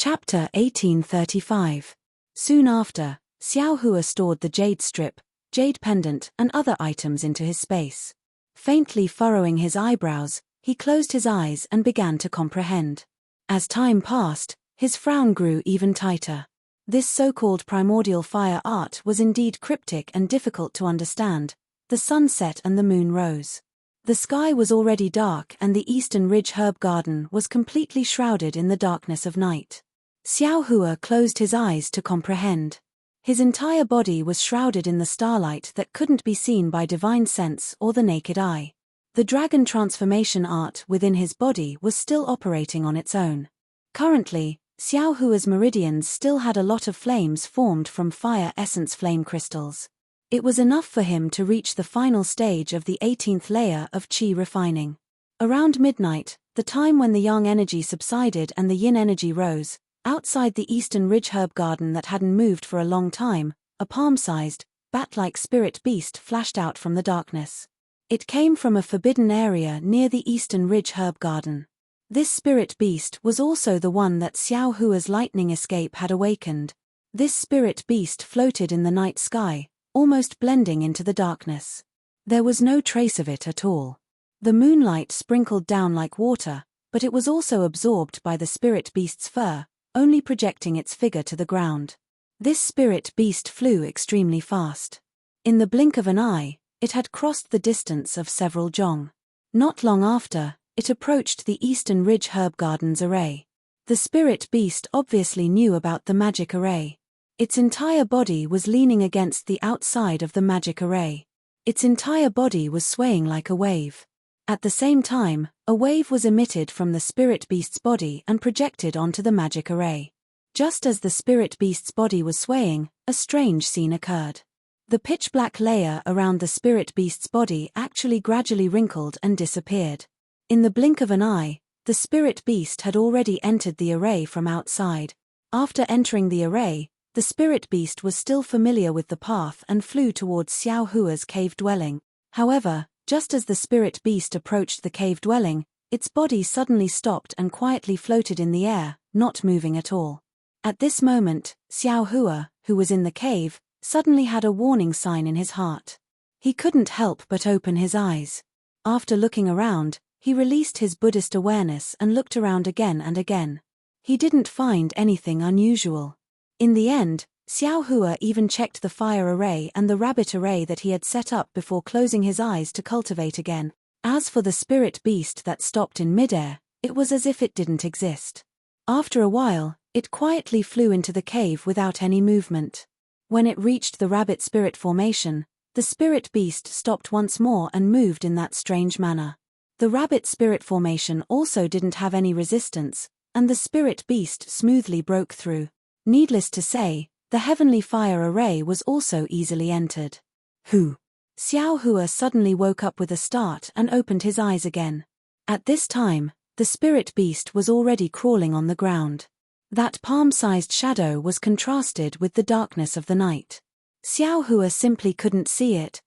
Chapter 1835. Soon after, Xiao Hua stored the jade strip, jade pendant and other items into his space. Faintly furrowing his eyebrows, he closed his eyes and began to comprehend. As time passed, his frown grew even tighter. This so-called primordial fire art was indeed cryptic and difficult to understand. The sun set and the moon rose. The sky was already dark and the eastern ridge herb garden was completely shrouded in the darkness of night. Xiao Hua closed his eyes to comprehend. His entire body was shrouded in the starlight that couldn't be seen by divine sense or the naked eye. The dragon transformation art within his body was still operating on its own. Currently, Xiao Hua's meridians still had a lot of flames formed from fire essence flame crystals. It was enough for him to reach the final stage of the 18th layer of qi refining. Around midnight, the time when the yang energy subsided and the yin energy rose, outside the eastern ridge herb garden that hadn't moved for a long time, a palm-sized, bat-like spirit beast flashed out from the darkness. It came from a forbidden area near the eastern ridge herb garden. This spirit beast was also the one that Xiao Hua's lightning escape had awakened. This spirit beast floated in the night sky, almost blending into the darkness. There was no trace of it at all. The moonlight sprinkled down like water, but it was also absorbed by the spirit beast's fur, only projecting its figure to the ground. This spirit beast flew extremely fast. In the blink of an eye, it had crossed the distance of several zhong. Not long after, it approached the eastern ridge herb garden's array. The spirit beast obviously knew about the magic array. Its entire body was leaning against the outside of the magic array. Its entire body was swaying like a wave. At the same time, a wave was emitted from the spirit beast's body and projected onto the magic array. Just as the spirit beast's body was swaying, a strange scene occurred. The pitch-black layer around the spirit beast's body actually gradually wrinkled and disappeared. In the blink of an eye, the spirit beast had already entered the array from outside. After entering the array, the spirit beast was still familiar with the path and flew towards Xiao Hua's cave dwelling. However, just as the spirit beast approached the cave dwelling, its body suddenly stopped and quietly floated in the air, not moving at all. At this moment, Xiao Hua, who was in the cave, suddenly had a warning sign in his heart. He couldn't help but open his eyes. After looking around, he released his Buddhist awareness and looked around again and again. He didn't find anything unusual. In the end, Xiao Hua even checked the fire array and the rabbit array that he had set up before closing his eyes to cultivate again. As for the spirit beast that stopped in midair, it was as if it didn't exist. After a while, it quietly flew into the cave without any movement. When it reached the rabbit spirit formation, the spirit beast stopped once more and moved in that strange manner. The rabbit spirit formation also didn't have any resistance, and the spirit beast smoothly broke through. Needless to say, the heavenly fire array was also easily entered. Xiao Hua suddenly woke up with a start and opened his eyes again. At this time, the spirit beast was already crawling on the ground. That palm-sized shadow was contrasted with the darkness of the night. Xiao Hua simply couldn't see it.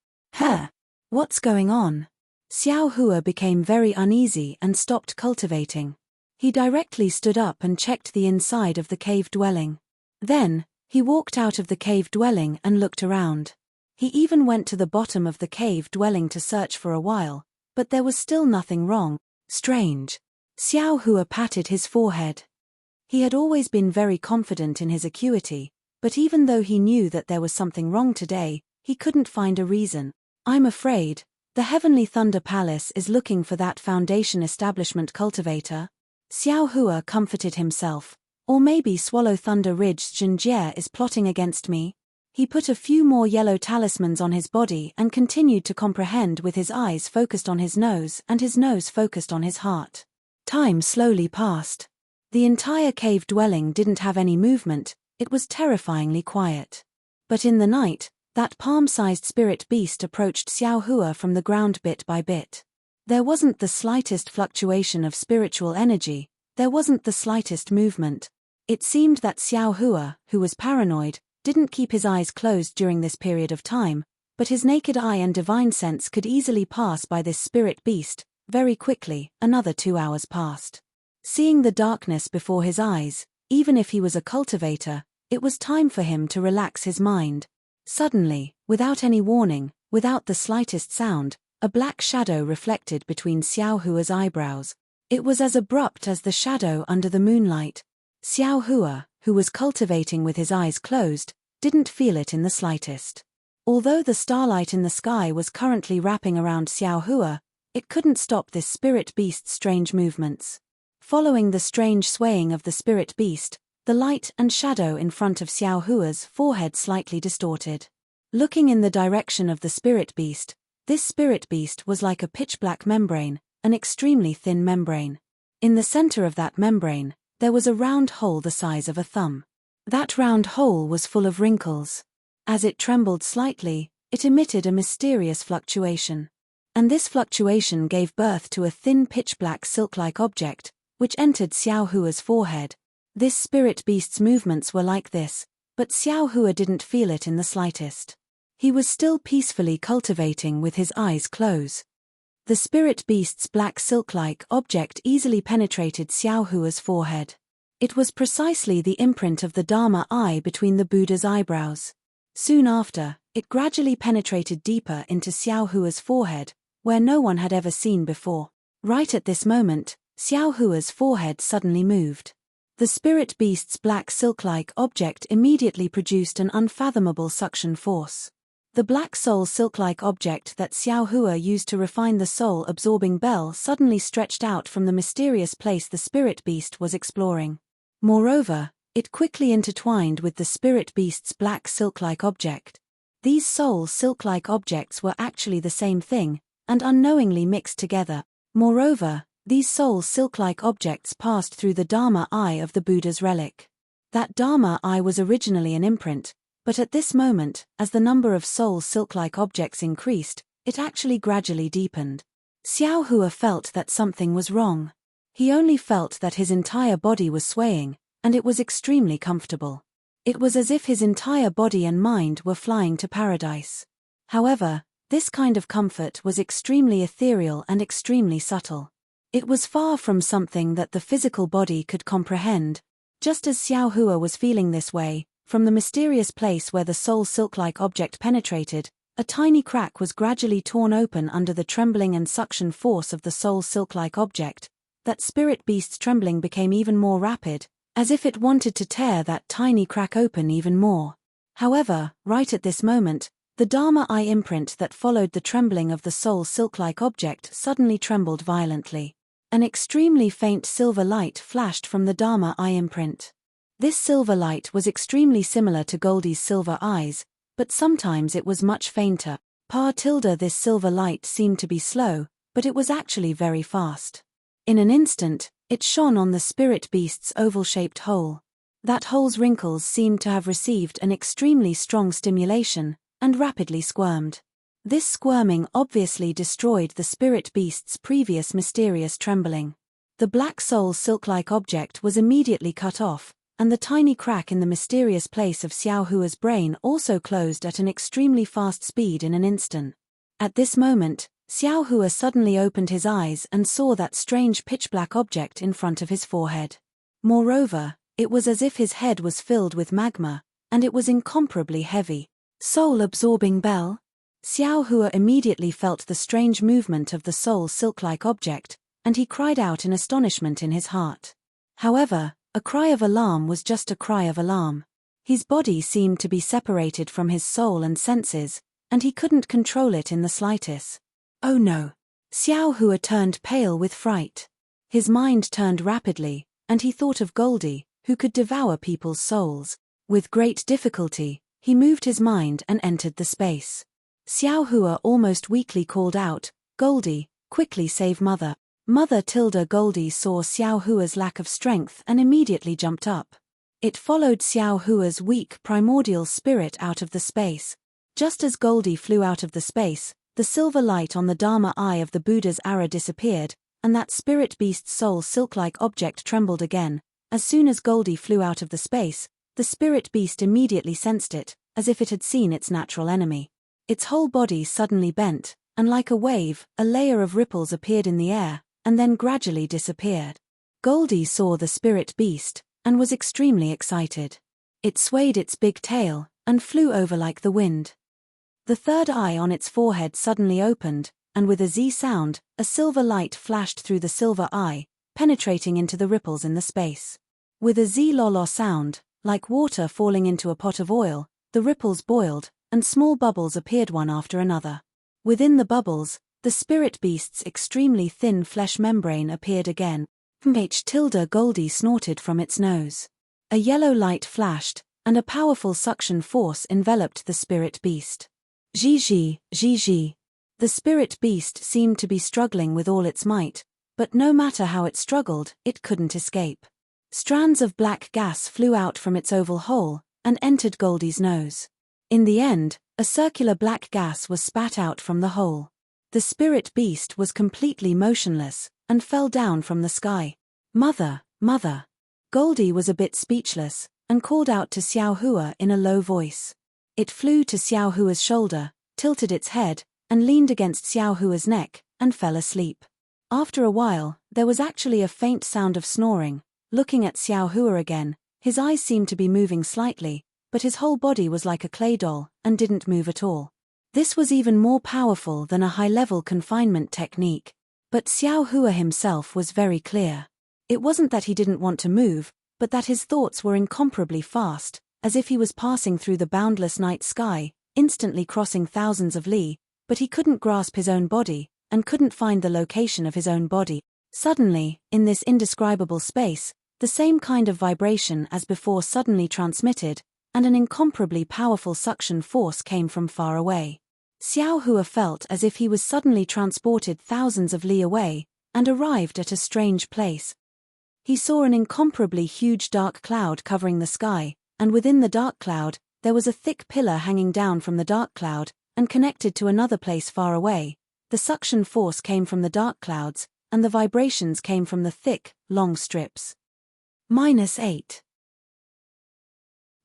What's going on? Xiao Hua became very uneasy and stopped cultivating. He directly stood up and checked the inside of the cave dwelling. Then, he walked out of the cave dwelling and looked around. He even went to the bottom of the cave dwelling to search for a while, but there was still nothing wrong. Strange. Xiao Hua patted his forehead. He had always been very confident in his acuity, but even though he knew that there was something wrong today, he couldn't find a reason. I'm afraid, the Heavenly Thunder Palace is looking for that Foundation Establishment cultivator. Xiao Hua comforted himself. Or maybe Swallow Thunder Ridge Zhenjie is plotting against me. He put a few more yellow talismans on his body and continued to comprehend with his eyes focused on his nose and his nose focused on his heart. Time slowly passed. The entire cave dwelling didn't have any movement, it was terrifyingly quiet. But in the night, that palm-sized spirit beast approached Xiao Hua from the ground bit by bit. There wasn't the slightest fluctuation of spiritual energy, there wasn't the slightest movement. It seemed that Xiao Hua, who was paranoid, didn't keep his eyes closed during this period of time, but his naked eye and divine sense could easily pass by this spirit beast. Very quickly, another 2 hours passed. Seeing the darkness before his eyes, Even if he was a cultivator, it was time for him to relax his mind. Suddenly, without any warning, without the slightest sound, a black shadow reflected between Xiao Hua's eyebrows. It was as abrupt as the shadow under the moonlight. Xiao Hua, who was cultivating with his eyes closed, didn't feel it in the slightest. Although the starlight in the sky was currently wrapping around Xiao Hua, it couldn't stop this spirit beast's strange movements. Following the strange swaying of the spirit beast, the light and shadow in front of Xiao Hua's forehead slightly distorted. Looking in the direction of the spirit beast, this spirit beast was like a pitch-black membrane, an extremely thin membrane. In the center of that membrane, there was a round hole the size of a thumb. That round hole was full of wrinkles. As it trembled slightly, it emitted a mysterious fluctuation. And this fluctuation gave birth to a thin pitch-black silk-like object, which entered Xiao Hua's forehead. This spirit beast's movements were like this, but Xiao Hua didn't feel it in the slightest. He was still peacefully cultivating with his eyes closed. The spirit beast's black silk-like object easily penetrated Xiao Hua's forehead. It was precisely the imprint of the Dharma eye between the Buddha's eyebrows. Soon after, it gradually penetrated deeper into Xiao Hua's forehead, where no one had ever seen before. Right at this moment, Xiao Hua's forehead suddenly moved. The spirit beast's black silk-like object immediately produced an unfathomable suction force. The black soul silk-like object that Xiao Hua used to refine the soul-absorbing bell suddenly stretched out from the mysterious place the spirit beast was exploring. Moreover, it quickly intertwined with the spirit beast's black silk-like object. These soul silk-like objects were actually the same thing, and unknowingly mixed together. Moreover, these soul silk-like objects passed through the Dharma eye of the Buddha's relic. That Dharma eye was originally an imprint, but at this moment, as the number of soul silk-like objects increased, it actually gradually deepened. Xiao Hua felt that something was wrong. He only felt that his entire body was swaying, and it was extremely comfortable. It was as if his entire body and mind were flying to paradise. However, this kind of comfort was extremely ethereal and extremely subtle. It was far from something that the physical body could comprehend. Just as Xiao Hua was feeling this way, from the mysterious place where the soul silk-like object penetrated, a tiny crack was gradually torn open under the trembling and suction force of the soul silk-like object. That spirit beast's trembling became even more rapid, as if it wanted to tear that tiny crack open even more. However, right at this moment, the Dharma eye imprint that followed the trembling of the soul silk-like object suddenly trembled violently. An extremely faint silver light flashed from the Dharma eye imprint. This silver light was extremely similar to Goldie's silver eyes, but sometimes it was much fainter. This silver light seemed to be slow, but it was actually very fast. In an instant, it shone on the spirit beast's oval-shaped hole. That hole's wrinkles seemed to have received an extremely strong stimulation, and rapidly squirmed. This squirming obviously destroyed the spirit beast's previous mysterious trembling. The black soul silk-like object was immediately cut off, and the tiny crack in the mysterious place of Xiao Hua's brain also closed at an extremely fast speed in an instant. At this moment, Xiao Hua suddenly opened his eyes and saw that strange pitch-black object in front of his forehead. Moreover, it was as if his head was filled with magma, and it was incomparably heavy. Soul-absorbing bell? Xiao Hua immediately felt the strange movement of the soul silk-like object, and he cried out in astonishment in his heart. However, a cry of alarm was just a cry of alarm. His body seemed to be separated from his soul and senses, and he couldn't control it in the slightest. Oh no! Xiao Hua turned pale with fright. His mind turned rapidly, and he thought of Goldie, who could devour people's souls. With great difficulty, he moved his mind and entered the space. Xiao Hua almost weakly called out, "Goldie, quickly save Mother." Mother Goldie saw Xiao Hua's lack of strength and immediately jumped up. It followed Xiao Hua's weak primordial spirit out of the space. Just as Goldie flew out of the space, the silver light on the Dharma eye of the Buddha's aura disappeared, and that spirit beast's soul silk-like object trembled again. As soon as Goldie flew out of the space, the spirit beast immediately sensed it, as if it had seen its natural enemy. Its whole body suddenly bent, and like a wave, a layer of ripples appeared in the air, and then gradually disappeared. Goldie saw the spirit beast, and was extremely excited. It swayed its big tail, and flew over like the wind. The third eye on its forehead suddenly opened, and with a Z sound, a silver light flashed through the silver eye, penetrating into the ripples in the space. With a Z lolo sound, like water falling into a pot of oil, the ripples boiled, and small bubbles appeared one after another. Within the bubbles, the spirit beast's extremely thin flesh membrane appeared again. Goldie snorted from its nose. A yellow light flashed, and a powerful suction force enveloped the spirit beast. Gigi. The spirit beast seemed to be struggling with all its might, but no matter how it struggled, it couldn't escape. Strands of black gas flew out from its oval hole, and entered Goldie's nose. In the end, a circular black gas was spat out from the hole. The spirit beast was completely motionless, and fell down from the sky. Mother! Goldie was a bit speechless, and called out to Xiao Hua in a low voice. It flew to Xiao Hua's shoulder, tilted its head, and leaned against Xiao Hua's neck, and fell asleep. After a while, there was actually a faint sound of snoring. Looking at Xiao Hua again, his eyes seemed to be moving slightly, but his whole body was like a clay doll, and didn't move at all. This was even more powerful than a high-level confinement technique. But Xiao Hua himself was very clear. It wasn't that he didn't want to move, but that his thoughts were incomparably fast, as if he was passing through the boundless night sky, instantly crossing thousands of li, but he couldn't grasp his own body, and couldn't find the location of his own body. Suddenly, in this indescribable space, the same kind of vibration as before suddenly transmitted, and an incomparably powerful suction force came from far away. Xiao Hua felt as if he was suddenly transported thousands of li away, and arrived at a strange place. He saw an incomparably huge dark cloud covering the sky, and within the dark cloud, there was a thick pillar hanging down from the dark cloud, and connected to another place far away. The suction force came from the dark clouds, and the vibrations came from the thick, long strips. -8.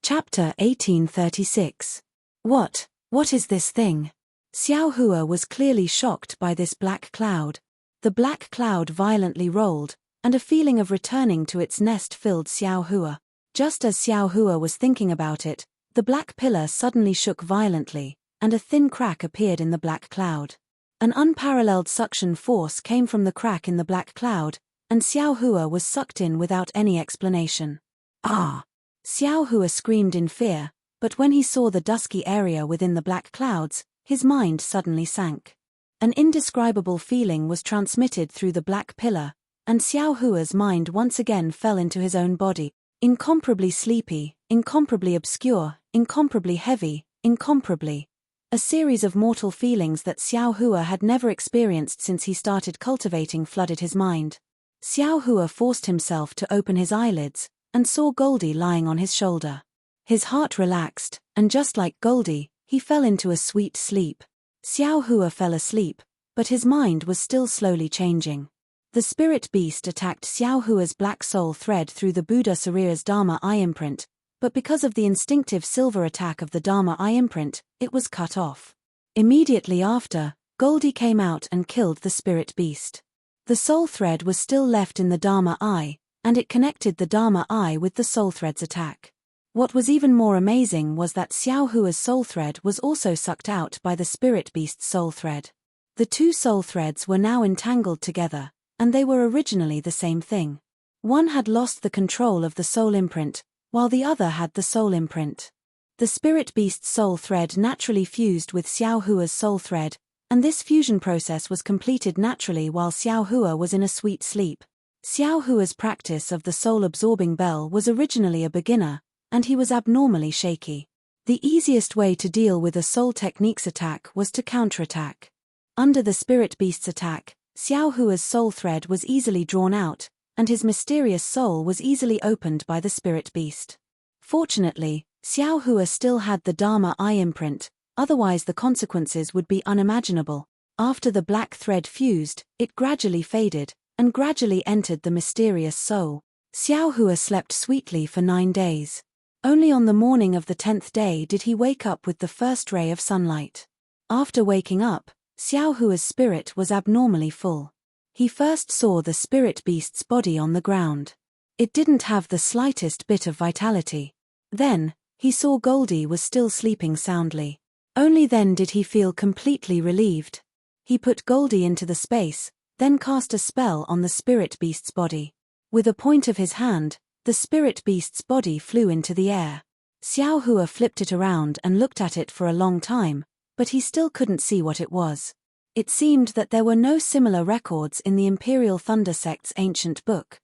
Chapter 1836. What is this thing? Xiao Hua was clearly shocked by this black cloud. The black cloud violently rolled, and a feeling of returning to its nest filled Xiao Hua. Just as Xiao Hua was thinking about it, the black pillar suddenly shook violently, and a thin crack appeared in the black cloud. An unparalleled suction force came from the crack in the black cloud, and Xiao Hua was sucked in without any explanation. Ah! Xiao Hua screamed in fear, but when he saw the dusky area within the black clouds, his mind suddenly sank. An indescribable feeling was transmitted through the black pillar, and Xiao Hua's mind once again fell into his own body, incomparably sleepy, incomparably obscure, incomparably heavy, incomparably. A series of mortal feelings that Xiao Hua had never experienced since he started cultivating flooded his mind. Xiao Hua forced himself to open his eyelids, and saw Goldie lying on his shoulder. His heart relaxed, and just like Goldie, he fell into a sweet sleep. Xiao Hua fell asleep, but his mind was still slowly changing. The spirit beast attacked Xiao Hua's black soul thread through the Buddha Sarira's Dharma eye imprint, but because of the instinctive silver attack of the Dharma eye imprint, it was cut off. Immediately after, Goldie came out and killed the spirit beast. The soul thread was still left in the Dharma eye, and it connected the Dharma eye with the soul thread's attack. What was even more amazing was that Xiao Hua's soul thread was also sucked out by the spirit beast's soul thread. The two soul threads were now entangled together, and they were originally the same thing. One had lost the control of the soul imprint, while the other had the soul imprint. The spirit beast's soul thread naturally fused with Xiao Hua's soul thread, and this fusion process was completed naturally while Xiao Hua was in a sweet sleep. Xiao Hua's practice of the soul-absorbing bell was originally a beginner, and he was abnormally shaky. The easiest way to deal with a soul technique's attack was to counterattack. Under the spirit beast's attack, Xiao Hua's soul thread was easily drawn out, and his mysterious soul was easily opened by the spirit beast. Fortunately, Xiao Hua still had the Dharma eye imprint, otherwise the consequences would be unimaginable. After the black thread fused, it gradually faded, and gradually entered the mysterious soul. Xiao Hua slept sweetly for 9 days. Only on the morning of the 10th day did he wake up with the first ray of sunlight. After waking up, Xiao Hua's spirit was abnormally full. He first saw the spirit beast's body on the ground. It didn't have the slightest bit of vitality. Then, he saw Goldie was still sleeping soundly. Only then did he feel completely relieved. He put Goldie into the space, then cast a spell on the spirit beast's body. With a point of his hand, the spirit beast's body flew into the air. Xiao Hua flipped it around and looked at it for a long time, but he still couldn't see what it was. It seemed that there were no similar records in the Imperial Thunder Sect's ancient book.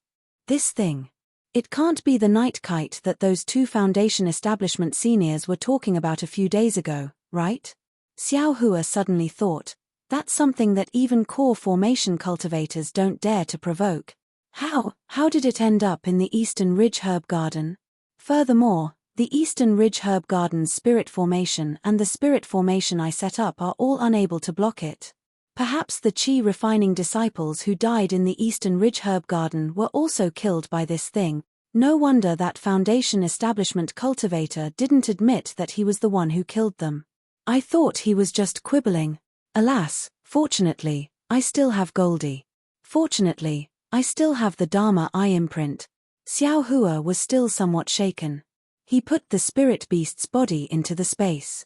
This thing. It can't be the night kite that those two Foundation establishment seniors were talking about a few days ago, right? Xiao Hua suddenly thought, that's something that even core formation cultivators don't dare to provoke. How did it end up in the Eastern Ridge Herb Garden? Furthermore, the Eastern Ridge Herb Garden's spirit formation and the spirit formation I set up are all unable to block it. Perhaps the Qi refining disciples who died in the Eastern Ridge Herb Garden were also killed by this thing. No wonder that Foundation establishment cultivator didn't admit that he was the one who killed them. I thought he was just quibbling. Alas, fortunately, I still have Goldie. Fortunately, I still have the Dharma Eye imprint. Xiao Hua was still somewhat shaken. He put the spirit beast's body into the space.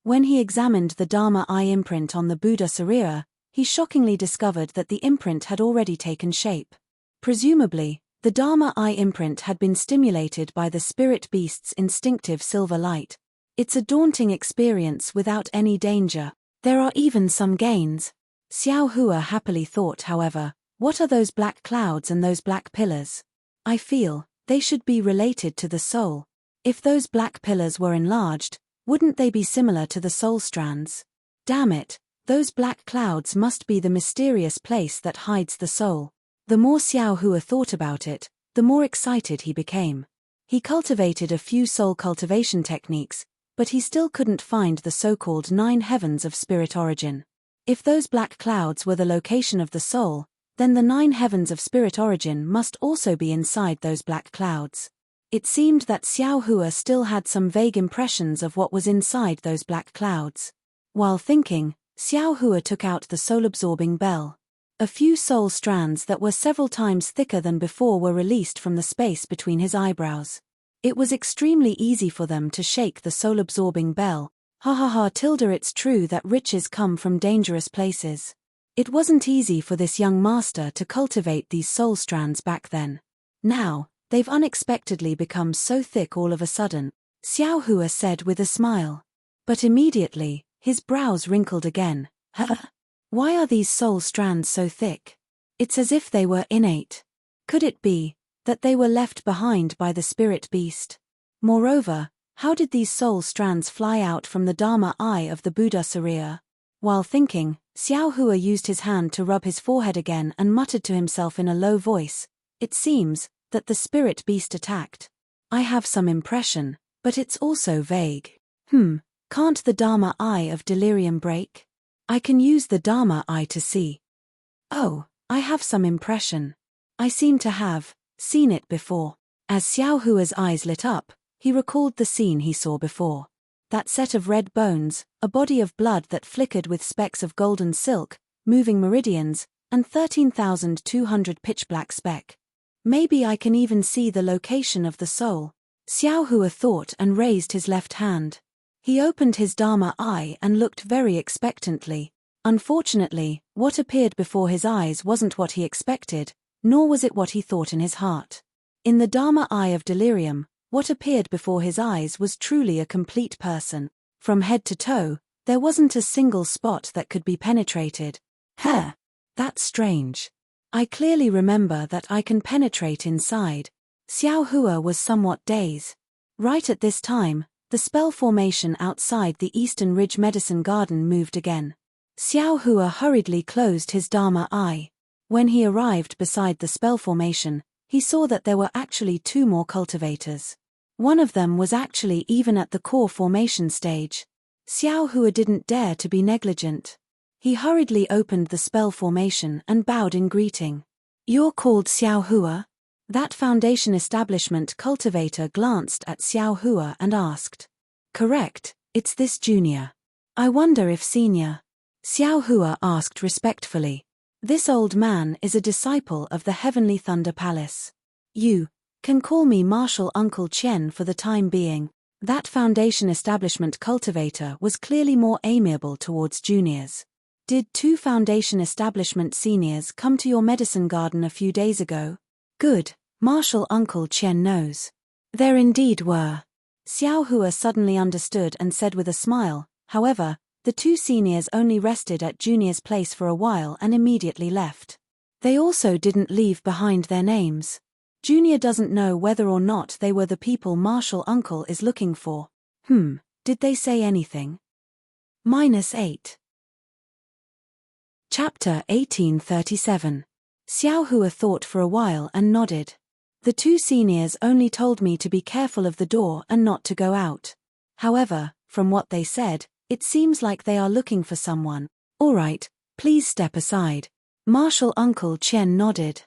When he examined the Dharma Eye imprint on the Buddha Sarira, he shockingly discovered that the imprint had already taken shape. Presumably, the Dharma Eye imprint had been stimulated by the spirit beast's instinctive silver light. It's a daunting experience without any danger. There are even some gains. Xiao Hua happily thought, however, what are those black clouds and those black pillars? I feel they should be related to the soul. If those black pillars were enlarged, wouldn't they be similar to the soul strands? Damn it, those black clouds must be the mysterious place that hides the soul. The more Xiao Hua thought about it, the more excited he became. He cultivated a few soul cultivation techniques, but he still couldn't find the so-called 9 heavens of spirit origin. If those black clouds were the location of the soul, then the 9 heavens of spirit origin must also be inside those black clouds. It seemed that Xiao Hua still had some vague impressions of what was inside those black clouds. While thinking, Xiao Hua took out the soul-absorbing bell. A few soul strands that were several times thicker than before were released from the space between his eyebrows. It was extremely easy for them to shake the soul-absorbing bell. Ha ha ha, tilde, it's true that riches come from dangerous places. It wasn't easy for this young master to cultivate these soul strands back then. Now, they've unexpectedly become so thick all of a sudden, Xiao Hua said with a smile. But immediately, his brows wrinkled again. Why are these soul strands so thick? It's as if they were innate. Could it be that they were left behind by the spirit beast? Moreover, how did these soul strands fly out from the Dharma Eye of the Buddha Sarira? While thinking, Xiao Hua used his hand to rub his forehead again and muttered to himself in a low voice, "It seems that the spirit beast attacked. I have some impression, but it's also vague. Can't the Dharma Eye of delirium break? I can use the Dharma Eye to see. Oh, I have some impression. I seem to have seen it before." As Xiao Hua's eyes lit up, he recalled the scene he saw before. That set of red bones, a body of blood that flickered with specks of golden silk, moving meridians, and 13,200 pitch-black speck. Maybe I can even see the location of the soul. Xiao Hua thought and raised his left hand. He opened his Dharma Eye and looked very expectantly. Unfortunately, what appeared before his eyes wasn't what he expected, nor was it what he thought in his heart. In the Dharma Eye of delirium, what appeared before his eyes was truly a complete person. From head to toe, there wasn't a single spot that could be penetrated. That's strange. I clearly remember that I can penetrate inside. Xiao Hua was somewhat dazed. Right at this time, the spell formation outside the Eastern Ridge Medicine Garden moved again. Xiao Hua hurriedly closed his Dharma Eye. When he arrived beside the spell formation, he saw that there were actually 2 more cultivators. One of them was actually even at the core formation stage. Xiao Hua didn't dare to be negligent. He hurriedly opened the spell formation and bowed in greeting. "You're called Xiao Hua?" That Foundation establishment cultivator glanced at Xiao Hua and asked. "Correct, it's this junior. I wonder if senior." Xiao Hua asked respectfully. "This old man is a disciple of the Heavenly Thunder Palace. You can call me Marshal Uncle Chen for the time being. That Foundation Establishment cultivator was clearly more amiable towards juniors. Did 2 Foundation Establishment seniors come to your medicine garden a few days ago? Good, Marshal Uncle Chen knows. There indeed were. Xiao Hua suddenly understood and said with a smile. However, the 2 seniors only rested at Junior's place for a while and immediately left. They also didn't leave behind their names. Junior doesn't know whether or not they were the people Marshal Uncle is looking for. Did they say anything? -8. Chapter 1837. Xiao Hua thought for a while and nodded. The 2 seniors only told me to be careful of the door and not to go out. However, from what they said, it seems like they are looking for someone. All right, please step aside. Marshal Uncle Chen nodded.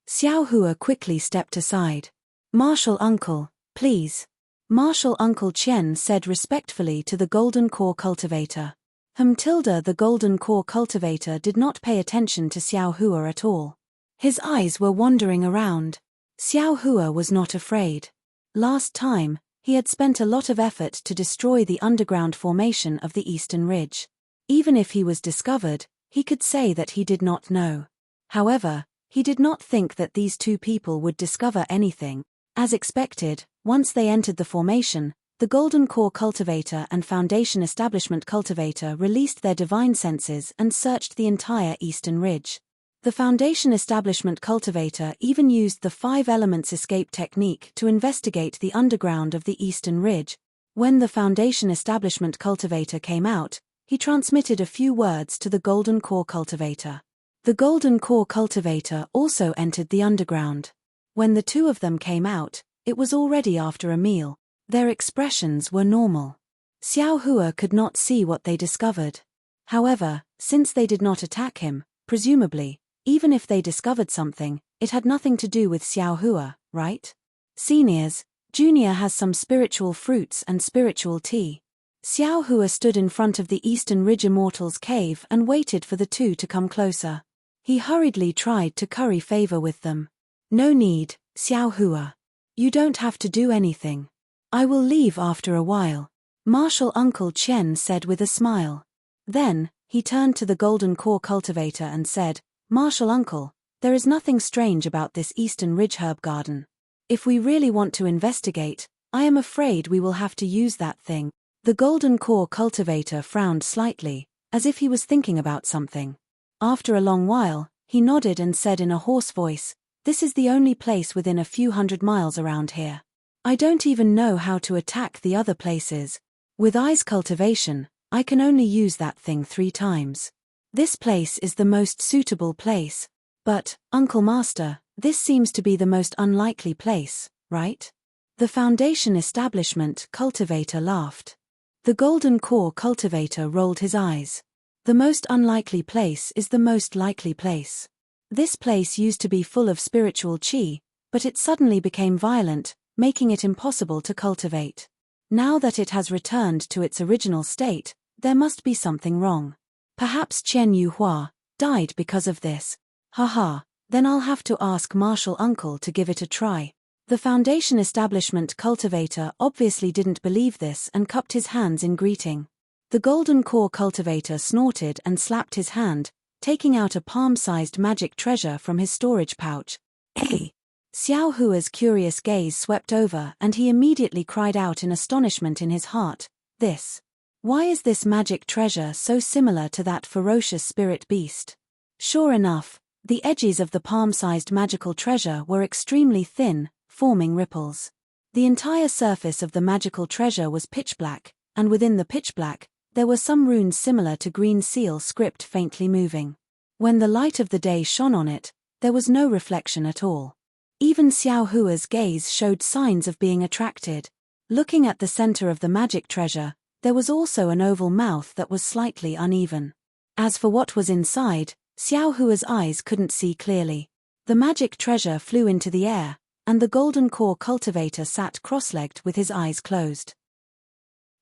Xiao Hua quickly stepped aside. Marshal Uncle, please. Marshal Uncle Chen said respectfully to the Golden Core cultivator. The Golden Core cultivator did not pay attention to Xiao Hua at all. His eyes were wandering around. Xiao Hua was not afraid. Last time, he had spent a lot of effort to destroy the underground formation of the Eastern Ridge. Even if he was discovered, he could say that he did not know. However, he did not think that these 2 people would discover anything. As expected, once they entered the formation, the Golden Core cultivator and Foundation Establishment cultivator released their divine senses and searched the entire Eastern Ridge. The Foundation Establishment cultivator even used the 5 elements escape technique to investigate the underground of the Eastern Ridge. When the Foundation Establishment cultivator came out, he transmitted a few words to the Golden Core cultivator. The Golden Core cultivator also entered the underground. When the 2 of them came out, it was already after a meal. Their expressions were normal. Xiao Hua could not see what they discovered. However, since they did not attack him, presumably, even if they discovered something, it had nothing to do with Xiao Hua, right? Seniors, Junior has some spiritual fruits and spiritual tea. Xiao Hua stood in front of the Eastern Ridge Immortals cave and waited for the 2 to come closer. He hurriedly tried to curry favor with them. No need, Xiao Hua. You don't have to do anything. I will leave after a while, Marshal Uncle Chen said with a smile. Then, he turned to the Golden Core cultivator and said, Marshal Uncle, there is nothing strange about this Eastern Ridge herb garden. If we really want to investigate, I am afraid we will have to use that thing. The Golden Core cultivator frowned slightly, as if he was thinking about something. After a long while, he nodded and said in a hoarse voice, This is the only place within a few 100 miles around here. I don't even know how to attack the other places. With ice cultivation, I can only use that thing 3 times. This place is the most suitable place. But, Uncle Master, this seems to be the most unlikely place, right? The Foundation Establishment cultivator laughed. The Golden Core cultivator rolled his eyes. The most unlikely place is the most likely place. This place used to be full of spiritual qi, but it suddenly became violent, making it impossible to cultivate. Now that it has returned to its original state, there must be something wrong. Perhaps Chen Yuhua died because of this. Haha, then I'll have to ask Marshal Uncle to give it a try. The Foundation Establishment cultivator obviously didn't believe this and cupped his hands in greeting. The Golden Core cultivator snorted and slapped his hand, taking out a palm-sized magic treasure from his storage pouch. Hey! Xiao Hua's curious gaze swept over and he immediately cried out in astonishment in his heart, This! Why is this magic treasure so similar to that ferocious spirit beast? Sure enough, the edges of the palm-sized magical treasure were extremely thin, forming ripples. The entire surface of the magical treasure was pitch black, and within the pitch black, there were some runes similar to green seal script faintly moving. When the light of the day shone on it, there was no reflection at all. Even Xiao Hua's gaze showed signs of being attracted. Looking at the center of the magic treasure, there was also an oval mouth that was slightly uneven. As for what was inside, Xiao Hua's eyes couldn't see clearly. The magic treasure flew into the air, and the Golden Core cultivator sat cross-legged with his eyes closed.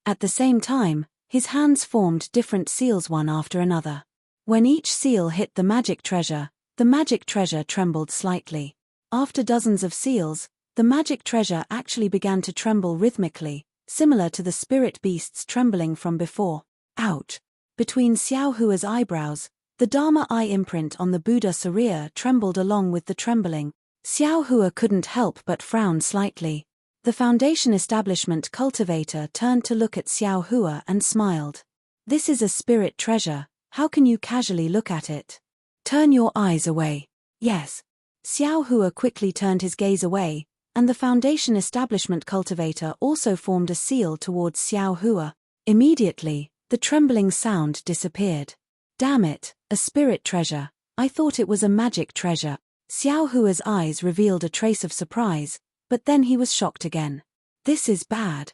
At the same time, his hands formed different seals one after another. When each seal hit the magic treasure trembled slightly. After dozens of seals, the magic treasure actually began to tremble rhythmically, similar to the spirit beasts trembling from before. Ouch! Between Xiao Hua's eyebrows, the Dharma eye imprint on the Buddha Surya trembled along with the trembling. Xiao Hua couldn't help but frown slightly. The Foundation establishment cultivator turned to look at Xiao Hua and smiled. This is a spirit treasure, how can you casually look at it? Turn your eyes away. Yes. Xiao Hua quickly turned his gaze away, and the Foundation establishment cultivator also formed a seal towards Xiao Hua. Immediately, the trembling sound disappeared. Damn it, a spirit treasure. I thought it was a magic treasure. Xiao Hua's eyes revealed a trace of surprise, but then he was shocked again. This is bad.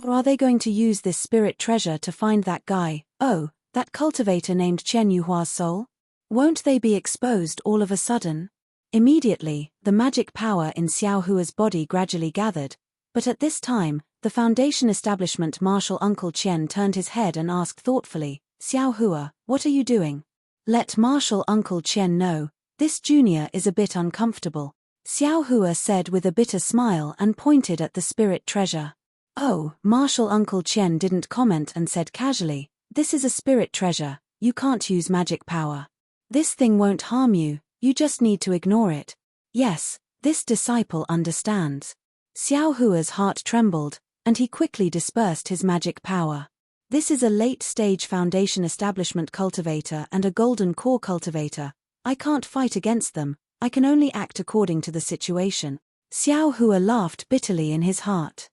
Are they going to use this spirit treasure to find that guy, that cultivator named Chen Yuhua's soul? Won't they be exposed all of a sudden? Immediately, the magic power in Xiao Hua's body gradually gathered, but at this time, the Foundation establishment Marshal Uncle Chen turned his head and asked thoughtfully, Xiao Hua, what are you doing? Let Marshal Uncle Chen know, this junior is a bit uncomfortable. Xiao Hua said with a bitter smile and pointed at the spirit treasure. Oh, Marshal Uncle Chen didn't comment and said casually, this is a spirit treasure, you can't use magic power. This thing won't harm you, you just need to ignore it. Yes, this disciple understands. Xiao Hua's heart trembled, and he quickly dispersed his magic power. This is a late-stage Foundation establishment cultivator and a golden core cultivator. I can't fight against them, I can only act according to the situation. Xiao Hua laughed bitterly in his heart.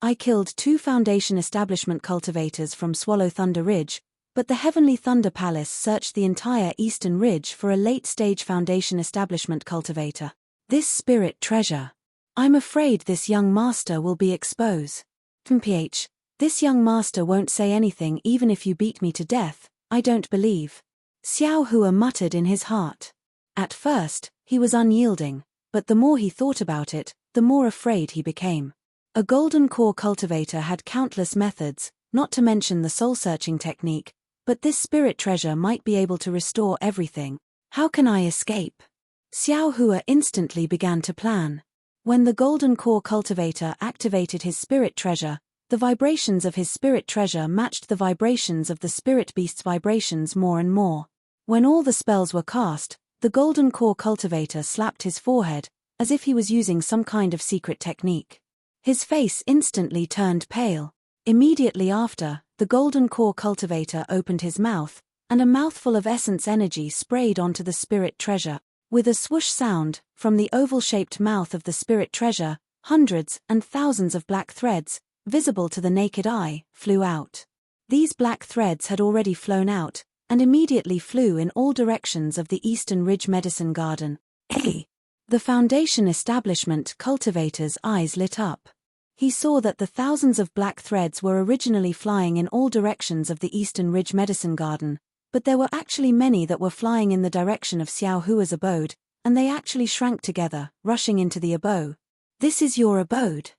I killed 2 Foundation establishment cultivators from Swallow Thunder Ridge, but the Heavenly Thunder Palace searched the entire Eastern Ridge for a late-stage Foundation establishment cultivator. This spirit treasure. I'm afraid this young master will be exposed. This young master won't say anything even if you beat me to death, I don't believe. Xiao Hua muttered in his heart. At first, he was unyielding, but the more he thought about it, the more afraid he became. A golden core cultivator had countless methods, not to mention the soul-searching technique, but this spirit treasure might be able to restore everything. How can I escape? Xiao Hua instantly began to plan. When the golden core cultivator activated his spirit treasure, the vibrations of his spirit treasure matched the vibrations of the spirit beast's vibrations more and more. When all the spells were cast, the golden core cultivator slapped his forehead, as if he was using some kind of secret technique. His face instantly turned pale. Immediately after, the golden core cultivator opened his mouth, and a mouthful of essence energy sprayed onto the spirit treasure. With a swoosh sound, from the oval-shaped mouth of the spirit treasure, hundreds and thousands of black threads, visible to the naked eye, flew out. These black threads had already flown out, and immediately flew in all directions of the Eastern Ridge Medicine Garden. Hey! The Foundation establishment cultivator's eyes lit up. He saw that the thousands of black threads were originally flying in all directions of the Eastern Ridge Medicine Garden, but there were actually many that were flying in the direction of Xiao Hua's abode, and they actually shrank together, rushing into the abode. This is your abode.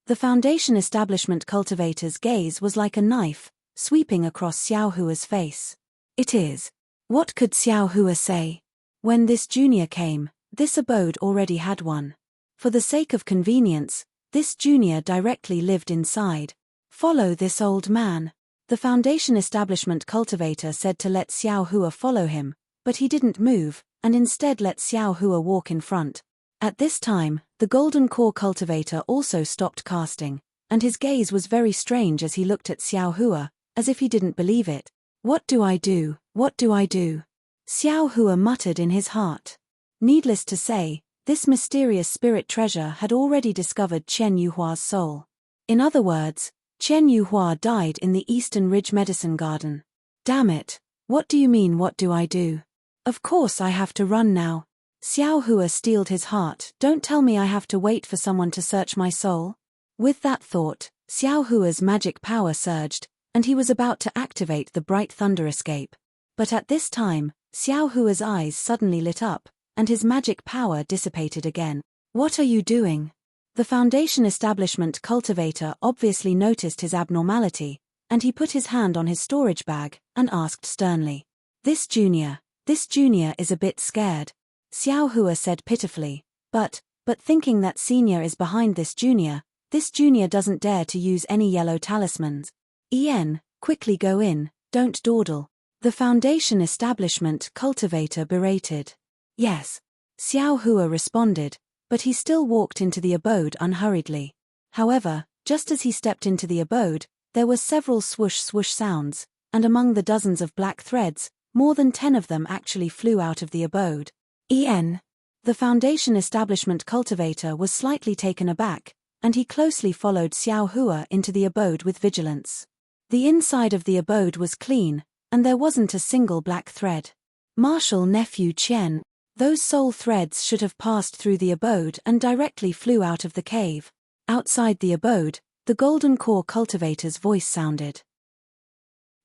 The Foundation establishment cultivator's gaze was like a knife, sweeping across Xiao Hua's face. It is. What could Xiao Hua say? When this junior came, this abode already had one. For the sake of convenience, this junior directly lived inside. Follow this old man. The Foundation establishment cultivator said to let Xiao Hua follow him, but he didn't move, and instead let Xiao Hua walk in front. At this time, the golden core cultivator also stopped casting, and his gaze was very strange as he looked at Xiao Hua, as if he didn't believe it. What do I do? What do I do? Xiao Hua muttered in his heart. Needless to say, this mysterious spirit treasure had already discovered Chen Yuhua's soul. In other words, Chen Yuhua died in the Eastern Ridge Medicine Garden. Damn it, what do you mean what do I do? Of course I have to run now. Xiao Hua steeled his heart, don't tell me I have to wait for someone to search my soul. With that thought, Xiao Hua's magic power surged, and he was about to activate the bright thunder escape. But at this time, Xiao Hua's eyes suddenly lit up, and his magic power dissipated again. What are you doing? The Foundation establishment cultivator obviously noticed his abnormality, and he put his hand on his storage bag, and asked sternly. This junior is a bit scared. Xiao Hua said pitifully. But thinking that senior is behind this junior doesn't dare to use any yellow talismans. En, quickly go in, don't dawdle. The Foundation establishment cultivator berated. Yes. Xiao Hua responded, but he still walked into the abode unhurriedly. However, just as he stepped into the abode, there were several swoosh swoosh sounds, and among the dozens of black threads, more than 10 of them actually flew out of the abode. En. The Foundation establishment cultivator was slightly taken aback, and he closely followed Xiao Hua into the abode with vigilance. The inside of the abode was clean, and there wasn't a single black thread. Martial nephew Qian, those soul threads should have passed through the abode and directly flew out of the cave. Outside the abode, the golden core cultivator's voice sounded.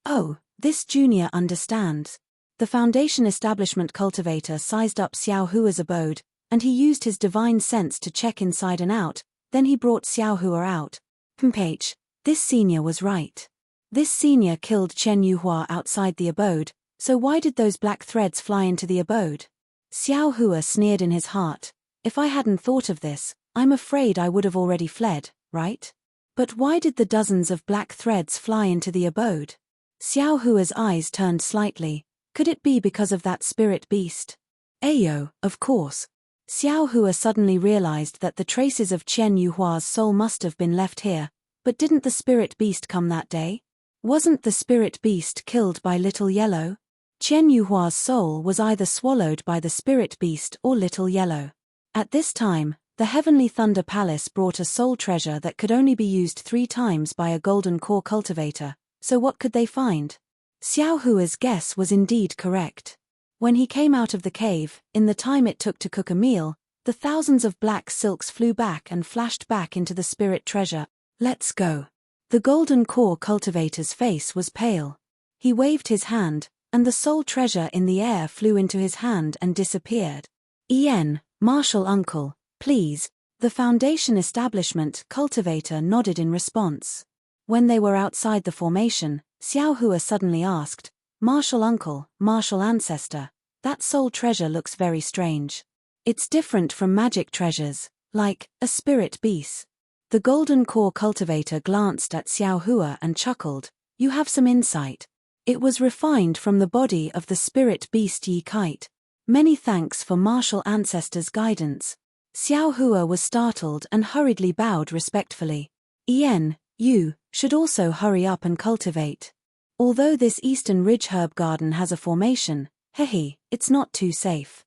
Oh, this junior understands. The Foundation establishment cultivator sized up Xiao Hua's abode, and he used his divine sense to check inside and out, then he brought Xiao Hua out. H. This senior was right. This senior killed Chen Yuhua outside the abode, so why did those black threads fly into the abode? Xiao Hua sneered in his heart. If I hadn't thought of this, I'm afraid I would have already fled, right? But why did the dozens of black threads fly into the abode? Xiao Hua's eyes turned slightly. Could it be because of that spirit beast? Ayo, of course. Xiao Hua suddenly realized that the traces of Chen Yuhua's soul must have been left here, but didn't the spirit beast come that day? Wasn't the spirit beast killed by Little Yellow? Chen Yuhua's soul was either swallowed by the spirit beast or Little Yellow. At this time, the Heavenly Thunder Palace brought a soul treasure that could only be used 3 times by a golden core cultivator, so what could they find? Xiao Hua's guess was indeed correct. When he came out of the cave, in the time it took to cook a meal, the thousands of black silks flew back and flashed back into the spirit treasure. Let's go. The golden core cultivator's face was pale. He waved his hand, and the soul treasure in the air flew into his hand and disappeared. Martial uncle, please. The Foundation establishment cultivator nodded in response. When they were outside the formation, Xiao Hua suddenly asked, Martial uncle, martial ancestor, that soul treasure looks very strange. It's different from magic treasures, like a spirit beast. The golden core cultivator glanced at Xiao Hua and chuckled, you have some insight. It was refined from the body of the spirit beast Yi Kite. Many thanks for martial ancestor's guidance. Xiao Hua was startled and hurriedly bowed respectfully. You should also hurry up and cultivate. Although this Eastern Ridge herb garden has a formation, it's not too safe.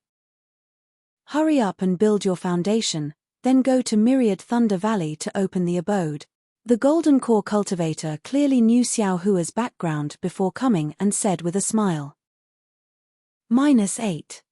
Hurry up and build your foundation, then go to Myriad Thunder Valley to open the abode. The golden core cultivator clearly knew Xiao Hua's background before coming and said with a smile. -8.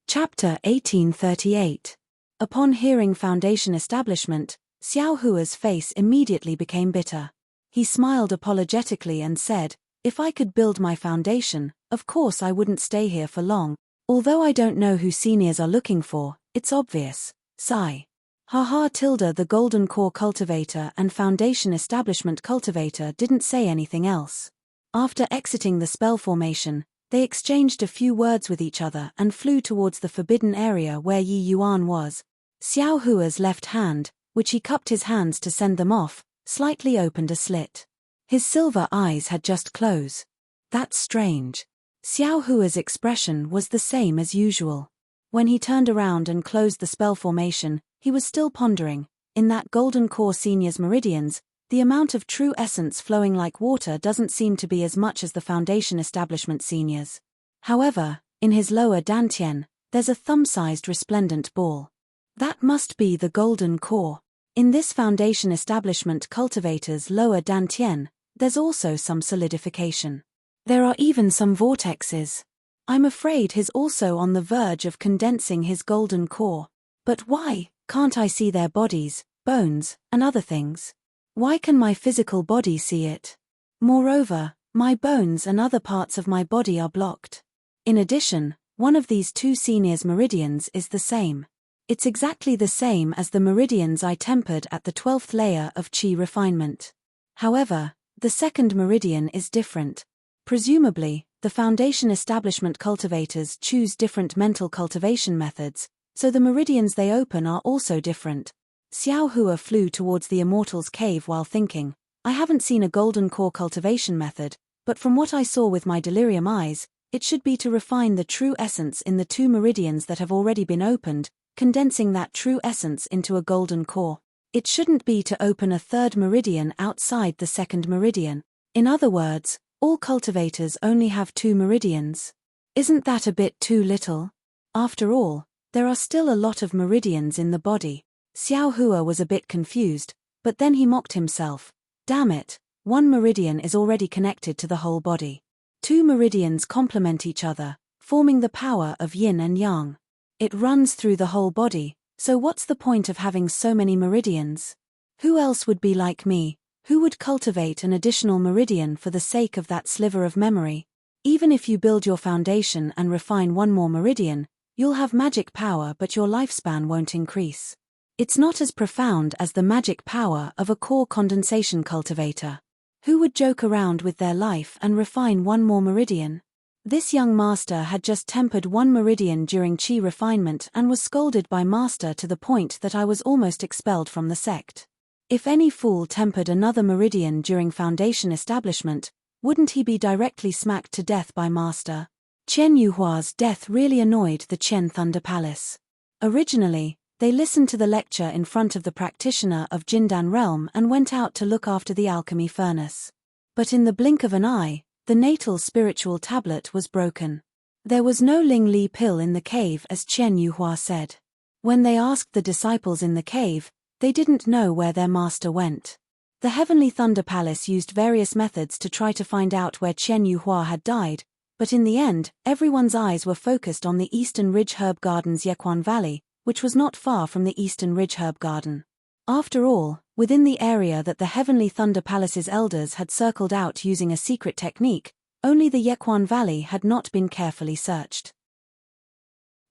Chapter 1838. Upon hearing Foundation establishment, Xiao Hua's face immediately became bitter. He smiled apologetically and said, if I could build my foundation, of course I wouldn't stay here for long. Although I don't know who seniors are looking for, it's obvious. Sigh. The golden core cultivator and Foundation establishment cultivator didn't say anything else. After exiting the spell formation, they exchanged a few words with each other and flew towards the forbidden area where Yi Yuan was. Xiao Hua's left hand, which he cupped his hands to send them off, slightly opened a slit. His silver eyes had just closed. That's strange. Xiao Hua's expression was the same as usual. When he turned around and closed the spell formation, he was still pondering. In that golden core senior's meridians, the amount of true essence flowing like water doesn't seem to be as much as the Foundation establishment seniors. However, in his lower dantian, there's a thumb-sized resplendent ball. That must be the golden core. In this Foundation establishment cultivator's lower dantian, there's also some solidification. There are even some vortexes. I'm afraid he's also on the verge of condensing his golden core. But why can't I see their bodies, bones, and other things? Why can my physical body see it? Moreover, my bones and other parts of my body are blocked. In addition, one of these 2 seniors' meridians is the same. It's exactly the same as the meridians I tempered at the 12th layer of Qi refinement. However, the second meridian is different. Presumably, The Foundation establishment cultivators choose different mental cultivation methods, so the meridians they open are also different. Xiao Hua flew towards the Immortal's cave while thinking, I haven't seen a golden core cultivation method, but from what I saw with my delirium eyes, it should be to refine the true essence in the 2 meridians that have already been opened, condensing that true essence into a golden core. It shouldn't be to open a 3rd meridian outside the 2nd meridian. In other words, all cultivators only have 2 meridians. Isn't that a bit too little? After all, there are still a lot of meridians in the body. Xiao Hua was a bit confused, but then he mocked himself. Damn it, 1 meridian is already connected to the whole body. 2 meridians complement each other, forming the power of yin and yang. It runs through the whole body, so what's the point of having so many meridians? Who else would be like me? Who would cultivate an additional meridian for the sake of that sliver of memory? Even if you build your foundation and refine 1 more meridian, you'll have magic power but your lifespan won't increase. It's not as profound as the magic power of a core condensation cultivator. Who would joke around with their life and refine 1 more meridian? This young master had just tempered 1 meridian during chi refinement and was scolded by master to the point that I was almost expelled from the sect. If any fool tempered another meridian during foundation establishment, wouldn't he be directly smacked to death by master? Chen Yuhua's death really annoyed the Chen Thunder Palace. Originally, they listened to the lecture in front of the practitioner of Jindan realm and went out to look after the alchemy furnace. But in the blink of an eye, the natal spiritual tablet was broken. There was no Ling Li pill in the cave as Chen Yuhua said. When they asked the disciples in the cave, they didn't know where their master went. The Heavenly Thunder Palace used various methods to try to find out where Chen Yuhua had died, but in the end, everyone's eyes were focused on the Eastern Ridge Herb Garden's Yequan Valley, which was not far from the Eastern Ridge Herb Garden. After all, within the area that the Heavenly Thunder Palace's elders had circled out using a secret technique, only the Yequan Valley had not been carefully searched.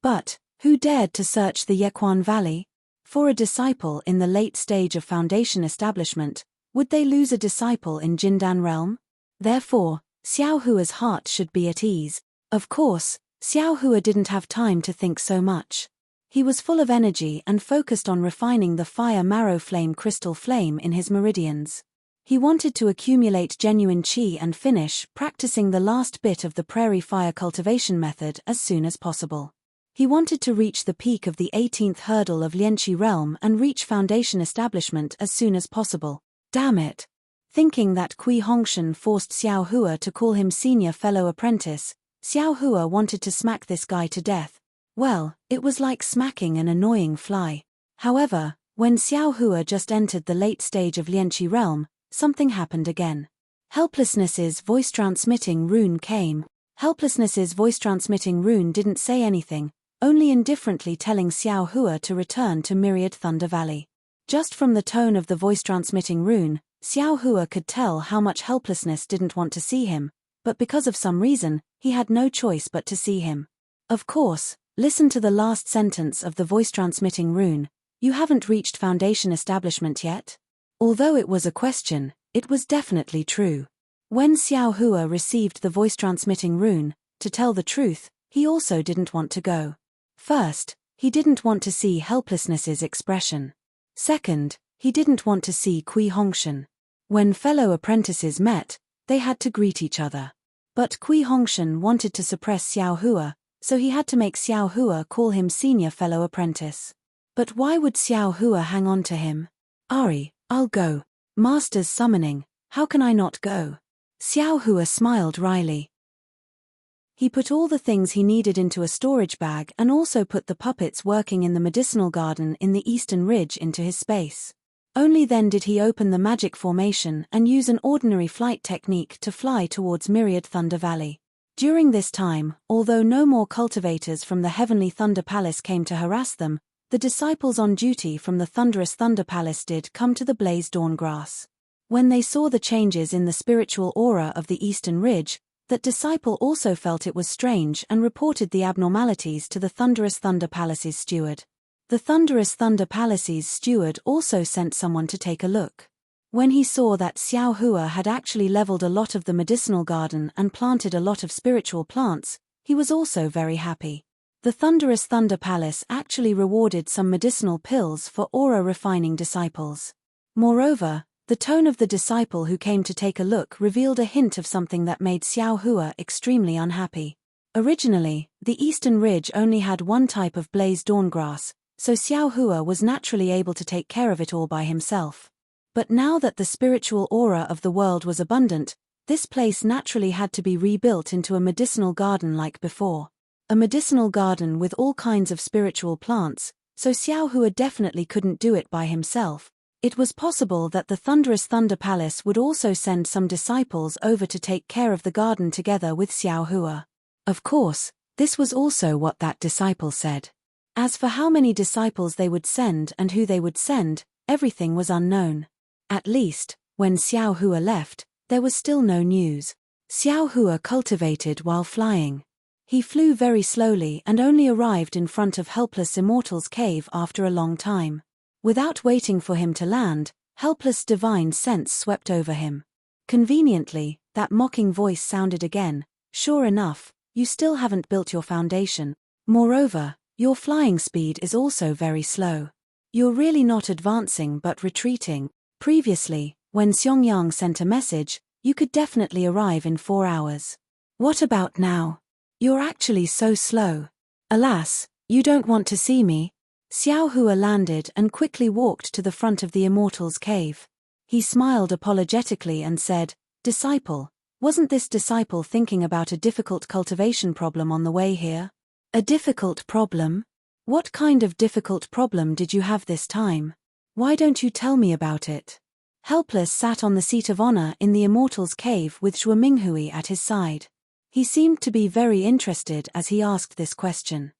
But, who dared to search the Yequan Valley? For a disciple in the late stage of foundation establishment, would they lose a disciple in Jindan realm? Therefore, Xiao Hua's heart should be at ease. Of course, Xiao Hua didn't have time to think so much. He was full of energy and focused on refining the fire marrow flame crystal flame in his meridians. He wanted to accumulate genuine qi and finish practicing the last bit of the prairie fire cultivation method as soon as possible. He wanted to reach the peak of the 18th hurdle of Lianqi realm and reach foundation establishment as soon as possible. Damn it! Thinking that Kui Hongshan forced Xiao Hua to call him senior fellow apprentice, Xiao Hua wanted to smack this guy to death. Well, it was like smacking an annoying fly. However, when Xiao Hua just entered the late stage of Lianqi realm, something happened again. Helplessness's voice-transmitting rune came. Helplessness's voice-transmitting rune didn't say anything, only indifferently telling Xiao Hua to return to Myriad Thunder Valley. Just from the tone of the voice-transmitting rune, Xiao Hua could tell how much helplessness didn't want to see him, but because of some reason, he had no choice but to see him. Of course, listen to the last sentence of the voice-transmitting rune, you haven't reached foundation establishment yet? Although it was a question, it was definitely true. When Xiao Hua received the voice-transmitting rune, to tell the truth, he also didn't want to go. First, he didn't want to see helplessness's expression. Second, he didn't want to see Kui Hongshan. When fellow apprentices met, they had to greet each other. But Kui Hongshan wanted to suppress Xiao Hua, so he had to make Xiao Hua call him senior fellow apprentice. But why would Xiao Hua hang on to him? Ari, I'll go. Master's summoning, how can I not go? Xiao Hua smiled wryly. He put all the things he needed into a storage bag and also put the puppets working in the medicinal garden in the Eastern Ridge into his space. Only then did he open the magic formation and use an ordinary flight technique to fly towards Myriad Thunder Valley. During this time, although no more cultivators from the Heavenly Thunder Palace came to harass them, the disciples on duty from the Thunderous Thunder Palace did come to the Blaze Dawn Grass. When they saw the changes in the spiritual aura of the Eastern Ridge, that disciple also felt it was strange and reported the abnormalities to the Thunderous Thunder Palace's steward. The Thunderous Thunder Palace's steward also sent someone to take a look. When he saw that Xiao Hua had actually leveled a lot of the medicinal garden and planted a lot of spiritual plants, he was also very happy. The Thunderous Thunder Palace actually rewarded some medicinal pills for aura-refining disciples. Moreover, the tone of the disciple who came to take a look revealed a hint of something that made Xiao Hua extremely unhappy. Originally, the Eastern Ridge only had one type of blaze dawngrass, so Xiao Hua was naturally able to take care of it all by himself. But now that the spiritual aura of the world was abundant, this place naturally had to be rebuilt into a medicinal garden like before. A medicinal garden with all kinds of spiritual plants, so Xiao Hua definitely couldn't do it by himself. It was possible that the Thunderous Thunder Palace would also send some disciples over to take care of the garden together with Xiao Hua. Of course, this was also what that disciple said. As for how many disciples they would send and who they would send, everything was unknown. At least, when Xiao Hua left, there was still no news. Xiao Hua cultivated while flying. He flew very slowly and only arrived in front of Helpless Immortal's cave after a long time. Without waiting for him to land, Helpless divine sense swept over him. Conveniently, that mocking voice sounded again. Sure enough, you still haven't built your foundation. Moreover, your flying speed is also very slow. You're really not advancing but retreating. Previously, when Xiongyang sent a message, you could definitely arrive in 4 hours. What about now? You're actually so slow. Alas, you don't want to see me. Xiao Hua landed and quickly walked to the front of the Immortal's cave. He smiled apologetically and said, "Disciple, wasn't this disciple thinking about a difficult cultivation problem on the way here?" "A difficult problem? What kind of difficult problem did you have this time? Why don't you tell me about it?" Helpless sat on the seat of honor in the Immortal's cave with Zhuo Minghui at his side. He seemed to be very interested as he asked this question.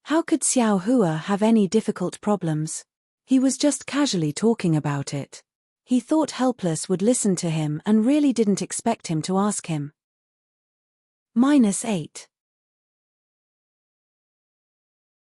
How could Xiao Hua have any difficult problems? He was just casually talking about it. He thought Helpless would listen to him and really didn't expect him to ask him. -8.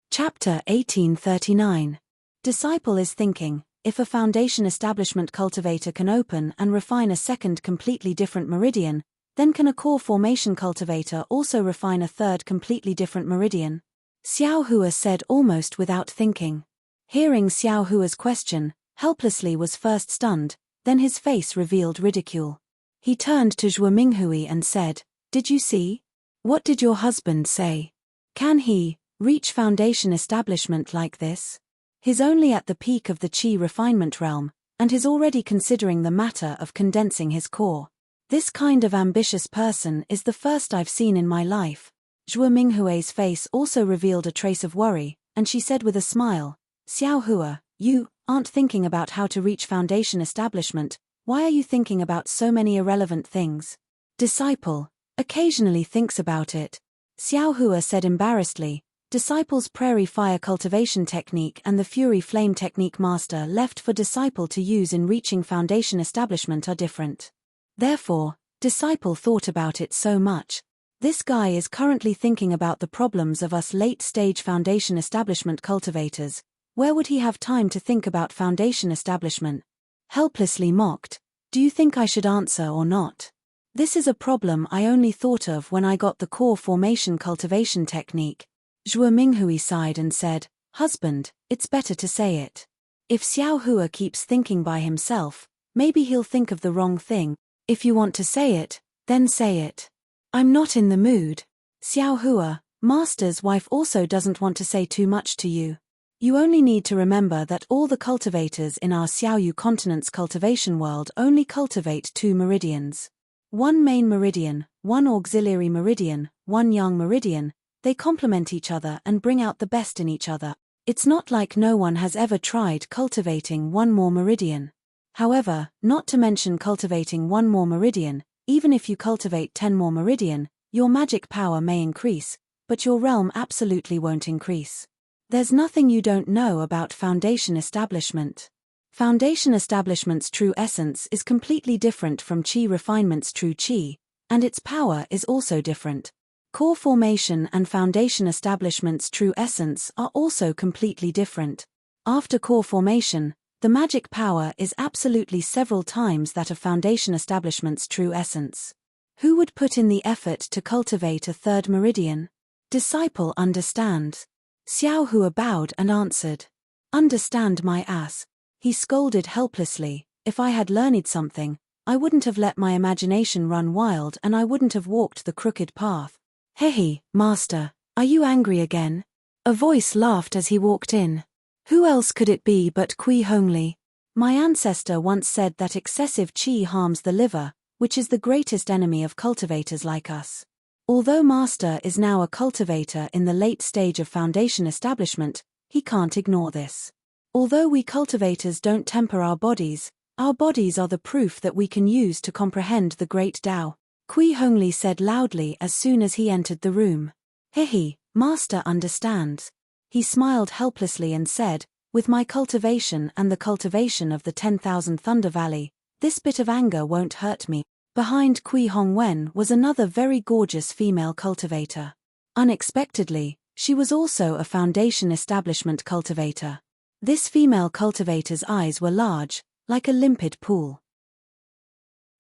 Chapter 1839. Disciple is thinking, if a foundation establishment cultivator can open and refine a second completely different meridian, then can a core formation cultivator also refine a third completely different meridian? Xiao Hua said almost without thinking. Hearing Xiao Hua's question, Helplessly was first stunned, then his face revealed ridicule. He turned to Zhuo Minghui and said, "Did you see? What did your husband say? Can he reach foundation establishment like this? He's only at the peak of the Qi refinement realm, and he's already considering the matter of condensing his core. This kind of ambitious person is the first I've seen in my life." Zhuo Minghui's face also revealed a trace of worry, and she said with a smile, "Xiao Hua, you aren't thinking about how to reach foundation establishment. Why are you thinking about so many irrelevant things?" Disciple occasionally thinks about it. Xiao Hua said embarrassedly. Disciple's prairie fire cultivation technique and the fury flame technique master left for disciple to use in reaching foundation establishment are different. Therefore, disciple thought about it so much. This guy is currently thinking about the problems of us late-stage foundation establishment cultivators. Where would he have time to think about foundation establishment? Helplessly mocked, "Do you think I should answer or not? This is a problem I only thought of when I got the core formation cultivation technique." Zhuo Minghui sighed and said, "Husband, it's better to say it. If Xiao Hua keeps thinking by himself, maybe he'll think of the wrong thing. If you want to say it, then say it." "I'm not in the mood." Xiao Hua, Master's wife, also doesn't want to say too much to you. You only need to remember that all the cultivators in our Xiaoyu continent's cultivation world only cultivate 2 meridians. One main meridian, one auxiliary meridian, one yang meridian. They complement each other and bring out the best in each other. It's not like no one has ever tried cultivating one more meridian. However, not to mention cultivating one more meridian, even if you cultivate 10 more meridian, your magic power may increase, but your realm absolutely won't increase. There's nothing you don't know about foundation establishment. Foundation establishment's true essence is completely different from Qi refinement's true Qi, and its power is also different. Core formation and foundation establishment's true essence are also completely different. After core formation, The magic power is absolutely several times that of Foundation establishment's true essence. Who would put in the effort to cultivate a third meridian? Disciple understands. Xiao Hua bowed and answered. Understand my ass. He scolded helplessly. If I had learned something, I wouldn't have let my imagination run wild and I wouldn't have walked the crooked path. Hehe, master, are you angry again? A voice laughed as he walked in. Who else could it be but Kui Hongli? My ancestor once said that excessive qi harms the liver, which is the greatest enemy of cultivators like us. Although Master is now a cultivator in the late stage of Foundation establishment, he can't ignore this. Although we cultivators don't temper our bodies are the proof that we can use to comprehend the great Tao, Kui Hongli said loudly as soon as he entered the room. Hehe, Master understands. He smiled helplessly and said, with my cultivation and the cultivation of the 10,000 Thunder Valley, this bit of anger won't hurt me. Behind Kui Hongwen was another very gorgeous female cultivator. Unexpectedly, she was also a Foundation establishment cultivator. This female cultivator's eyes were large, like a limpid pool.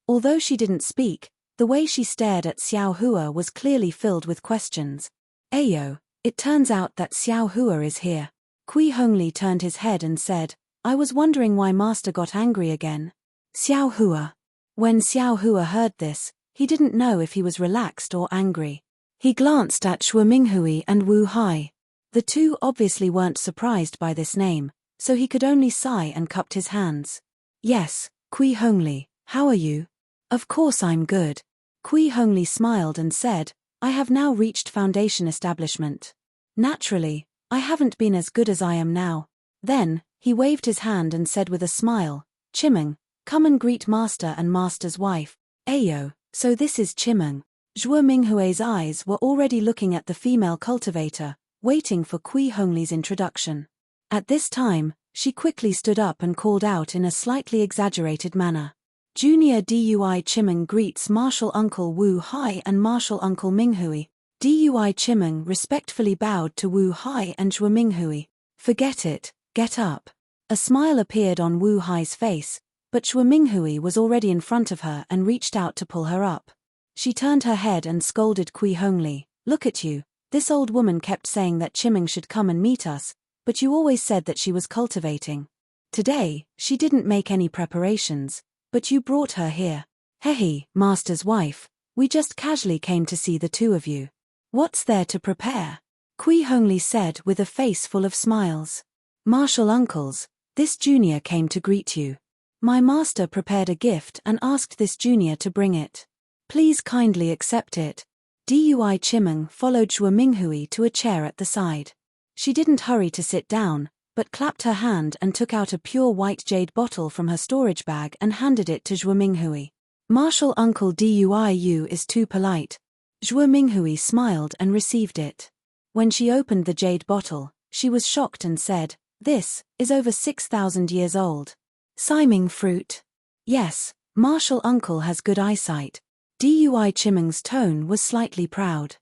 Although she didn't speak, the way she stared at Xiao Hua was clearly filled with questions. Ayo, it turns out that Xiao Hua is here. Kui Hongli turned his head and said, I was wondering why Master got angry again. Xiao Hua. When Xiao Hua heard this, he didn't know if he was relaxed or angry. He glanced at Shui Minghui and Wu Hai. The two obviously weren't surprised by this name, so he could only sigh and cupped his hands. Yes, Kui Hongli, how are you? Of course I'm good. Kui Hongli smiled and said, I have now reached Foundation establishment. Naturally, I haven't been as good as I am now. Then, he waved his hand and said with a smile, Chimeng, come and greet Master and Master's wife. Ayo, so this is Chimeng. Zhuo Minghui's eyes were already looking at the female cultivator, waiting for Kui Hongli's introduction. At this time, she quickly stood up and called out in a slightly exaggerated manner. Junior Dui Chimeng greets Martial Uncle Wu Hai and Martial Uncle Minghui. Dui Chimeng respectfully bowed to Wu Hai and Zhuo Minghui. Forget it, get up. A smile appeared on Wu Hai's face, but Zhuo Minghui was already in front of her and reached out to pull her up. She turned her head and scolded Kui Hongli, look at you, this old woman kept saying that Chimeng should come and meet us, but you always said that she was cultivating. Today, she didn't make any preparations, but you brought her here. Hehe, Master's wife, we just casually came to see the two of you. What's there to prepare? Kui Hongli said with a face full of smiles. Martial uncles, this junior came to greet you. My master prepared a gift and asked this junior to bring it. Please kindly accept it. Dui Chimeng followed Zhuo Minghui to a chair at the side. She didn't hurry to sit down, but clapped her hand and took out a pure white jade bottle from her storage bag and handed it to Zhuo Minghui. Martial Uncle Duiu is too polite. Zhuo Minghui smiled and received it. When she opened the jade bottle, she was shocked and said, this is over 6,000 years old. Siming fruit. Yes, Martial Uncle has good eyesight. Dui Chimeng's tone was slightly proud.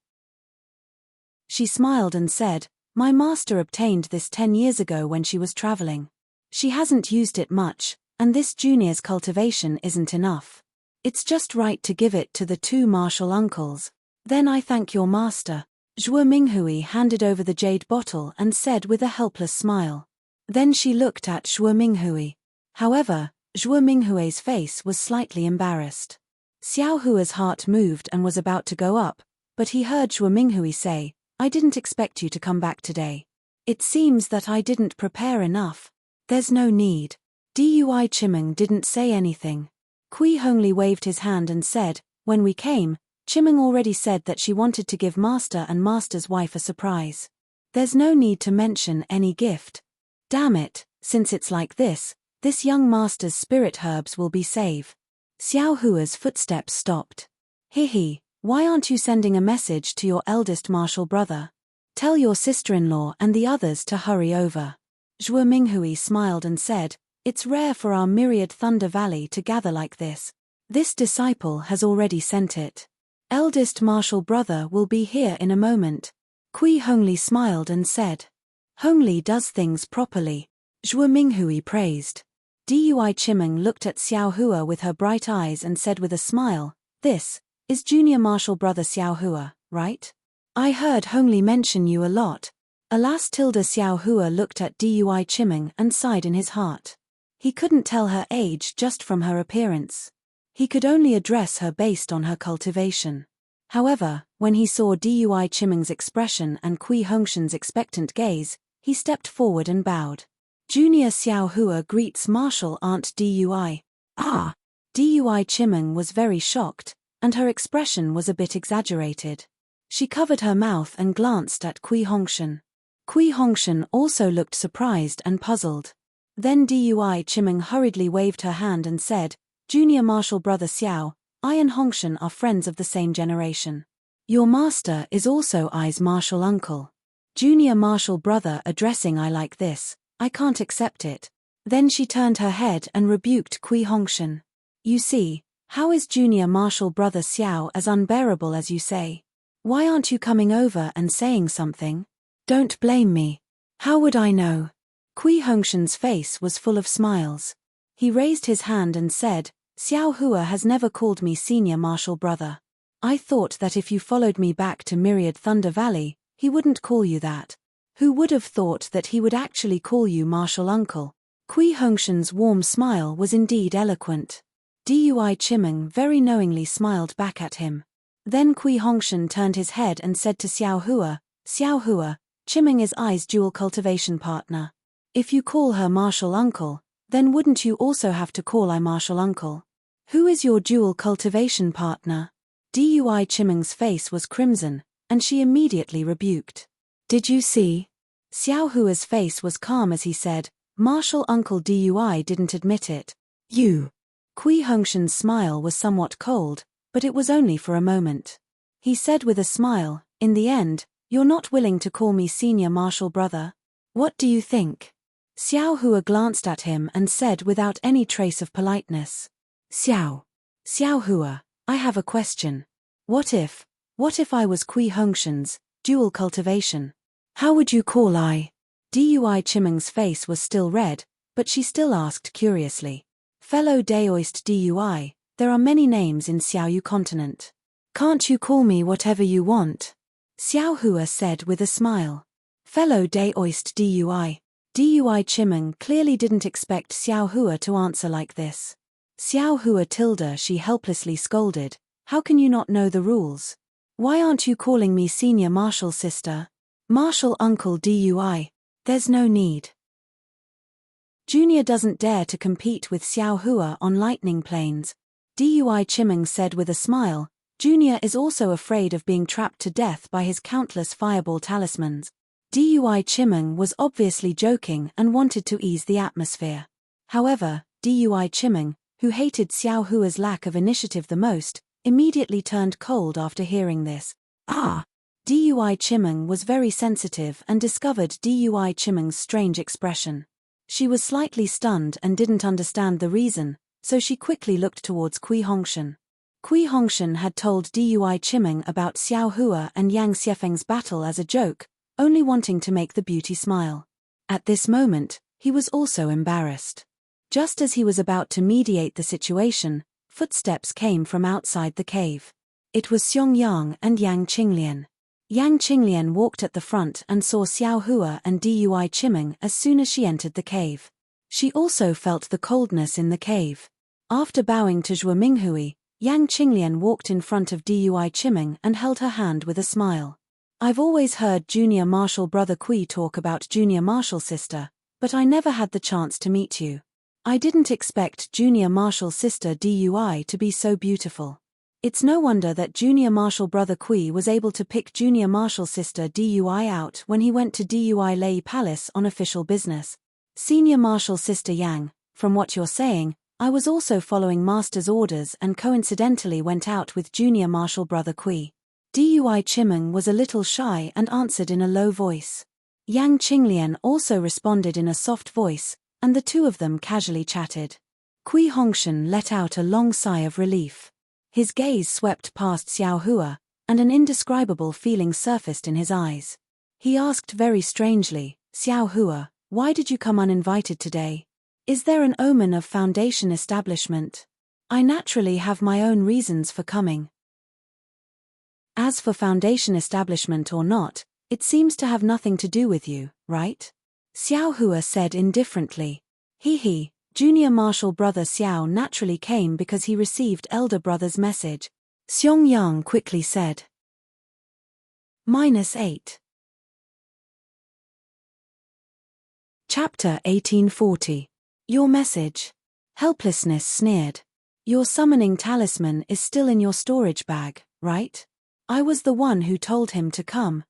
She smiled and said, my master obtained this 10 years ago when she was traveling. She hasn't used it much, and this junior's cultivation isn't enough. It's just right to give it to the two martial uncles. Then I thank your master. Zhuo Minghui handed over the jade bottle and said with a helpless smile. Then she looked at Zhuo Minghui. However, Zhuo Minghui's face was slightly embarrassed. Xiao Hua's heart moved and was about to go up, but he heard Zhuo Minghui say, I didn't expect you to come back today. It seems that I didn't prepare enough. There's no need. Dui Chimeng didn't say anything. Kui Hongli waved his hand and said, when we came, Chimeng already said that she wanted to give Master and Master's wife a surprise. There's no need to mention any gift. Damn it, since it's like this young Master's spirit herbs will be safe. Xiao Hua's footsteps stopped. Hehe, why aren't you sending a message to your eldest martial brother? Tell your sister-in-law and the others to hurry over. Zhuo Minghui smiled and said, it's rare for our myriad Thunder Valley to gather like this. This disciple has already sent it. Eldest martial brother will be here in a moment. Kui Hongli smiled and said. Hongli does things properly. Zhuo Minghui praised. Dui Chimeng looked at Xiao Hua with her bright eyes and said with a smile, "This is junior martial brother Xiao Hua, right? I heard Hongli mention you a lot." Alas, Xiao Hua looked at Dui Chimeng and sighed in his heart. He couldn't tell her age just from her appearance. He could only address her based on her cultivation. However, when he saw Dui Chimeng's expression and Kui Hongshan's expectant gaze, he stepped forward and bowed. Junior Xiao Hua greets Martial Aunt Dui. Ah! Dui Chimeng was very shocked, and her expression was a bit exaggerated. She covered her mouth and glanced at Kui Hongshan. Kui Hongshan also looked surprised and puzzled. Then Dui Chimeng hurriedly waved her hand and said, "Junior Martial Brother Xiao, I and Hongshan are friends of the same generation. Your master is also I's martial uncle. Junior Martial Brother addressing I like this, I can't accept it." Then she turned her head and rebuked Kui Hongshan. "You see, how is Junior Martial Brother Xiao as unbearable as you say? Why aren't you coming over and saying something? Don't blame me. How would I know?" Kui Hongshan's face was full of smiles. He raised his hand and said, "Xiao Hua has never called me Senior Martial Brother. I thought that if you followed me back to Myriad Thunder Valley, he wouldn't call you that. Who would have thought that he would actually call you Martial Uncle?" Kui Hongshan's warm smile was indeed eloquent. Dui Chimeng very knowingly smiled back at him. Then Kui Hongshan turned his head and said to Xiao Hua, "Xiao Hua, Chimeng is I's dual cultivation partner. If you call her Martial Uncle, then wouldn't you also have to call I Martial Uncle? Who is your dual cultivation partner?" Dui Chimeng's face was crimson, and she immediately rebuked. "Did you see?" Xiao Hua's face was calm as he said, "Martial Uncle Dui didn't admit it. You." Kui Hongshan's smile was somewhat cold, but it was only for a moment. He said with a smile, "In the end, you're not willing to call me Senior Martial Brother? What do you think?" Xiao Hua glanced at him and said without any trace of politeness, Xiao Hua, I have a question. What if I was Kui Hongshan's dual cultivation? How would you call I?" Dui Chimeng's face was still red, but she still asked curiously, "Fellow Daoist Dui, there are many names in Xiaoyu continent. Can't you call me whatever you want?" Xiao Hua said with a smile. "Fellow Daoist Dui." Dui Chimeng clearly didn't expect Xiao Hua to answer like this. "Xiao Hua tilde," she helplessly scolded, "how can you not know the rules? Why aren't you calling me Senior Martial Sister? Martial Uncle Dui? There's no need." Junior doesn't dare to compete with Xiao Hua on lightning planes, Dui Chimeng said with a smile. Junior is also afraid of being trapped to death by his countless fireball talismans. Dui Chimeng was obviously joking and wanted to ease the atmosphere. However, Dui Chimeng, who hated Xiao Hua's lack of initiative the most, immediately turned cold after hearing this. Ah! Dui Chimeng was very sensitive and discovered Dui Chimeng's strange expression. She was slightly stunned and didn't understand the reason, so she quickly looked towards Kui Hongshan. Kui Hongshan had told Dui Chimeng about Xiao Hua and Yang Xiefeng's battle as a joke, only wanting to make the beauty smile. At this moment, he was also embarrassed. Just as he was about to mediate the situation, footsteps came from outside the cave. It was Xiong Yang and Yang Qinglian. Yang Qinglian walked at the front and saw Xiao Hua and Dui Chimeng as soon as she entered the cave. She also felt the coldness in the cave. After bowing to Zhua Minghui, Yang Qinglian walked in front of Dui Chimeng and held her hand with a smile. "I've always heard Junior Martial Brother Kui talk about Junior Martial Sister, but I never had the chance to meet you. I didn't expect Junior Martial Sister Dui to be so beautiful. It's no wonder that Junior Martial Brother Kui was able to pick Junior Martial Sister Dui out when he went to Dui Lei Palace on official business. Senior Martial Sister Yang, from what you're saying, I was also following Master's orders and coincidentally went out with Junior Martial Brother Kui." Dui Chimeng was a little shy and answered in a low voice. Yang Qinglian also responded in a soft voice, and the two of them casually chatted. Kui Hongshan let out a long sigh of relief. His gaze swept past Xiao Hua, and an indescribable feeling surfaced in his eyes. He asked very strangely, "Xiao Hua, why did you come uninvited today?" Is there an omen of foundation establishment? I naturally have my own reasons for coming. As for foundation establishment or not, it seems to have nothing to do with you, right? Xiao Hua said indifferently. He, junior martial brother Xiao naturally came because he received elder brother's message. Xiong Yang quickly said. -8. Chapter 1840. Your message. Helplessness sneered. Your summoning talisman is still in your storage bag, right? I was the one who told him to come.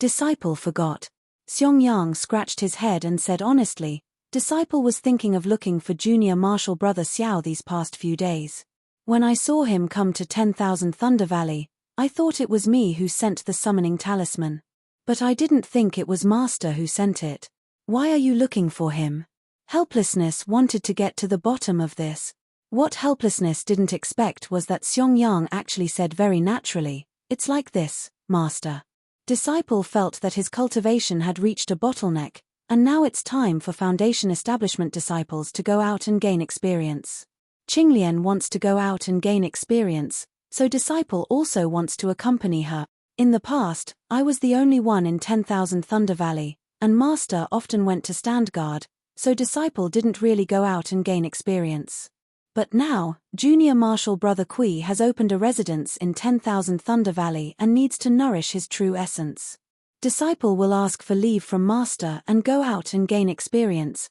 Disciple forgot. Xiong Yang scratched his head and said honestly, Disciple was thinking of looking for junior martial brother Xiao these past few days. When I saw him come to 10,000 Thunder Valley, I thought it was me who sent the summoning talisman. But I didn't think it was Master who sent it. Why are you looking for him? Helplessness wanted to get to the bottom of this. What Helplessness didn't expect was that Xiong Yang actually said very naturally, it's like this, Master. Disciple felt that his cultivation had reached a bottleneck, and now it's time for Foundation Establishment disciples to go out and gain experience. Qinglian wants to go out and gain experience, so Disciple also wants to accompany her. In the past, I was the only one in 10,000 Thunder Valley, and Master often went to stand guard, so Disciple didn't really go out and gain experience. But now, junior martial brother Kui has opened a residence in 10,000 Thunder Valley and needs to nourish his true essence. Disciple will ask for leave from Master and go out and gain experience.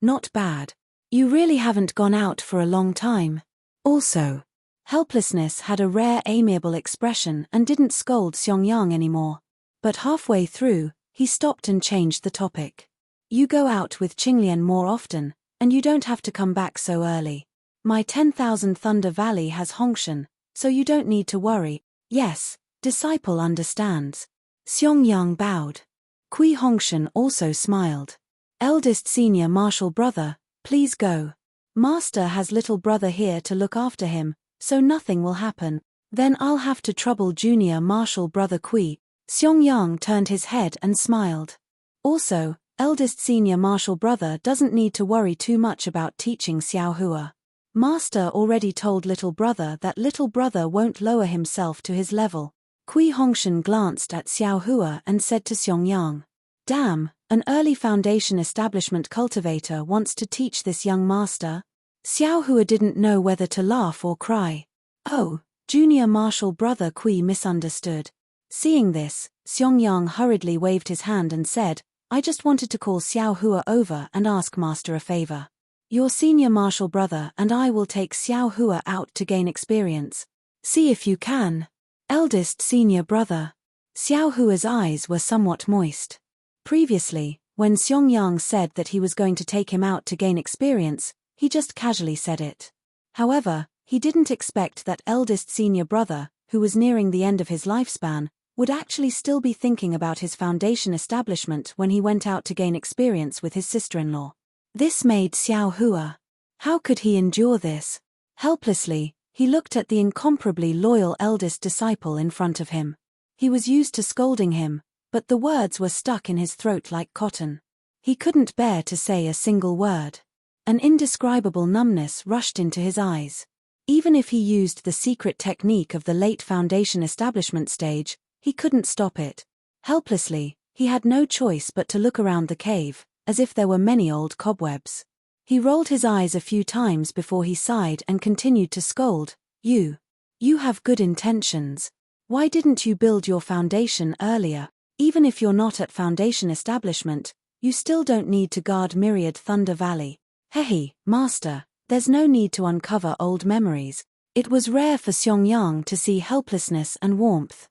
Not bad. You really haven't gone out for a long time. Also, Helplessness had a rare amiable expression and didn't scold Xiong Yang anymore. But halfway through, he stopped and changed the topic. You go out with Qinglian more often, and you don't have to come back so early. My 10,000 Thunder Valley has Hongshan, so you don't need to worry. Yes, Disciple understands. Xiong Yang bowed. Kui Hongshan also smiled. Eldest senior martial brother, please go. Master has little brother here to look after him, so nothing will happen. Then I'll have to trouble junior martial brother Kui. Xiong Yang turned his head and smiled. Also, eldest senior martial brother doesn't need to worry too much about teaching Xiao Hua. Master already told little brother that little brother won't lower himself to his level. Kui Hongshan glanced at Xiao Hua and said to Xiong Yang, Damn, an early foundation establishment cultivator wants to teach this young master. Xiao Hua didn't know whether to laugh or cry. Oh, junior martial brother Kui misunderstood. Seeing this, Xiong Yang hurriedly waved his hand and said, I just wanted to call Xiao Hua over and ask Master a favor. Your senior martial brother and I will take Xiao Hua out to gain experience. See if you can. Eldest senior brother. Xiao Hua's eyes were somewhat moist. Previously, when Xiong Yang said that he was going to take him out to gain experience, he just casually said it. However, he didn't expect that eldest senior brother, who was nearing the end of his lifespan, would actually still be thinking about his foundation establishment when he went out to gain experience with his sister-in-law. This made Xiao Hua. How could he endure this? Helplessly, he looked at the incomparably loyal eldest disciple in front of him. He was used to scolding him, but the words were stuck in his throat like cotton. He couldn't bear to say a single word. An indescribable numbness rushed into his eyes. Even if he used the secret technique of the late foundation establishment stage, he couldn't stop it. Helplessly, he had no choice but to look around the cave, as if there were many old cobwebs. He rolled his eyes a few times before he sighed and continued to scold, You have good intentions. Why didn't you build your foundation earlier? Even if you're not at foundation establishment, you still don't need to guard Myriad Thunder Valley. Hey, Master, there's no need to uncover old memories. It was rare for Xiong Yang to see helplessness and warmth.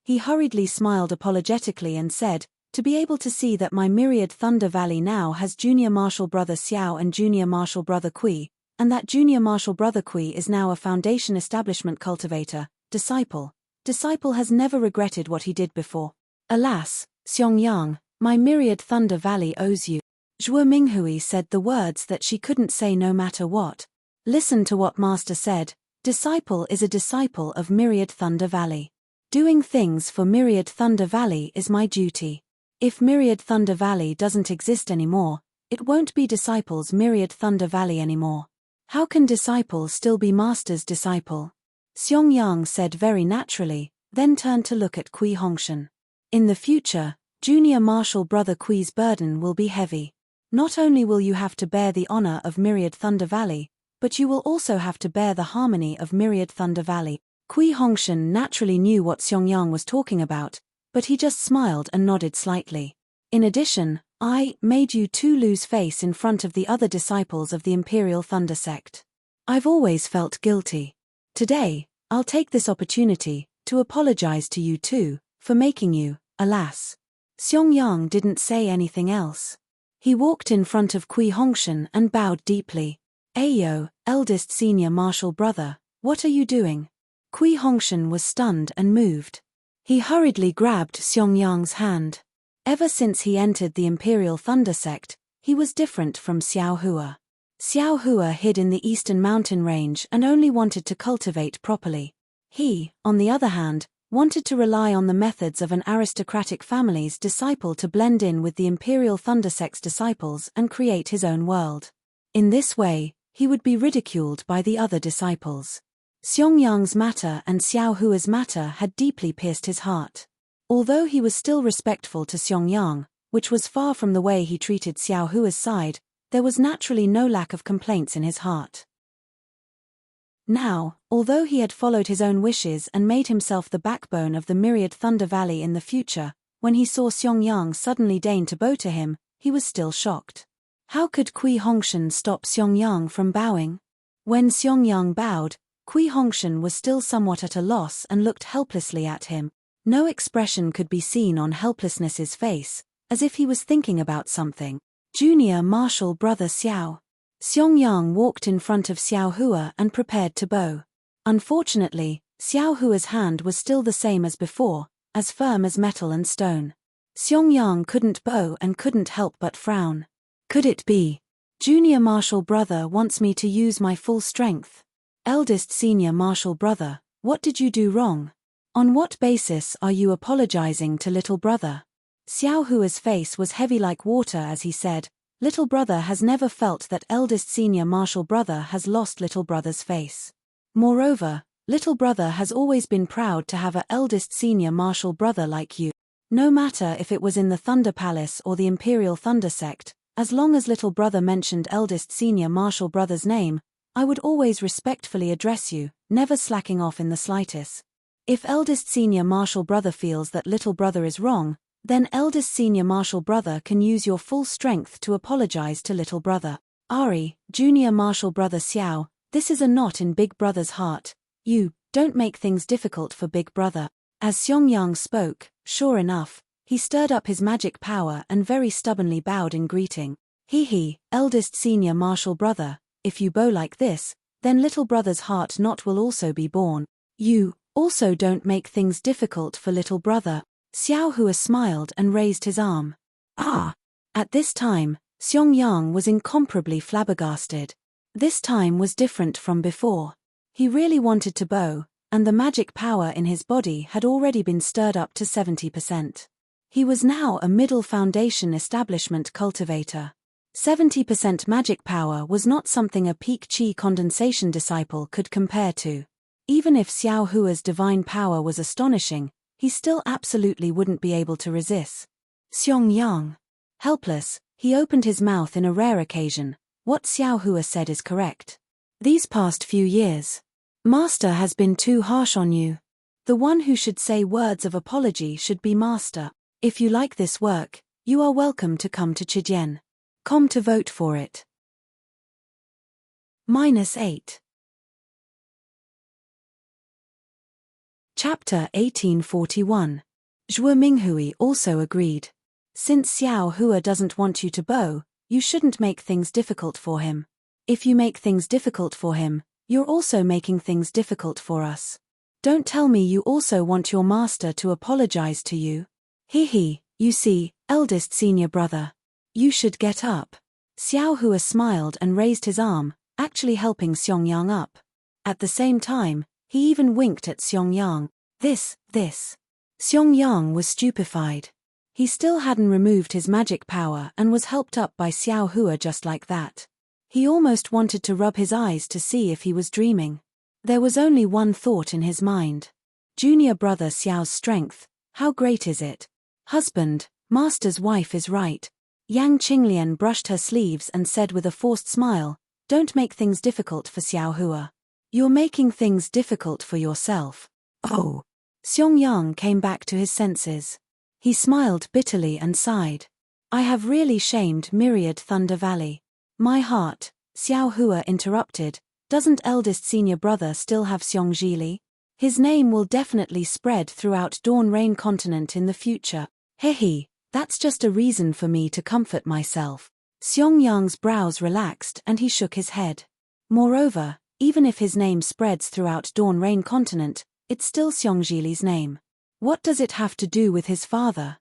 He hurriedly smiled apologetically and said, To be able to see that my Myriad Thunder Valley now has junior martial brother Xiao and junior martial brother Kui, and that junior martial brother Kui is now a foundation establishment cultivator, disciple. Disciple has never regretted what he did before. Alas, Xiong Yang, my Myriad Thunder Valley owes you. Zhuo Minghui said the words that she couldn't say no matter what. Listen to what Master said, Disciple is a disciple of Myriad Thunder Valley. Doing things for Myriad Thunder Valley is my duty. If Myriad Thunder Valley doesn't exist anymore, It won't be disciples Myriad Thunder Valley anymore. How can disciple still be master's disciple? Xiong said very naturally, then turned to look at Kui Hongshan. In the future, junior martial brother Kui's burden will be heavy. Not only will you have to bear the honor of Myriad Thunder Valley, but you will also have to bear the harmony of Myriad Thunder Valley. Kui Hongshan naturally knew what Xiong was talking about, but he just smiled and nodded slightly. In addition, I made you two lose face in front of the other disciples of the Imperial Thunder Sect. I've always felt guilty. Today, I'll take this opportunity to apologize to you two for making you, alas. Xiong didn't say anything else. He walked in front of Kui Hongshan and bowed deeply. Ayo, eldest senior martial brother, what are you doing? Kui Hongshan was stunned and moved. He hurriedly grabbed Xiong hand. Ever since he entered the Imperial Thunder Sect, he was different from Xiao Hua. Xiao Hua hid in the eastern mountain range and only wanted to cultivate properly. He, on the other hand, wanted to rely on the methods of an aristocratic family's disciple to blend in with the Imperial Thunder Sect's disciples and create his own world. In this way, he would be ridiculed by the other disciples. Xiong matter and Xiao Hua's matter had deeply pierced his heart. Although he was still respectful to Xiong, which was far from the way he treated Xiao Hua's side, there was naturally no lack of complaints in his heart. Now, although he had followed his own wishes and made himself the backbone of the Myriad Thunder Valley in the future, when he saw Xiong suddenly deign to bow to him, he was still shocked. How could Kui Hongshan stop Xiong from bowing? When Xiong bowed, Kui Hongshan was still somewhat at a loss and looked helplessly at him. No expression could be seen on helplessness's face, as if he was thinking about something. Junior martial brother Xiao. Xiong walked in front of Xiao Hua and prepared to bow. Unfortunately, Xiao Hua's hand was still the same as before, as firm as metal and stone. Xiong couldn't bow and couldn't help but frown. Could it be? Junior martial brother wants me to use my full strength. Eldest senior martial brother, what did you do wrong? On what basis are you apologizing to little brother? Xiao Hua's face was heavy like water as he said, little brother has never felt that eldest senior martial brother has lost little brother's face. Moreover, little brother has always been proud to have a eldest senior martial brother like you. No matter if it was in the Thunder Palace or the Imperial Thunder Sect, as long as little brother mentioned eldest senior martial brother's name, I would always respectfully address you, never slacking off in the slightest. If eldest senior martial brother feels that little brother is wrong, then eldest senior martial brother can use your full strength to apologize to little brother. Ari, junior martial brother Xiao, this is a knot in big brother's heart. You, don't make things difficult for big brother. As Xiong spoke, sure enough, he stirred up his magic power and very stubbornly bowed in greeting. He, eldest senior martial brother, if you bow like this, then little brother's heart knot will also be born. You, also don't make things difficult for little brother. Xiao Hua smiled and raised his arm. Ah! At this time, Xiong was incomparably flabbergasted. This time was different from before. He really wanted to bow, and the magic power in his body had already been stirred up to 70%. He was now a middle foundation establishment cultivator. 70% magic power was not something a peak chi condensation disciple could compare to. Even if Xiao Hua's divine power was astonishing, he still absolutely wouldn't be able to resist. Xiong. Helpless, he opened his mouth in a rare occasion. What Xiao Hua said is correct. These past few years, Master has been too harsh on you. The one who should say words of apology should be Master. If you like this work, you are welcome to come to Chidian.com to vote for it. -8. Chapter 1841. Zhou Minghui also agreed. Since Xiao Hua doesn't want you to bow, you shouldn't make things difficult for him. If you make things difficult for him, you're also making things difficult for us. Don't tell me you also want your master to apologize to you. You see, eldest senior brother. You should get up. Xiao Hua smiled and raised his arm, actually helping Xiong up. At the same time, he even winked at Xiong. This. Xiong was stupefied. He still hadn't removed his magic power and was helped up by Xiao Hua just like that. He almost wanted to rub his eyes to see if he was dreaming. There was only one thought in his mind. Junior brother Xiao's strength, how great is it? Husband, master's wife is right. Yang Qinglian brushed her sleeves and said with a forced smile, don't make things difficult for Xiao Hua. You're making things difficult for yourself. Oh. Xiong Yang came back to his senses. He smiled bitterly and sighed. I have really shamed Myriad Thunder Valley. My heart, Xiao Hua interrupted, doesn't eldest senior brother still have Xiong Zhili? His name will definitely spread throughout Dawn Rain continent in the future. Hehe, that's just a reason for me to comfort myself. Xiong Yang's brows relaxed and he shook his head. Moreover, even if his name spreads throughout Dawn Rain continent, it's still Xiong Zhili's name. What does it have to do with his father?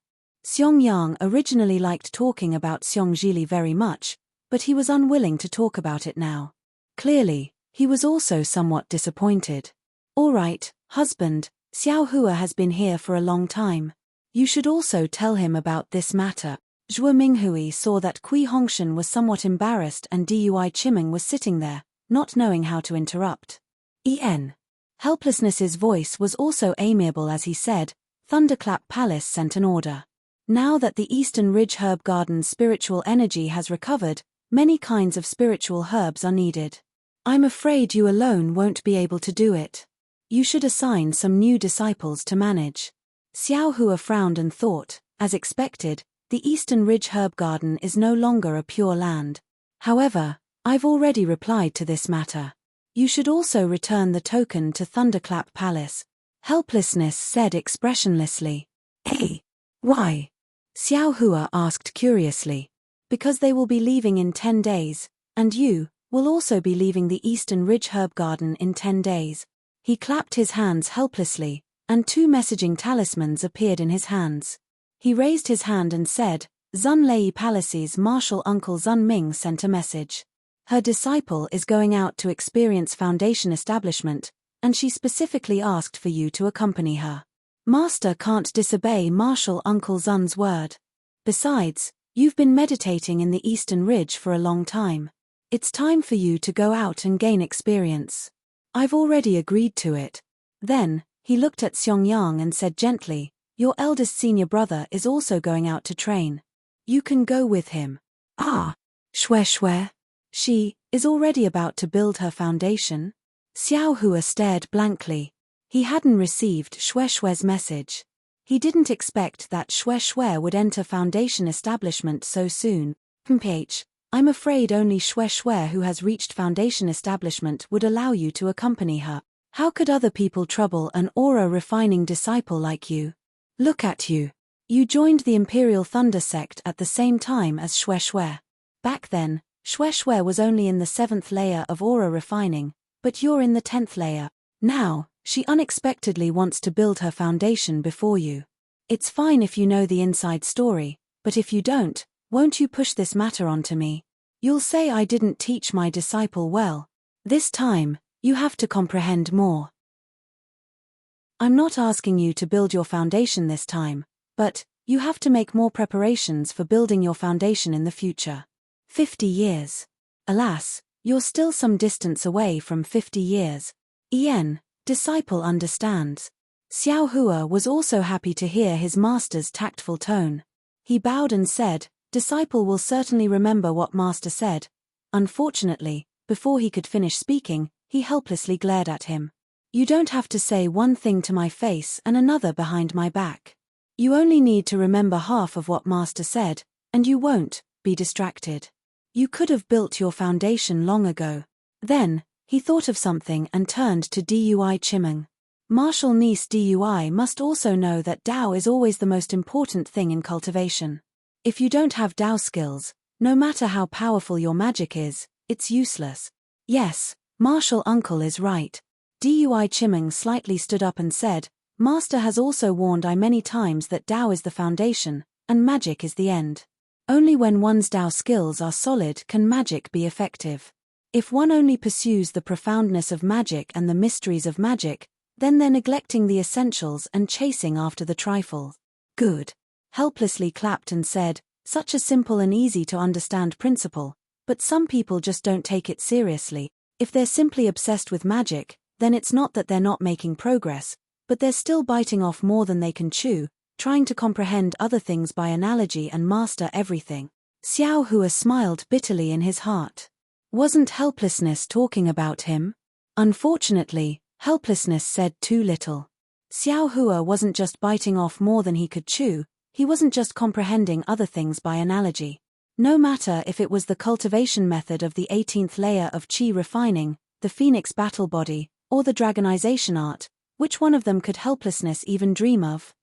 Xiong Yang originally liked talking about Xiong Zhili very much, but he was unwilling to talk about it now. Clearly, he was also somewhat disappointed. All right, husband, Xiao Hua has been here for a long time. You should also tell him about this matter. Zhou Minghui saw that Kui Hongshan was somewhat embarrassed and Dui Chimeng was sitting there, not knowing how to interrupt. En. Helplessness's voice was also amiable as he said, Thunderclap Palace sent an order. Now that the Eastern Ridge Herb Garden's spiritual energy has recovered, many kinds of spiritual herbs are needed. I'm afraid you alone won't be able to do it. You should assign some new disciples to manage. Xiao Hua frowned and thought, as expected, the Eastern Ridge Herb Garden is no longer a pure land. However, I've already replied to this matter. You should also return the token to Thunderclap Palace. Helplessness said expressionlessly. Hey, why? Xiao Hua asked curiously. Because they will be leaving in 10 days, and you will also be leaving the Eastern Ridge Herb Garden in 10 days. He clapped his hands helplessly, and 2 messaging talismans appeared in his hands. He raised his hand and said, Zunlei Palace's Martial Uncle Zun Ming sent a message. Her disciple is going out to experience Foundation establishment, and she specifically asked for you to accompany her. Master can't disobey Martial Uncle Zun's word. Besides, you've been meditating in the Eastern Ridge for a long time. It's time for you to go out and gain experience. I've already agreed to it. Then, he looked at Xiong Yang and said gently, your eldest senior brother is also going out to train. You can go with him. Ah, Shue. She is already about to build her foundation? Xiao Hua stared blankly. He hadn't received Shue's message. He didn't expect that Shue would enter foundation establishment so soon. I'm afraid only Shue who has reached foundation establishment would allow you to accompany her. How could other people trouble an aura-refining disciple like you? Look at you. You joined the Imperial Thunder sect at the same time as Shue. Back then, Shue was only in the 7th layer of aura refining, but you're in the 10th layer. Now, she unexpectedly wants to build her foundation before you. It's fine if you know the inside story, but if you don't, won't you push this matter onto me? You'll say I didn't teach my disciple well. This time, you have to comprehend more. I'm not asking you to build your foundation this time, but you have to make more preparations for building your foundation in the future. 50 years. Alas, you're still some distance away from 50 years. Disciple understands. Xiao Hua was also happy to hear his master's tactful tone. He bowed and said, disciple will certainly remember what master said. Unfortunately, before he could finish speaking, he helplessly glared at him. You don't have to say one thing to my face and another behind my back. You only need to remember half of what master said, and you won't be distracted. You could have built your foundation long ago. Then, he thought of something and turned to Dui Chimeng. Martial niece Dui must also know that Dao is always the most important thing in cultivation. If you don't have Dao skills, no matter how powerful your magic is, it's useless. Yes, Martial Uncle is right. Dui Chimeng slightly stood up and said, Master has also warned I many times that Dao is the foundation, and magic is the end. Only when one's Dao skills are solid can magic be effective. If one only pursues the profoundness of magic and the mysteries of magic, then they're neglecting the essentials and chasing after the trifle. Good. helplessly clapped and said, "Such a simple and easy to understand principle, but some people just don't take it seriously. If they're simply obsessed with magic, then it's not that they're not making progress, but they're still biting off more than they can chew, trying to comprehend other things by analogy and master everything." Xiao Hua smiled bitterly in his heart. Wasn't helplessness talking about him? Unfortunately, helplessness said too little. Xiao Hua wasn't just biting off more than he could chew, he wasn't just comprehending other things by analogy. No matter if it was the cultivation method of the 18th layer of qi refining, the phoenix battle body, or the dragonization art, which one of them could helplessness even dream of?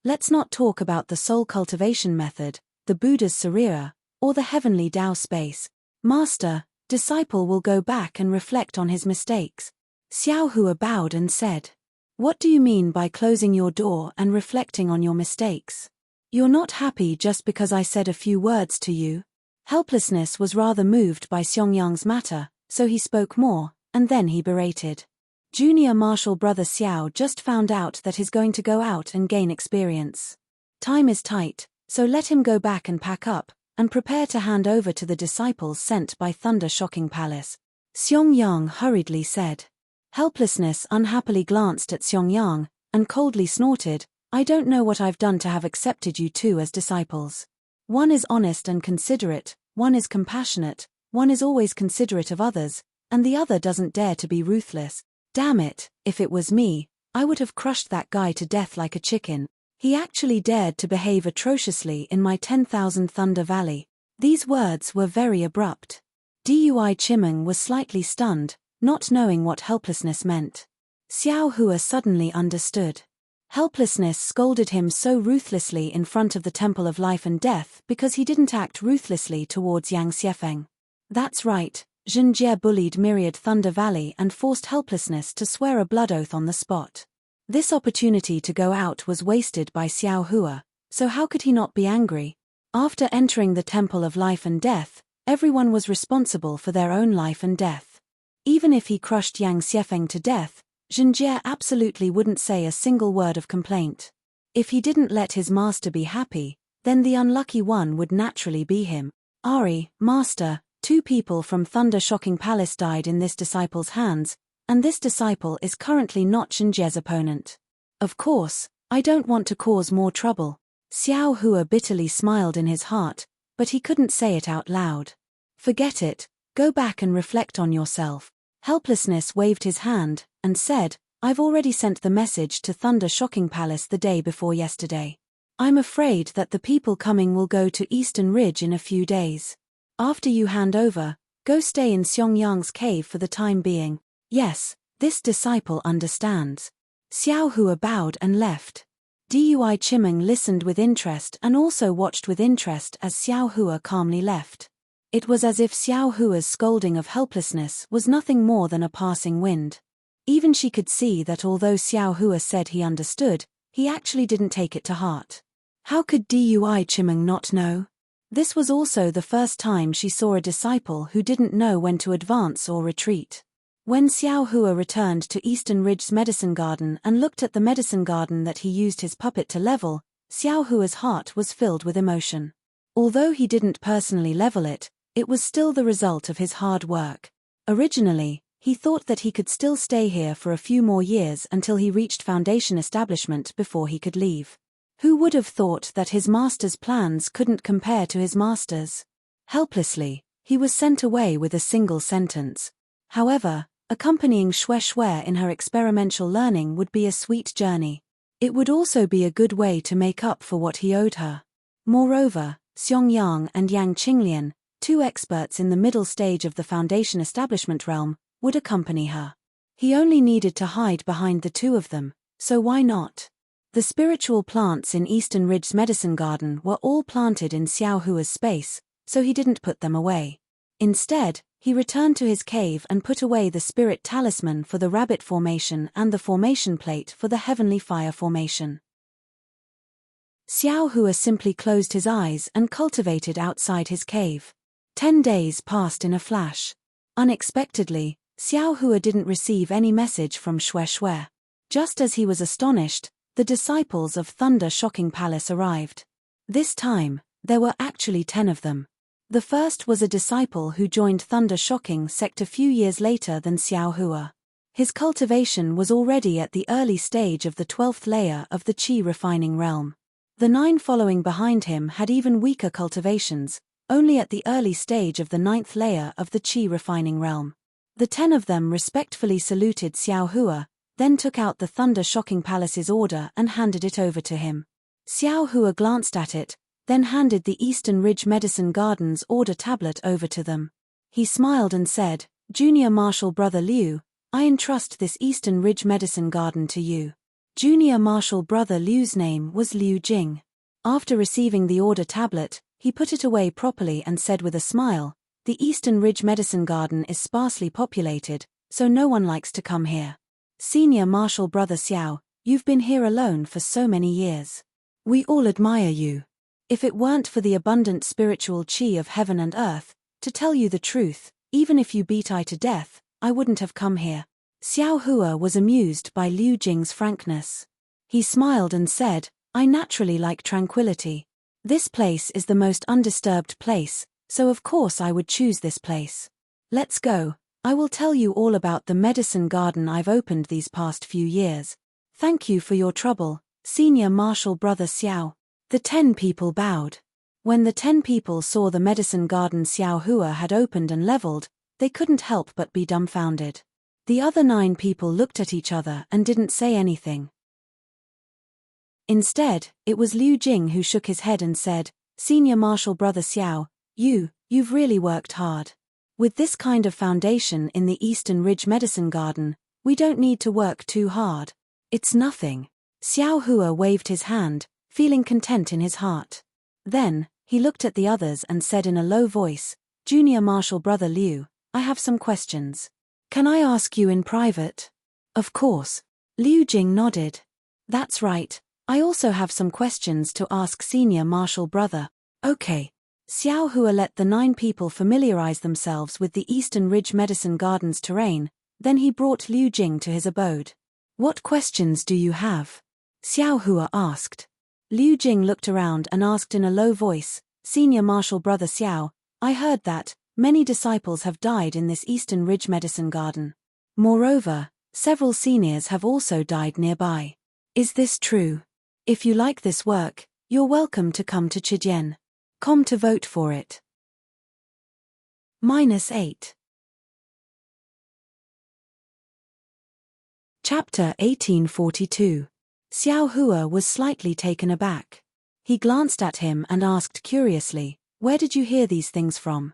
Let's not talk about the soul cultivation method, the Buddha's Sarira, or the heavenly Tao space. Master, disciple will go back and reflect on his mistakes. Xiao Hua bowed and said, "What do you mean by closing your door and reflecting on your mistakes? You're not happy just because I said a few words to you?" Helplessness was rather moved by Xiongyang's matter, so he spoke more, and then he berated. Junior Marshal Brother Xiao just found out that he's going to go out and gain experience. Time is tight, so let him go back and pack up, and prepare to hand over to the disciples sent by Thunder Shocking Palace. Xiongyang hurriedly said. Helplessness unhappily glanced at Xiongyang, and coldly snorted, "I don't know what I've done to have accepted you two as disciples. One is honest and considerate, one is compassionate, one is always considerate of others, and the other doesn't dare to be ruthless. Damn it, if it was me, I would have crushed that guy to death like a chicken. He actually dared to behave atrociously in my 10,000 Thunder Valley." These words were very abrupt. Dui Chimeng was slightly stunned, not knowing what helplessness meant. Xiao Hua suddenly understood. Helplessness scolded him so ruthlessly in front of the Temple of Life and Death because he didn't act ruthlessly towards Yang Xiefeng. That's right. Zhenjie bullied Myriad Thunder Valley and forced helplessness to swear a blood oath on the spot. This opportunity to go out was wasted by Xiao Hua, so how could he not be angry? After entering the Temple of Life and Death, everyone was responsible for their own life and death. Even if he crushed Yang Xiefeng to death, Zhenjie absolutely wouldn't say a single word of complaint. If he didn't let his master be happy, then the unlucky one would naturally be him. "Ari, master, 2 people from Thunder Shocking Palace died in this disciple's hands, and this disciple is currently not Zhenjie's opponent. Of course, I don't want to cause more trouble." Xiao Hua bitterly smiled in his heart, but he couldn't say it out loud. "Forget it, go back and reflect on yourself." Helplessness waved his hand, and said, "I've already sent the message to Thunder Shocking Palace the day before yesterday. I'm afraid that the people coming will go to Eastern Ridge in a few days. After you hand over, go stay in Xiongyang's cave for the time being." "Yes, this disciple understands." Xiao Hua bowed and left. Dui Chimeng listened with interest and also watched with interest as Xiao Hua calmly left. It was as if Xiao Hua's scolding of helplessness was nothing more than a passing wind. Even she could see that although Xiao Hua said he understood, he actually didn't take it to heart. How could Dui Chimeng not know? This was also the first time she saw a disciple who didn't know when to advance or retreat. When Xiao Hua returned to Eastern Ridge's medicine garden and looked at the medicine garden that he used his puppet to level, Xiao Hua's heart was filled with emotion. Although he didn't personally level it, it was still the result of his hard work. Originally, he thought that he could still stay here for a few more years until he reached foundation establishment before he could leave. Who would have thought that his master's plans couldn't compare to his master's? Helplessly, he was sent away with a single sentence. However, accompanying Xue Xue in her experimental learning would be a sweet journey. It would also be a good way to make up for what he owed her. Moreover, Xiongyang and Yang Qinglian, 2 experts in the middle stage of the foundation establishment realm, would accompany her. He only needed to hide behind the 2 of them, so why not? The spiritual plants in Eastern Ridge's medicine garden were all planted in Xiao Hua's space, so he didn't put them away. Instead, he returned to his cave and put away the spirit talisman for the rabbit formation and the formation plate for the heavenly fire formation. Xiao Hua simply closed his eyes and cultivated outside his cave. 10 days passed in a flash. Unexpectedly, Xiao Hua didn't receive any message from Xue Xue. Just as he was astonished, The disciples of Thunder Shocking Palace arrived. This time, there were actually 10 of them. The first was a disciple who joined Thunder Shocking sect a few years later than Xiao Hua. His cultivation was already at the early stage of the 12th layer of the Qi refining realm. The 9 following behind him had even weaker cultivations, only at the early stage of the 9th layer of the Qi refining realm. The 10 of them respectfully saluted Xiao Hua, then took out the Thunder Shocking Palace's order and handed it over to him. Xiao Hua glanced at it, then handed the Eastern Ridge Medicine Garden's order tablet over to them. He smiled and said, "Junior Marshal Brother Liu, I entrust this Eastern Ridge Medicine Garden to you." Junior Marshal Brother Liu's name was Liu Jing. After receiving the order tablet, he put it away properly and said with a smile, "The Eastern Ridge Medicine Garden is sparsely populated, so no one likes to come here. Senior Marshal Brother Xiao, you've been here alone for so many years. We all admire you. If it weren't for the abundant spiritual qi of heaven and earth, to tell you the truth, even if you beat I to death, I wouldn't have come here." Xiao Hua was amused by Liu Jing's frankness. He smiled and said, "I naturally like tranquility. This place is the most undisturbed place, so of course I would choose this place. Let's go, I will tell you all about the medicine garden I've opened these past few years. Thank you for your trouble, Senior Marshal Brother Xiao." The 10 people bowed. When the 10 people saw the medicine garden Xiao Hua had opened and leveled, they couldn't help but be dumbfounded. The other 9 people looked at each other and didn't say anything. Instead, it was Liu Jing who shook his head and said, "Senior Marshal Brother Xiao, you've really worked hard. With this kind of foundation in the Eastern Ridge Medicine Garden, we don't need to work too hard. It's nothing." Xiao Hua waved his hand, feeling content in his heart. Then, he looked at the others and said in a low voice, "Junior Marshal Brother Liu, I have some questions. Can I ask you in private?" "Of course." Liu Jing nodded. "That's right, I also have some questions to ask Senior Marshal Brother." "Okay." Xiao Hua let the 9 people familiarize themselves with the Eastern Ridge Medicine Garden's terrain, then he brought Liu Jing to his abode. "What questions do you have?" Xiao Hua asked. Liu Jing looked around and asked in a low voice, "Senior Marshal Brother Xiao, I heard that many disciples have died in this Eastern Ridge Medicine Garden. Moreover, several seniors have also died nearby. Is this true? If you like this work, you're welcome to come to Chijian. Come to vote for it." -8. Chapter 1842. Xiao Hua was slightly taken aback. He glanced at him and asked curiously, "Where did you hear these things from?"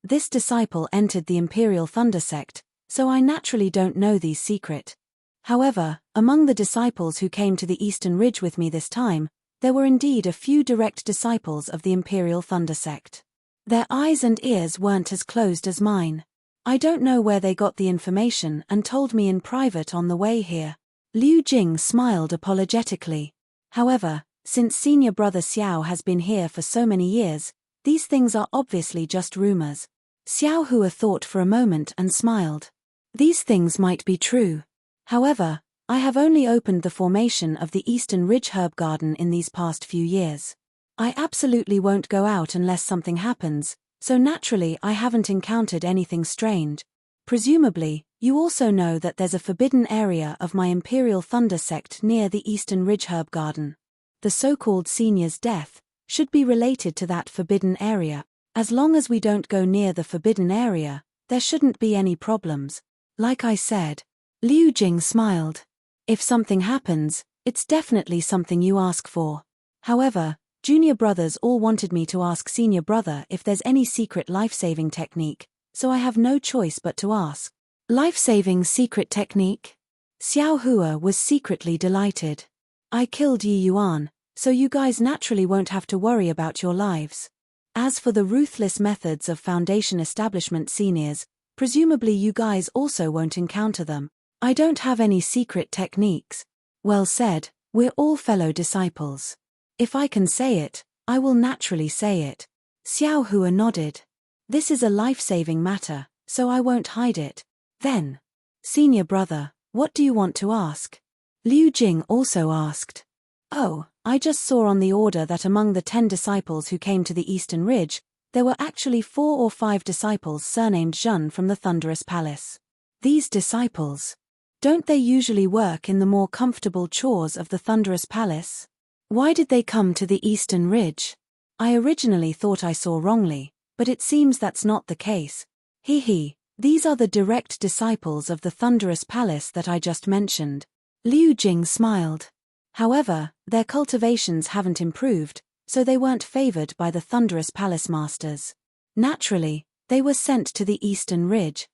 This disciple entered the Imperial Thunder sect, so I naturally don't know these secret. However, among the disciples who came to the Eastern Ridge with me this time, there were indeed a few direct disciples of the Imperial Thunder sect. Their eyes and ears weren't as closed as mine. I don't know where they got the information and told me in private on the way here." Liu Jing smiled apologetically. "However, since Senior Brother Xiao has been here for so many years, these things are obviously just rumors." Xiao Hua thought for a moment and smiled. "These things might be true. However, I have only opened the formation of the Eastern Ridge Herb Garden in these past few years. I absolutely won't go out unless something happens, so naturally I haven't encountered anything strange. Presumably, you also know that there's a forbidden area of my Imperial Thunder sect near the Eastern Ridge Herb Garden. The so-called senior's death should be related to that forbidden area. As long as we don't go near the forbidden area, there shouldn't be any problems. Like I said." Liu Jing smiled. "If something happens, it's definitely something you ask for. However, junior brothers all wanted me to ask senior brother if there's any secret life-saving technique, so I have no choice but to ask." "Life-saving secret technique?" Xiao Hua was secretly delighted. "I killed Yi Yuan, so you guys naturally won't have to worry about your lives. As for the ruthless methods of Foundation establishment seniors, presumably you guys also won't encounter them. I don't have any secret techniques." "Well said, we're all fellow disciples. If I can say it, I will naturally say it." Xiao Hua nodded. "This is a life-saving matter, so I won't hide it." "Then, senior brother, what do you want to ask?" Liu Jing also asked. Oh, I just saw on the order that among the 10 disciples who came to the Eastern Ridge, there were actually 4 or 5 disciples surnamed Zhen from the Thunderous Palace. These disciples, don't they usually work in the more comfortable chores of the Thunderous Palace? Why did they come to the Eastern Ridge? I originally thought I saw wrongly, but it seems that's not the case. These are the direct disciples of the Thunderous Palace that I just mentioned. Liu Jing smiled. However, their cultivations haven't improved, so they weren't favored by the Thunderous Palace masters. Naturally, they were sent to the Eastern Ridge.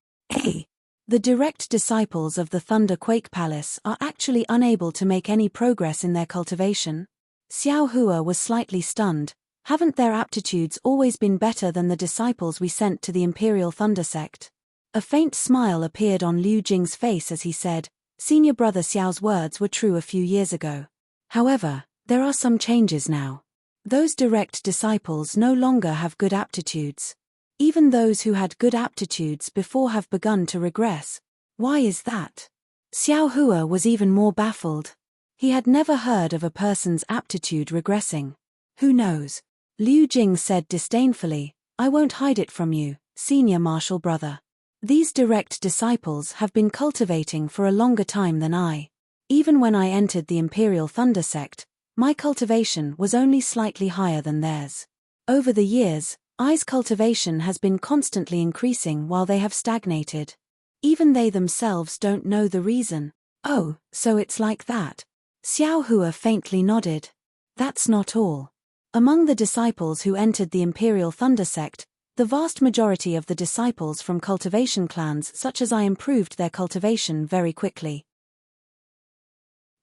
The direct disciples of the Thunder Quake Palace are actually unable to make any progress in their cultivation. Xiao Hua was slightly stunned. Haven't their aptitudes always been better than the disciples we sent to the Imperial Thunder Sect? A faint smile appeared on Liu Jing's face as he said, Senior Brother Xiao's words were true a few years ago. However, there are some changes now. Those direct disciples no longer have good aptitudes. Even those who had good aptitudes before have begun to regress. Why is that? Xiao Hua was even more baffled. He had never heard of a person's aptitude regressing. Who knows? Liu Jing said disdainfully, I won't hide it from you, senior martial brother. These direct disciples have been cultivating for a longer time than I. Even when I entered the Imperial Thunder Sect, my cultivation was only slightly higher than theirs. Over the years, I's cultivation has been constantly increasing while they have stagnated. Even they themselves don't know the reason. Oh, so it's like that. Xiao Hua faintly nodded. That's not all. Among the disciples who entered the Imperial Thunder Sect, the vast majority of the disciples from cultivation clans such as I improved their cultivation very quickly.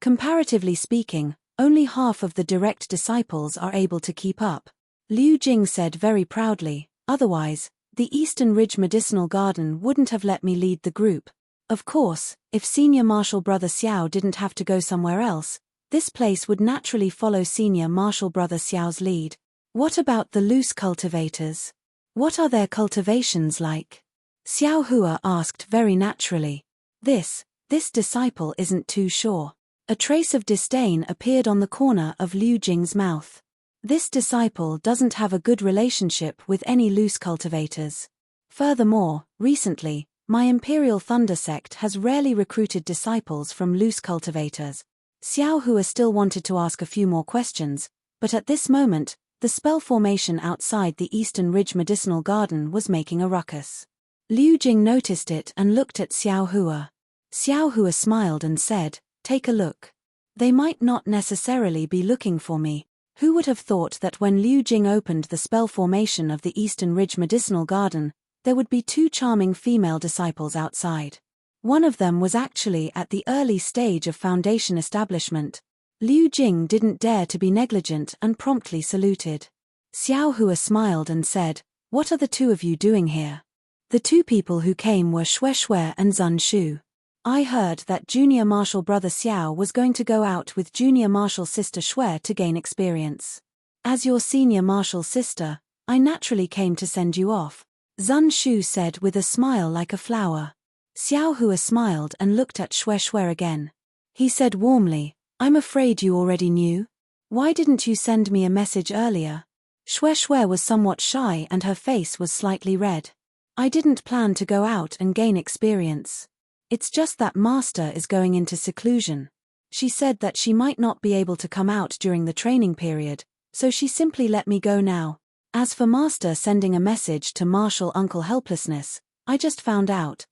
Comparatively speaking, only half of the direct disciples are able to keep up. Liu Jing said very proudly, otherwise, the Eastern Ridge Medicinal Garden wouldn't have let me lead the group. Of course, if Senior Martial Brother Xiao didn't have to go somewhere else, this place would naturally follow Senior Martial Brother Xiao's lead. What about the loose cultivators? What are their cultivations like? Xiao Hua asked very naturally. This disciple isn't too sure. A trace of disdain appeared on the corner of Liu Jing's mouth. This disciple doesn't have a good relationship with any loose cultivators. Furthermore, recently, my Imperial Thunder Sect has rarely recruited disciples from loose cultivators. Xiao Hua still wanted to ask a few more questions, but at this moment, the spell formation outside the Eastern Ridge Medicinal Garden was making a ruckus. Liu Jing noticed it and looked at Xiao Hua. Xiao Hua smiled and said, Take a look. They might not necessarily be looking for me. Who would have thought that when Liu Jing opened the spell formation of the Eastern Ridge Medicinal Garden, there would be 2 charming female disciples outside. One of them was actually at the early stage of foundation establishment. Liu Jing didn't dare to be negligent and promptly saluted. Xiao Hua smiled and said, What are the 2 of you doing here? The 2 people who came were Xue and Zun Shu. I heard that Junior Martial Brother Xiao was going to go out with Junior Martial Sister Xue to gain experience. As your Senior Martial Sister, I naturally came to send you off, Zun Shu said with a smile like a flower. Xiao Hua smiled and looked at Xue again. He said warmly, I'm afraid you already knew. Why didn't you send me a message earlier? Xue was somewhat shy and her face was slightly red. I didn't plan to go out and gain experience. It's just that Master is going into seclusion. She said that she might not be able to come out during the training period, so she simply let me go now. As for Master sending a message to Martial Uncle Helplessness, I just found out.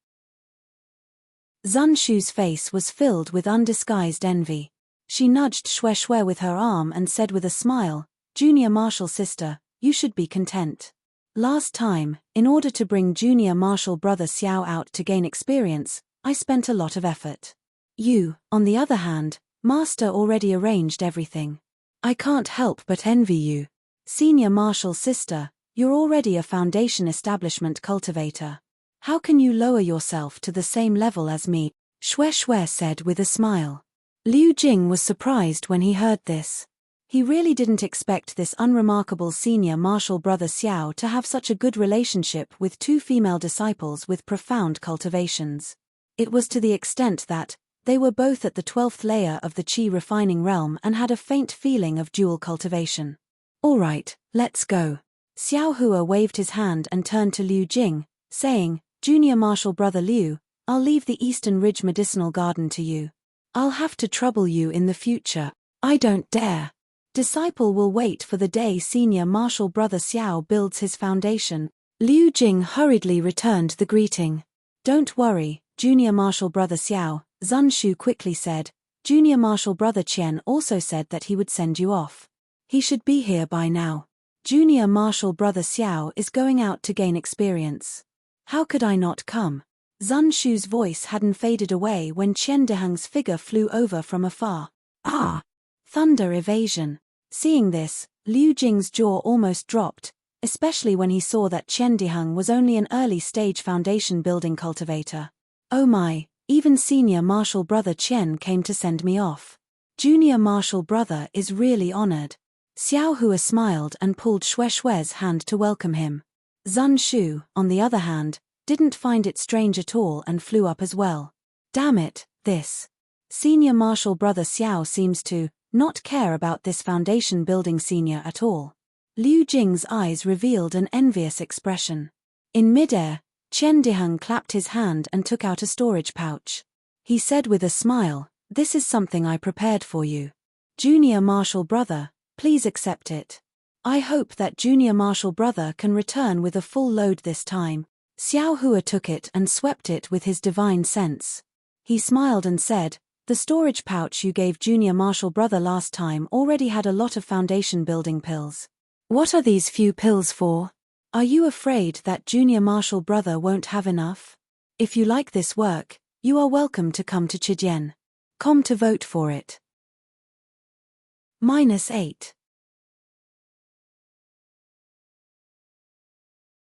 Zun Shu's face was filled with undisguised envy. She nudged Xue with her arm and said with a smile, Junior Martial Sister, you should be content. Last time, in order to bring Junior Martial Brother Xiao out to gain experience, I spent a lot of effort. You, on the other hand, Master already arranged everything. I can't help but envy you. Senior Martial Sister, you're already a foundation establishment cultivator. How can you lower yourself to the same level as me? Xue said with a smile. Liu Jing was surprised when he heard this. He really didn't expect this unremarkable Senior Martial Brother Xiao to have such a good relationship with 2 female disciples with profound cultivations. It was to the extent that, They were both at the 12th layer of the Qi refining realm and had a faint feeling of dual cultivation. All right, let's go. Xiao Hua waved his hand and turned to Liu Jing, saying, Junior Marshal Brother Liu, I'll leave the Eastern Ridge Medicinal Garden to you. I'll have to trouble you in the future. I don't dare. Disciple will wait for the day Senior Marshal Brother Xiao builds his foundation. Liu Jing hurriedly returned the greeting. Don't worry, Junior Marshal Brother Xiao, Zun Shu quickly said. Junior Marshal Brother Qian also said that he would send you off. He should be here by now. Junior Marshal Brother Xiao is going out to gain experience. How could I not come? Zun Shu's voice hadn't faded away when Qian Dihang's figure flew over from afar. Ah! Thunder evasion. Seeing this, Liu Jing's jaw almost dropped, especially when he saw that Qian Dihang was only an early-stage foundation-building cultivator. Oh my, even Senior Marshal Brother Qian came to send me off. Junior Marshal Brother is really honored. Xiao Hua smiled and pulled Shue's hand to welcome him. Zun Shu, on the other hand, didn't find it strange at all and flew up as well. Damn it, this. Senior Marshal Brother Xiao seems to not care about this foundation-building senior at all. Liu Jing's eyes revealed an envious expression. In midair, Qian Dihang clapped his hand and took out a storage pouch. He said with a smile, This is something I prepared for you. Junior Marshal Brother, please accept it. I hope that Junior Marshal Brother can return with a full load this time. Xiao Hua took it and swept it with his divine sense. He smiled and said, The storage pouch you gave Junior Marshal Brother last time already had a lot of foundation building pills. What are these few pills for? Are you afraid that Junior Marshal Brother won't have enough? If you like this work, you are welcome to come to Chijian.com to vote for it. -8.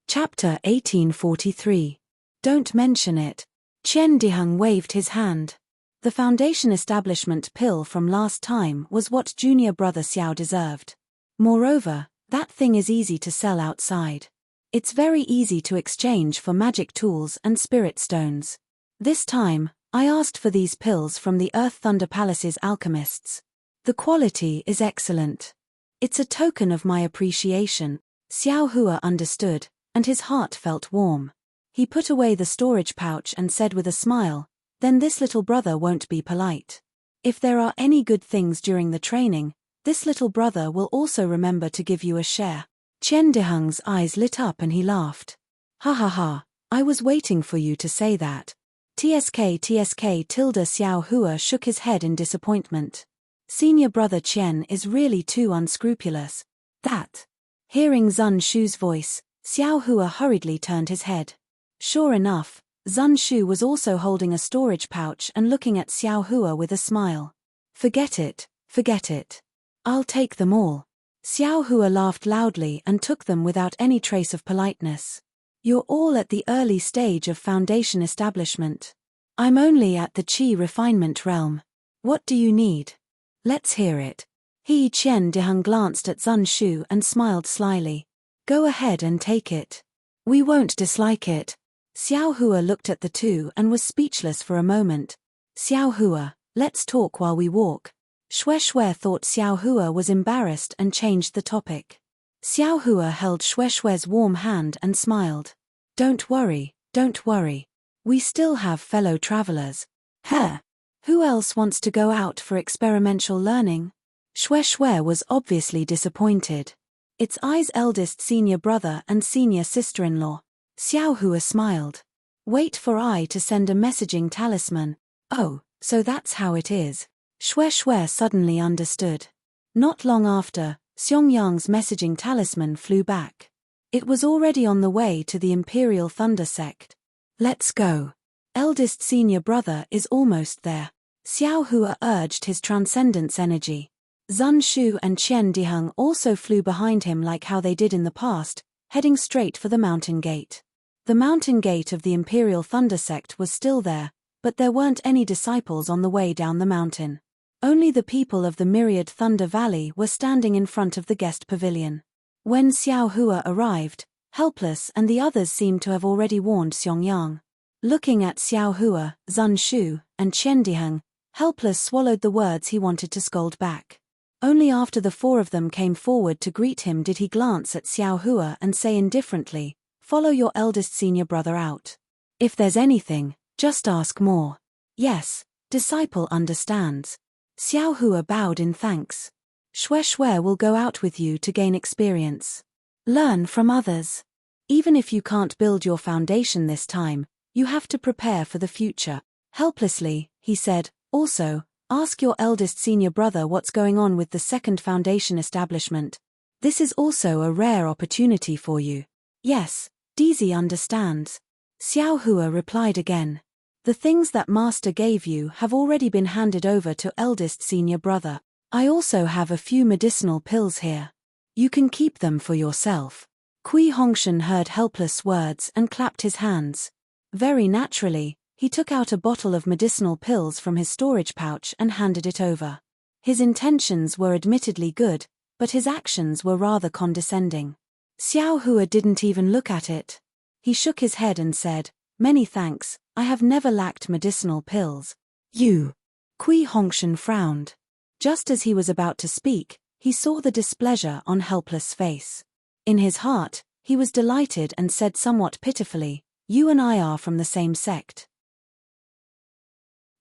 Chapter 1843. Don't mention it. Qian Dihang waved his hand. The foundation establishment pill from last time was what Junior Brother Xiao deserved. Moreover, that thing is easy to sell outside. It's very easy to exchange for magic tools and spirit stones. This time, I asked for these pills from the Earth Thunder Palace's alchemists. The quality is excellent. It's a token of my appreciation. Xiao Hua understood, and his heart felt warm. He put away the storage pouch and said with a smile, Then this little brother won't be polite. If there are any good things during the training, this little brother will also remember to give you a share. Qian Dihang's eyes lit up and he laughed. Ha ha ha, I was waiting for you to say that. TSK tilde Xiao Hua shook his head in disappointment. Senior Brother Qian is really too unscrupulous. That. Hearing Zun Shu's voice, Xiao Hua hurriedly turned his head. Sure enough, Zun Shu was also holding a storage pouch and looking at Xiao Hua with a smile. Forget it, forget it. I'll take them all. Xiao Hua laughed loudly and took them without any trace of politeness. You're all at the early stage of foundation establishment. I'm only at the Qi refinement realm. What do you need? Let's hear it. Qian Dihang glanced at Zun Shu and smiled slyly. Go ahead and take it. We won't dislike it. Xiao Hua looked at the two and was speechless for a moment. Xiao Hua, let's talk while we walk. Shui thought Xiao Hua was embarrassed and changed the topic. Xiao Hua held Shui's warm hand and smiled. Don't worry, don't worry. We still have fellow travelers. Who else wants to go out for experimental learning? Shui was obviously disappointed. It's Ai's eldest senior brother and senior sister-in-law. Xiao Hua smiled. Wait for Ai to send a messaging talisman. Oh, so that's how it is. Shui suddenly understood. Not long after, Xiongyang's messaging talisman flew back. It was already on the way to the Imperial Thunder Sect. Let's go. Eldest senior brother is almost there. Xiao Hua urged his transcendence energy. Zun Shu and Qian Dihang also flew behind him like how they did in the past, heading straight for the mountain gate. The mountain gate of the Imperial Thunder Sect was still there, but there weren't any disciples on the way down the mountain. Only the people of the Myriad Thunder Valley were standing in front of the guest pavilion. When Xiao Hua arrived, helpless and the others seemed to have already warned Xiongyang. Looking at Xiao Hua, Zun Shu, and Qian Diheng, Helpless swallowed the words he wanted to scold back. Only after the four of them came forward to greet him did he glance at Xiao Hua and say indifferently, "Follow your eldest senior brother out. If there's anything, just ask more." "Yes, disciple understands." Xiao Hua bowed in thanks. "Shue will go out with you to gain experience. Learn from others. Even if you can't build your foundation this time, you have to prepare for the future." Helplessly, he said, "Also, ask your eldest senior brother what's going on with the second foundation establishment. This is also a rare opportunity for you." "Yes, Deity understands." Xiao Hua replied again. "The things that Master gave you have already been handed over to eldest senior brother. I also have a few medicinal pills here. You can keep them for yourself." Kui Hongshan heard Helpless' words and clapped his hands. Very naturally, he took out a bottle of medicinal pills from his storage pouch and handed it over. His intentions were admittedly good, but his actions were rather condescending. Xiao Hua didn't even look at it. He shook his head and said, "Many thanks, I have never lacked medicinal pills." "You." Kui Hongshan frowned. Just as he was about to speak, he saw the displeasure on Helpless' face. In his heart, he was delighted and said somewhat pitifully, "You and I are from the same sect.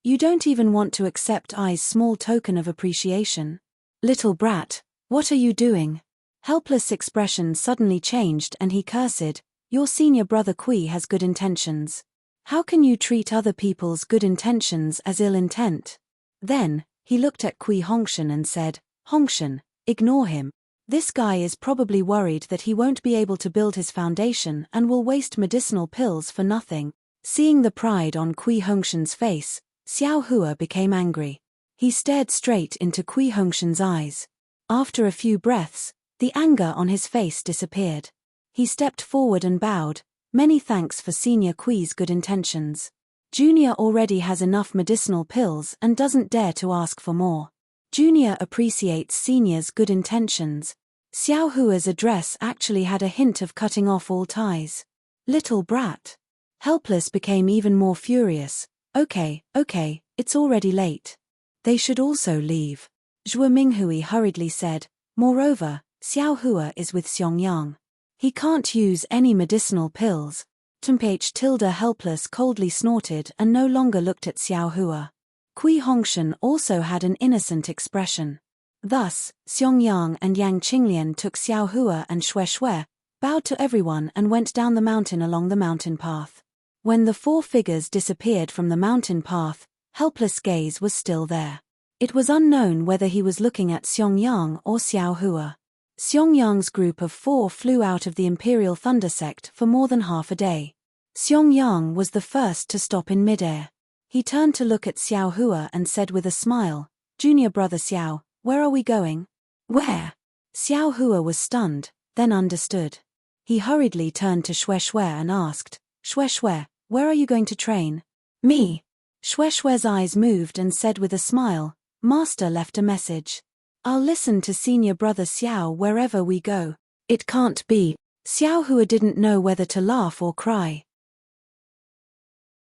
You don't even want to accept I's small token of appreciation? Little brat, what are you doing?" Helpless' expression suddenly changed and he cursed, "Your senior brother Kui has good intentions. How can you treat other people's good intentions as ill intent?" Then, he looked at Kui Hongshan and said, "Hongshan, ignore him. This guy is probably worried that he won't be able to build his foundation and will waste medicinal pills for nothing." Seeing the pride on Kui Hongshan's face, Xiao Hua became angry. He stared straight into Kui Hongshan's eyes. After a few breaths, the anger on his face disappeared. He stepped forward and bowed, "Many thanks for Senior Kui's good intentions. Junior already has enough medicinal pills and doesn't dare to ask for more. Junior appreciates Senior's good intentions." Xiao Hua's address actually had a hint of cutting off all ties. "Little brat." Helpless became even more furious. Okay, it's already late. They should also leave." Zhou Minghui hurriedly said, "Moreover, Xiao Hua is with Xiongyang. He can't use any medicinal pills." Tumph tilde Helpless coldly snorted and no longer looked at Xiao Hua. Kui Hongshan also had an innocent expression. Thus, Xiongyang and Yang Qinglian took Xiao Hua and Shue, bowed to everyone and went down the mountain along the mountain path. When the four figures disappeared from the mountain path, Helpless' gaze was still there. It was unknown whether he was looking at Xiongyang or Xiao Hua. Xiongyang's group of four flew out of the Imperial Thunder Sect for more than half a day. Xiongyang was the first to stop in midair. He turned to look at Xiao Hua and said with a smile, "Junior brother Xiao, where are we going?" "Where?" Xiao Hua was stunned, then understood. He hurriedly turned to Shue and asked, "Shue, where are you going to train?" "Me." Shue's eyes moved and said with a smile, "Master left a message. I'll listen to senior brother Xiao wherever we go." "It can't be." Xiao Hua didn't know whether to laugh or cry.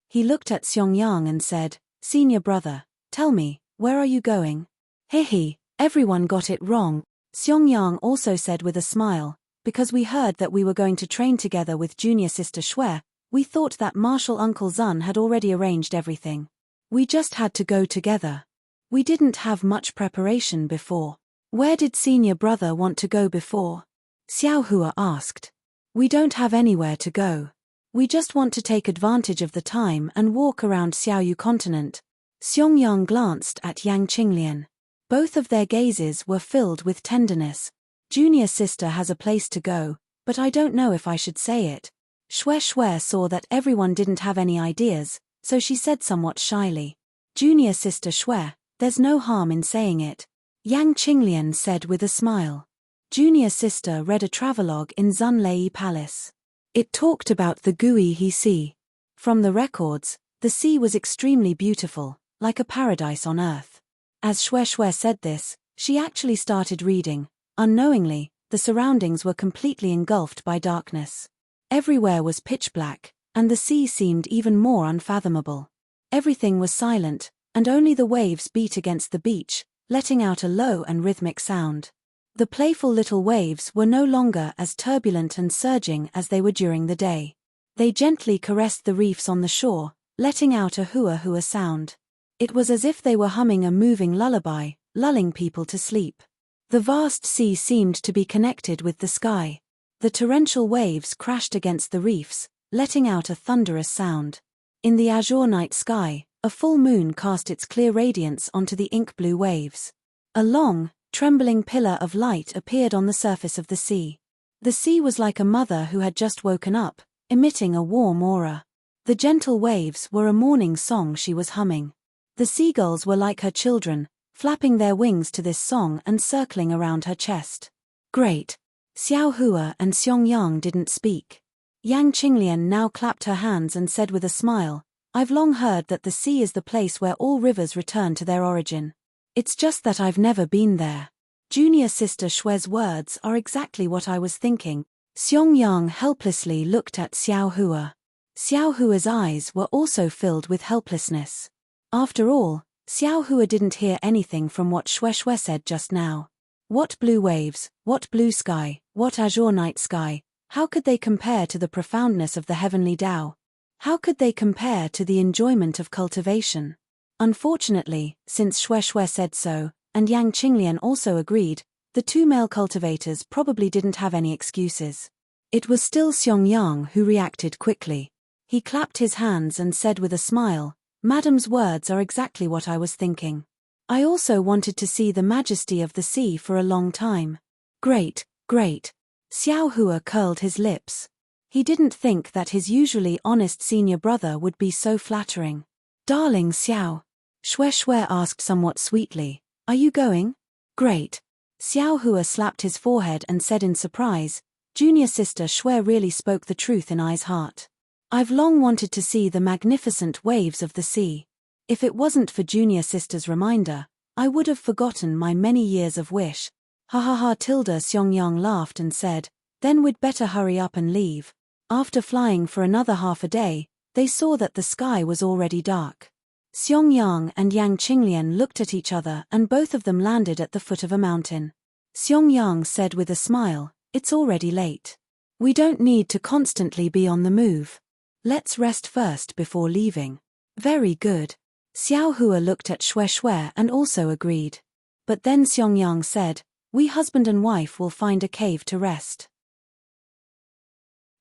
He looked at Xiongyang and said, "Senior brother, tell me, where are you going?" "Hehe, everyone got it wrong." Xiongyang also said with a smile, "Because we heard that we were going to train together with junior sister Shue, we thought that Marshal Uncle Zun had already arranged everything. We just had to go together. We didn't have much preparation before." "Where did senior brother want to go before?" Xiao Hua asked. "We don't have anywhere to go. We just want to take advantage of the time and walk around Xiaoyu continent." Xiongyang glanced at Yang Qinglian. Both of their gazes were filled with tenderness. "Junior sister has a place to go, but I don't know if I should say it." Shue saw that everyone didn't have any ideas, so she said somewhat shyly, "Junior sister Shue, there's no harm in saying it." Yang Qinglian said with a smile. Junior sister read a travelogue in Zunlei Palace. It talked about the Guihe Sea. From the records, the sea was extremely beautiful, like a paradise on earth. As Shue said this, she actually started reading. Unknowingly, the surroundings were completely engulfed by darkness. Everywhere was pitch black, And the sea seemed even more unfathomable. Everything was silent, and only the waves beat against the beach, letting out a low and rhythmic sound. The playful little waves were no longer as turbulent and surging as they were during the day. They gently caressed the reefs on the shore, letting out a hua-hua sound. It was as if they were humming a moving lullaby, lulling people to sleep. The vast sea seemed to be connected with the sky. The torrential waves crashed against the reefs, letting out a thunderous sound. In the azure night sky, a full moon cast its clear radiance onto the ink-blue waves. A long, trembling pillar of light appeared on the surface of the sea. The sea was like a mother who had just woken up, emitting a warm aura. The gentle waves were a morning song she was humming. The seagulls were like her children, flapping their wings to this song and circling around her chest. Great! Xiao Hua and Xiong Yang didn't speak. Yang Qinglian now clapped her hands and said with a smile, "I've long heard that the sea is the place where all rivers return to their origin. It's just that I've never been there." Junior sister Shue's words are exactly what I was thinking. Xiong Yang helplessly looked at Xiao Hua. Xiao Hua's eyes were also filled with helplessness. After all, Xiao Hua didn't hear anything from what Shue said just now. What blue waves, what blue sky, what azure night sky, how could they compare to the profoundness of the heavenly Tao? How could they compare to the enjoyment of cultivation? Unfortunately, since Shue said so, and Yang Qinglian also agreed, the two male cultivators probably didn't have any excuses. It was still Xiong Yang who reacted quickly. He clapped his hands and said with a smile, "Madam's words are exactly what I was thinking. I also wanted to see the majesty of the sea for a long time." Great, great. Xiao Hua curled his lips. He didn't think that his usually honest senior brother would be so flattering. "Darling Xiao," Shue asked somewhat sweetly, "are you going?" "Great." Xiao Hua slapped his forehead and said in surprise, "Junior sister Shue really spoke the truth in I's heart. I've long wanted to see the magnificent waves of the sea. If it wasn't for junior sister's reminder, I would have forgotten my many years of wish." "Ha ha ha." Xiong Yang laughed and said, "Then we'd better hurry up and leave." After flying for another half a day, they saw that the sky was already dark. Xiong Yang and Yang Qinglian looked at each other and both of them landed at the foot of a mountain. Xiong Yang said with a smile, "It's already late. We don't need to constantly be on the move. Let's rest first before leaving." "Very good." Xiao Hua looked at Shue and also agreed. But then Xiong Yang said, "We husband and wife will find a cave to rest.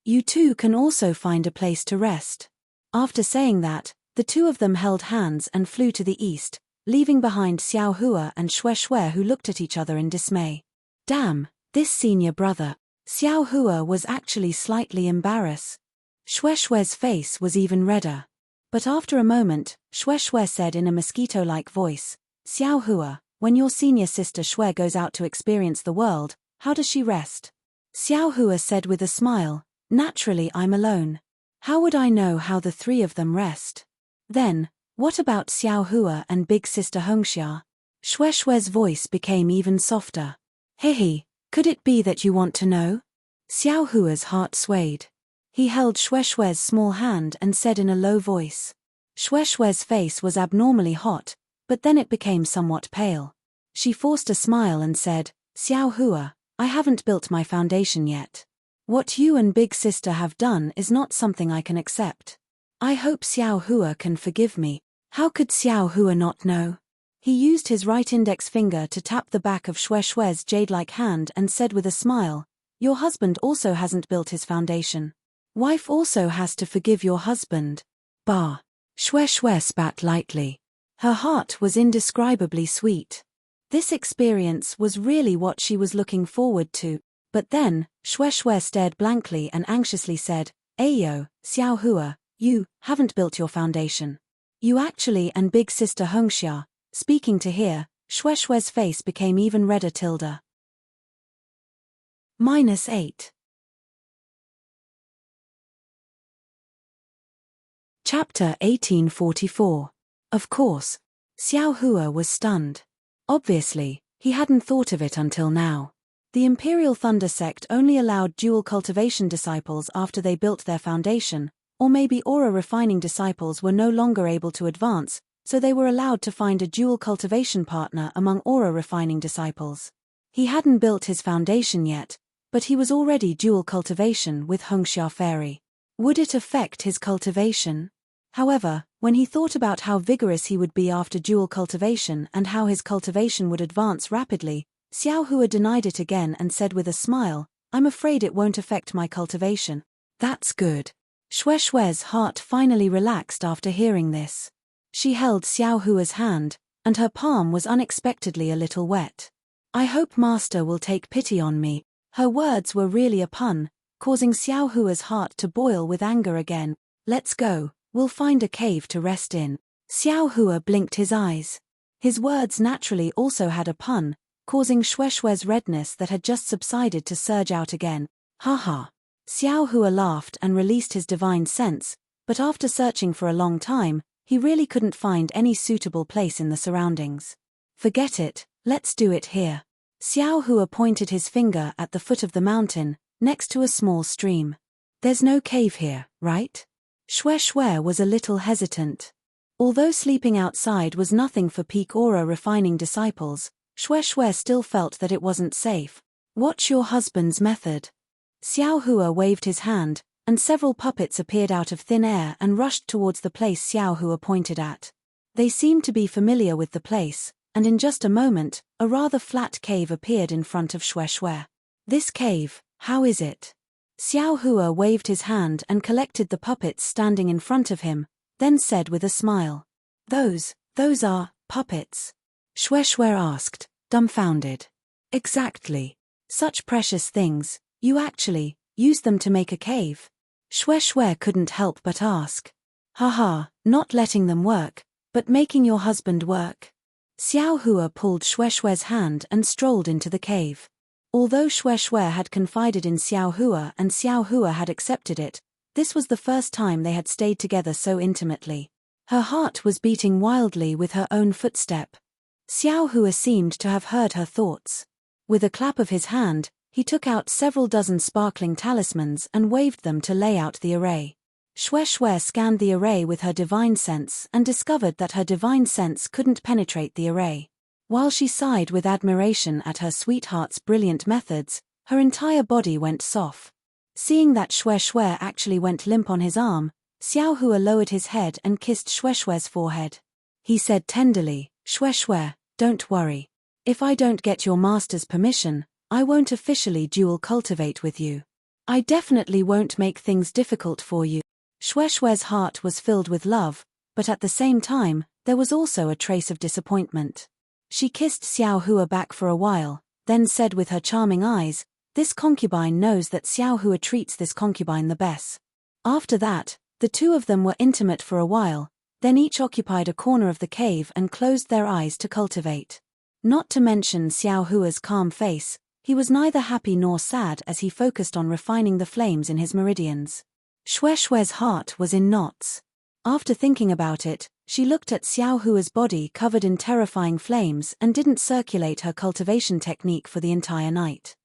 You two can also find a place to rest." After saying that, the two of them held hands and flew to the east, leaving behind Xiao Hua and Shue who looked at each other in dismay. Damn, this senior brother. Xiao Hua was actually slightly embarrassed. Shue's face was even redder. But after a moment, Shue said in a mosquito-like voice, "Xiao Hua, when your senior sister Shue goes out to experience the world, how does she rest?" Xiao Hua said with a smile, "Naturally I'm alone. How would I know how the three of them rest?" "Then, what about Xiao Hua and big sister Hongxia?" Shue's voice became even softer. "Hehe, could it be that you want to know?" Xiao Hua's heart swayed. He held Shue's small hand and said in a low voice. Shue's face was abnormally hot, but then it became somewhat pale. She forced a smile and said, "Xiao Hua, I haven't built my foundation yet. What you and big sister have done is not something I can accept. I hope Xiao Hua can forgive me." How could Xiao Hua not know? He used his right index finger to tap the back of Shue's jade-like hand and said with a smile, "Your husband also hasn't built his foundation. Wife also has to forgive your husband." Bah. Shue spat lightly. Her heart was indescribably sweet. This experience was really what she was looking forward to. But then, Shue stared blankly and anxiously said, "Ayo, Xiao Hua, you haven't built your foundation. You actually and big sister Hongxia." Speaking to hear, Shue's face became even redder. -8. Chapter 1844. Of course. Xiao Hua was stunned. Obviously, he hadn't thought of it until now. The Imperial Thunder Sect only allowed dual cultivation disciples after they built their foundation, Or maybe aura refining disciples were no longer able to advance, so they were allowed to find a dual cultivation partner among aura refining disciples. He hadn't built his foundation yet, but he was already dual cultivation with Hongxia Fairy. Would it affect his cultivation? However, when he thought about how vigorous he would be after dual cultivation and how his cultivation would advance rapidly, Xiao Hua denied it again and said with a smile, "I'm afraid it won't affect my cultivation." That's good. Xue Xue's heart finally relaxed after hearing this. She held Xiao Hua's hand, and her palm was unexpectedly a little wet. "I hope Master will take pity on me." Her words were really a pun, causing Xiao Hua's heart to boil with anger again. "Let's go, we'll find a cave to rest in." Xiao Hua blinked his eyes. His words naturally also had a pun, causing Xue Xue's redness that had just subsided to surge out again. Haha. Xiao Hua laughed and released his divine sense, but after searching for a long time, he really couldn't find any suitable place in the surroundings. "Forget it, let's do it here." Xiao Hua pointed his finger at the foot of the mountain, next to a small stream. "There's no cave here, right?" Xue Xue was a little hesitant. Although sleeping outside was nothing for peak aura refining disciples, Xue Xue still felt that it wasn't safe. "What's your husband's method?" Xiao Hua waved his hand, and several puppets appeared out of thin air and rushed towards the place Xiao Hua pointed at. They seemed to be familiar with the place, and in just a moment, a rather flat cave appeared in front of Xue Xue. "This cave, how is it?" Xiao Hua waved his hand and collected the puppets standing in front of him, then said with a smile. Those are puppets?" Xue Xue asked, dumbfounded. "Exactly. Such precious things, you actually use them to make a cave?" Xue Xue couldn't help but ask. "Haha, not letting them work, but making your husband work." Xiao Hua pulled Xue Xue's hand and strolled into the cave. Although Xue Xue had confided in Xiao Hua and Xiao Hua had accepted it, this was the first time they had stayed together so intimately. Her heart was beating wildly with her own footstep. Xiao Hua seemed to have heard her thoughts. With a clap of his hand, he took out several dozen sparkling talismans and waved them to lay out the array. Xue Xue scanned the array with her divine sense and discovered that her divine sense couldn't penetrate the array. While she sighed with admiration at her sweetheart's brilliant methods, her entire body went soft. Seeing that Xue Xue actually went limp on his arm, Xiao Hua lowered his head and kissed Xue Xue's forehead. He said tenderly, "Xue Xue, don't worry. If I don't get your master's permission, I won't officially dual cultivate with you. I definitely won't make things difficult for you." Xue Xue's heart was filled with love, but at the same time, there was also a trace of disappointment. She kissed Xiao Hua back for a while, then said with her charming eyes, "This concubine knows that Xiao Hua treats this concubine the best." After that, the two of them were intimate for a while, then each occupied a corner of the cave and closed their eyes to cultivate. Not to mention Xiao Hua's calm face, he was neither happy nor sad as he focused on refining the flames in his meridians. Xue Xue's heart was in knots. After thinking about it, she looked at Xiao Hua's body covered in terrifying flames and didn't circulate her cultivation technique for the entire night.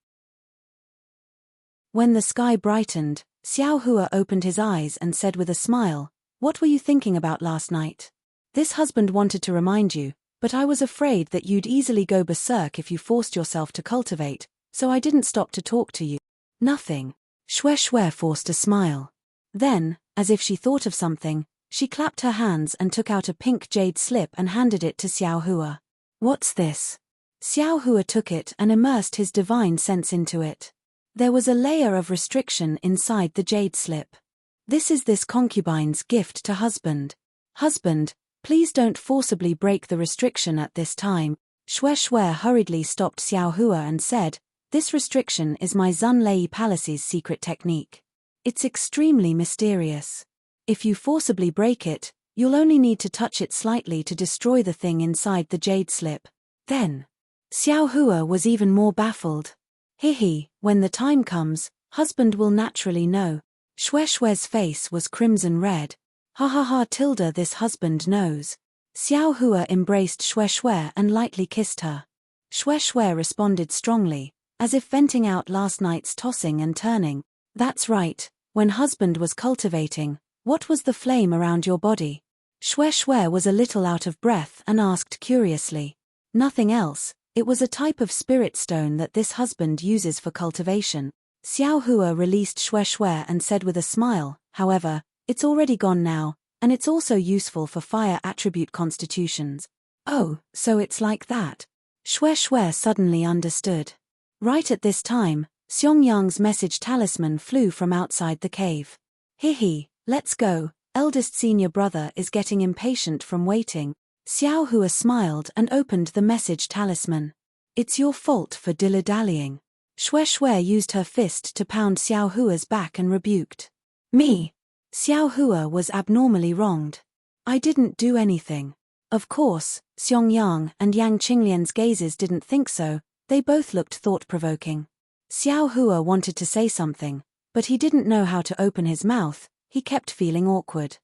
When the sky brightened, Xiao Hua opened his eyes and said with a smile, "What were you thinking about last night?" "This husband wanted to remind you, but I was afraid that you'd easily go berserk if you forced yourself to cultivate, so I didn't stop to talk to you." "Nothing." Xue Xue forced a smile. Then, as if she thought of something, she clapped her hands and took out a pink jade slip and handed it to Xiao Hua. "What's this?" Xiao Hua took it and immersed his divine sense into it. There was a layer of restriction inside the jade slip. "This is this concubine's gift to husband. Husband, please don't forcibly break the restriction at this time." Xue Xue hurriedly stopped Xiao Hua and said, "This restriction is my Zunlei Palace's secret technique. It's extremely mysterious. If you forcibly break it, you'll only need to touch it slightly to destroy the thing inside the jade slip. Then." Xiao Hua was even more baffled. "Hihi, when the time comes, husband will naturally know." Xue Xue's face was crimson red. "Ha ha ha tilde this husband knows." Xiao Hua embraced Xue Xue and lightly kissed her. Xue Xue responded strongly, as if venting out last night's tossing and turning. "That's right, when husband was cultivating, What was the flame around your body? Shue Shue was a little out of breath and asked curiously. Nothing else, it was a type of spirit stone that this husband uses for cultivation. Xiao Hua released Shue Shue and said with a smile, however, it's already gone now, and it's also useful for fire attribute constitutions. Oh, so it's like that. Shue Shue suddenly understood. Right at this time, Xiong message talisman flew from outside the cave. Hihi, let's go, eldest senior brother is getting impatient from waiting. Xiao Hua smiled and opened the message talisman. It's your fault for dilly-dallying. Shue Shue used her fist to pound Xiao Hua's back and rebuked. Me? Xiao Hua was abnormally wronged. I didn't do anything. Of course, Xiong and Yang Qinglian's gazes didn't think so, they both looked thought-provoking. Xiao Hua wanted to say something, but he didn't know how to open his mouth, he kept feeling awkward.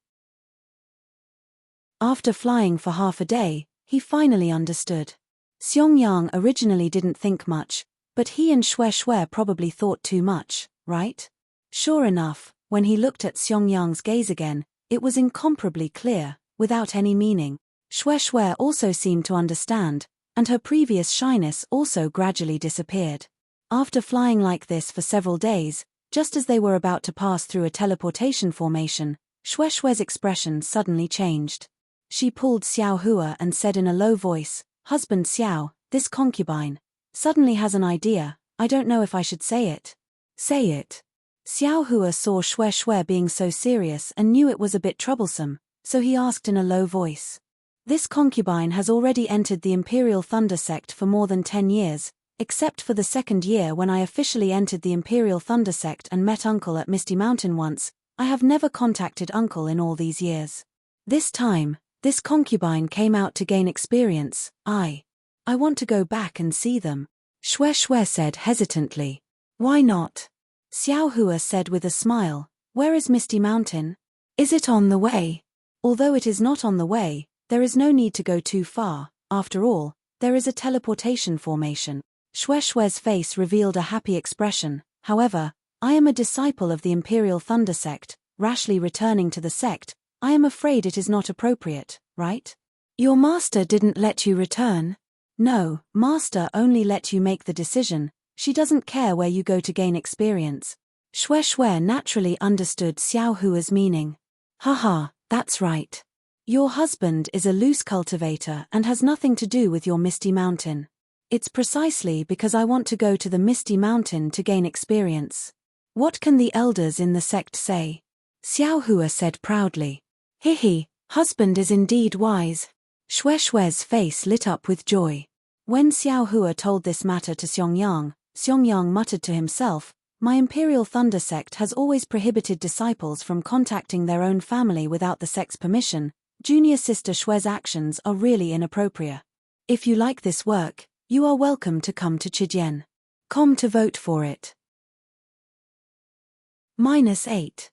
After flying for half a day, he finally understood. Xiong originally didn't think much, but he and Shue Shue probably thought too much, right? Sure enough, when he looked at Xiong gaze again, it was incomparably clear, without any meaning. Shue Shue also seemed to understand, and her previous shyness also gradually disappeared. After flying like this for several days, just as they were about to pass through a teleportation formation, Shue Shue's expression suddenly changed. She pulled Xiao Hua and said in a low voice, "Husband Xiao, this concubine suddenly has an idea, I don't know if I should say it." "Say it." Xiao Hua saw Shue Shue being so serious and knew it was a bit troublesome, so he asked in a low voice. "This concubine has already entered the Imperial Thunder Sect for more than 10 years, except for the second year when I officially entered the Imperial Thunder Sect and met Uncle at Misty Mountain once. I have never contacted Uncle in all these years. This time, this concubine came out to gain experience. I want to go back and see them." Shue Shue said hesitantly. "Why not?" Xiao Hua said with a smile, "Where is Misty Mountain? Is it on the way?" "Although it is not on the way, there is no need to go too far, after all, there is a teleportation formation." Shue Shue's face revealed a happy expression. "However, I am a disciple of the Imperial Thunder Sect, rashly returning to the sect, I am afraid it is not appropriate, right?" "Your master didn't let you return?" "No, master only let you make the decision, she doesn't care where you go to gain experience." Shue Shue naturally understood Xiao Hua's meaning. "Haha, that's right. Your husband is a loose cultivator and has nothing to do with your Misty Mountain. It's precisely because I want to go to the Misty Mountain to gain experience. What can the elders in the sect say?" Xiao Hua said proudly. "Hihi, husband is indeed wise." Shue Shue's face lit up with joy. When Xiao Hua told this matter to Xiong muttered to himself, "My Imperial Thunder Sect has always prohibited disciples from contacting their own family without the sect's permission. Junior sister Shue's actions are really inappropriate. If you like this work, you are welcome to come to Chidian.com to vote for it." -8.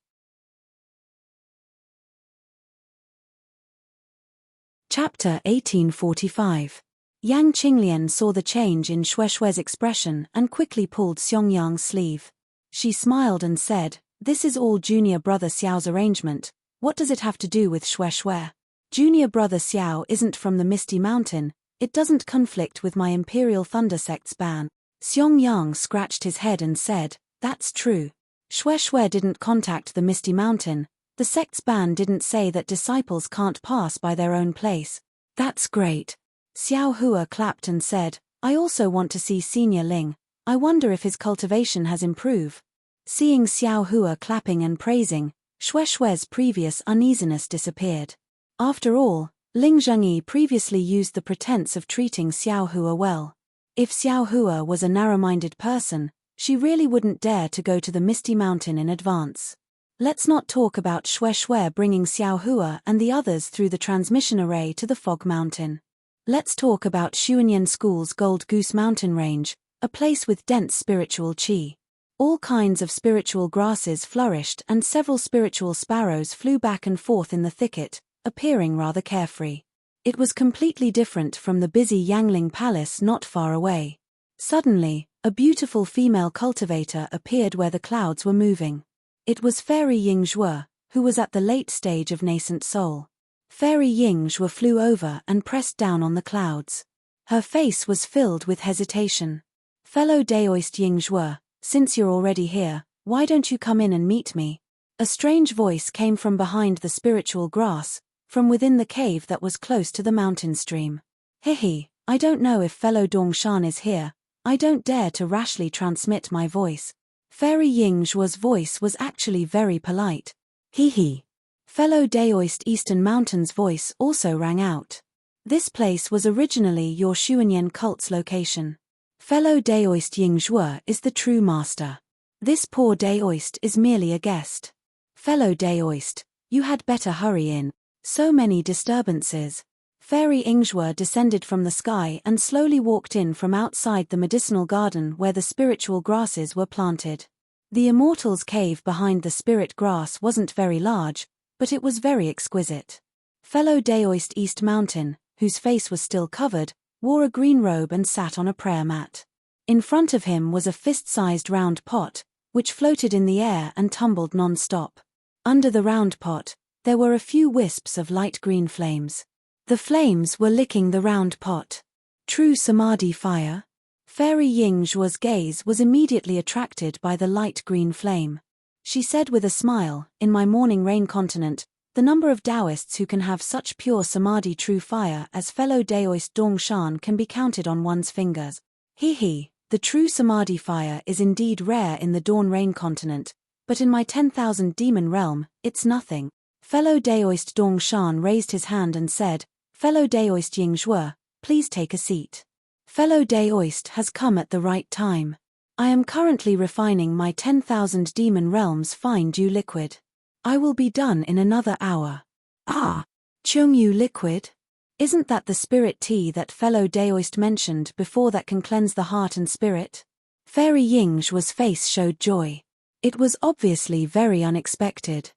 Chapter 1845. Yang Qinglian saw the change in Shue Shue's expression and quickly pulled Xiong sleeve. She smiled and said, "This is all junior brother Xiao's arrangement, what does it have to do with Shue Shue? Junior brother Xiao isn't from the Misty Mountain, it doesn't conflict with my Imperial Thunder Sect's ban." Xiong scratched his head and said, "That's true. Shue Shue didn't contact the Misty Mountain, the sect's ban didn't say that disciples can't pass by their own place." "That's great." Xiao Hua clapped and said, "I also want to see Senior Ling, I wonder if his cultivation has improved." Seeing Xiao Hua clapping and praising, Shue Shue's previous uneasiness disappeared. After all, Ling Zhengyi previously used the pretense of treating Xiao Hua well. If Xiao Hua was a narrow-minded person, she really wouldn't dare to go to the Misty Mountain in advance. Let's not talk about Shue Shue bringing Xiao Hua and the others through the transmission array to the Fog Mountain. Let's talk about Xuanyan School's Gold Goose Mountain Range, a place with dense spiritual qi. All kinds of spiritual grasses flourished and several spiritual sparrows flew back and forth in the thicket, appearing rather carefree. It was completely different from the busy Yangling Palace not far away. Suddenly, a beautiful female cultivator appeared where the clouds were moving. It was Fairy Yingzhue, who was at the late stage of nascent soul. Fairy Yingzhe flew over and pressed down on the clouds. Her face was filled with hesitation. Fellow Daoist Yingzhe, since you're already here, why don't you come in and meet me? A strange voice came from behind the spiritual grass, from within the cave that was close to the mountain stream. Hihi, I don't know if fellow Dongshan is here, I don't dare to rashly transmit my voice. Fairy Yingzhe's voice was actually very polite. Hihi. Fellow Daoist Eastern Mountain's voice also rang out. This place was originally your Xuanyan cult's location. Fellow Daoist Yingzhe is the true master. This poor Daoist is merely a guest. Fellow Daoist, you had better hurry in. So many disturbances. Fairy Yingzhe descended from the sky and slowly walked in from outside the medicinal garden where the spiritual grasses were planted. The Immortal's cave behind the spirit grass wasn't very large, but it was very exquisite. Fellow Daoist East Mountain, whose face was still covered, wore a green robe and sat on a prayer mat. In front of him was a fist-sized round pot, which floated in the air and tumbled non-stop. Under the round pot, there were a few wisps of light green flames. The flames were licking the round pot. True Samadhi fire? Fairy Yingzhe's gaze was immediately attracted by the light green flame. She said with a smile, in my morning rain continent, the number of Taoists who can have such pure Samadhi true fire as fellow Daoist Dongshan can be counted on one's fingers. He, the true Samadhi fire is indeed rare in the Dawn Rain continent, but in my 10,000 demon realm, it's nothing. Fellow Daoist Dongshan raised his hand and said, Fellow Daoist Yingzhe, please take a seat. Fellow Daoist has come at the right time. I am currently refining my 10,000 demon realms fine dew liquid. I will be done in another hour. Ah, Chungyu liquid? Isn't that the spirit tea that fellow Daoist mentioned before that can cleanse the heart and spirit? Fairy Yingzhe's face showed joy. It was obviously very unexpected.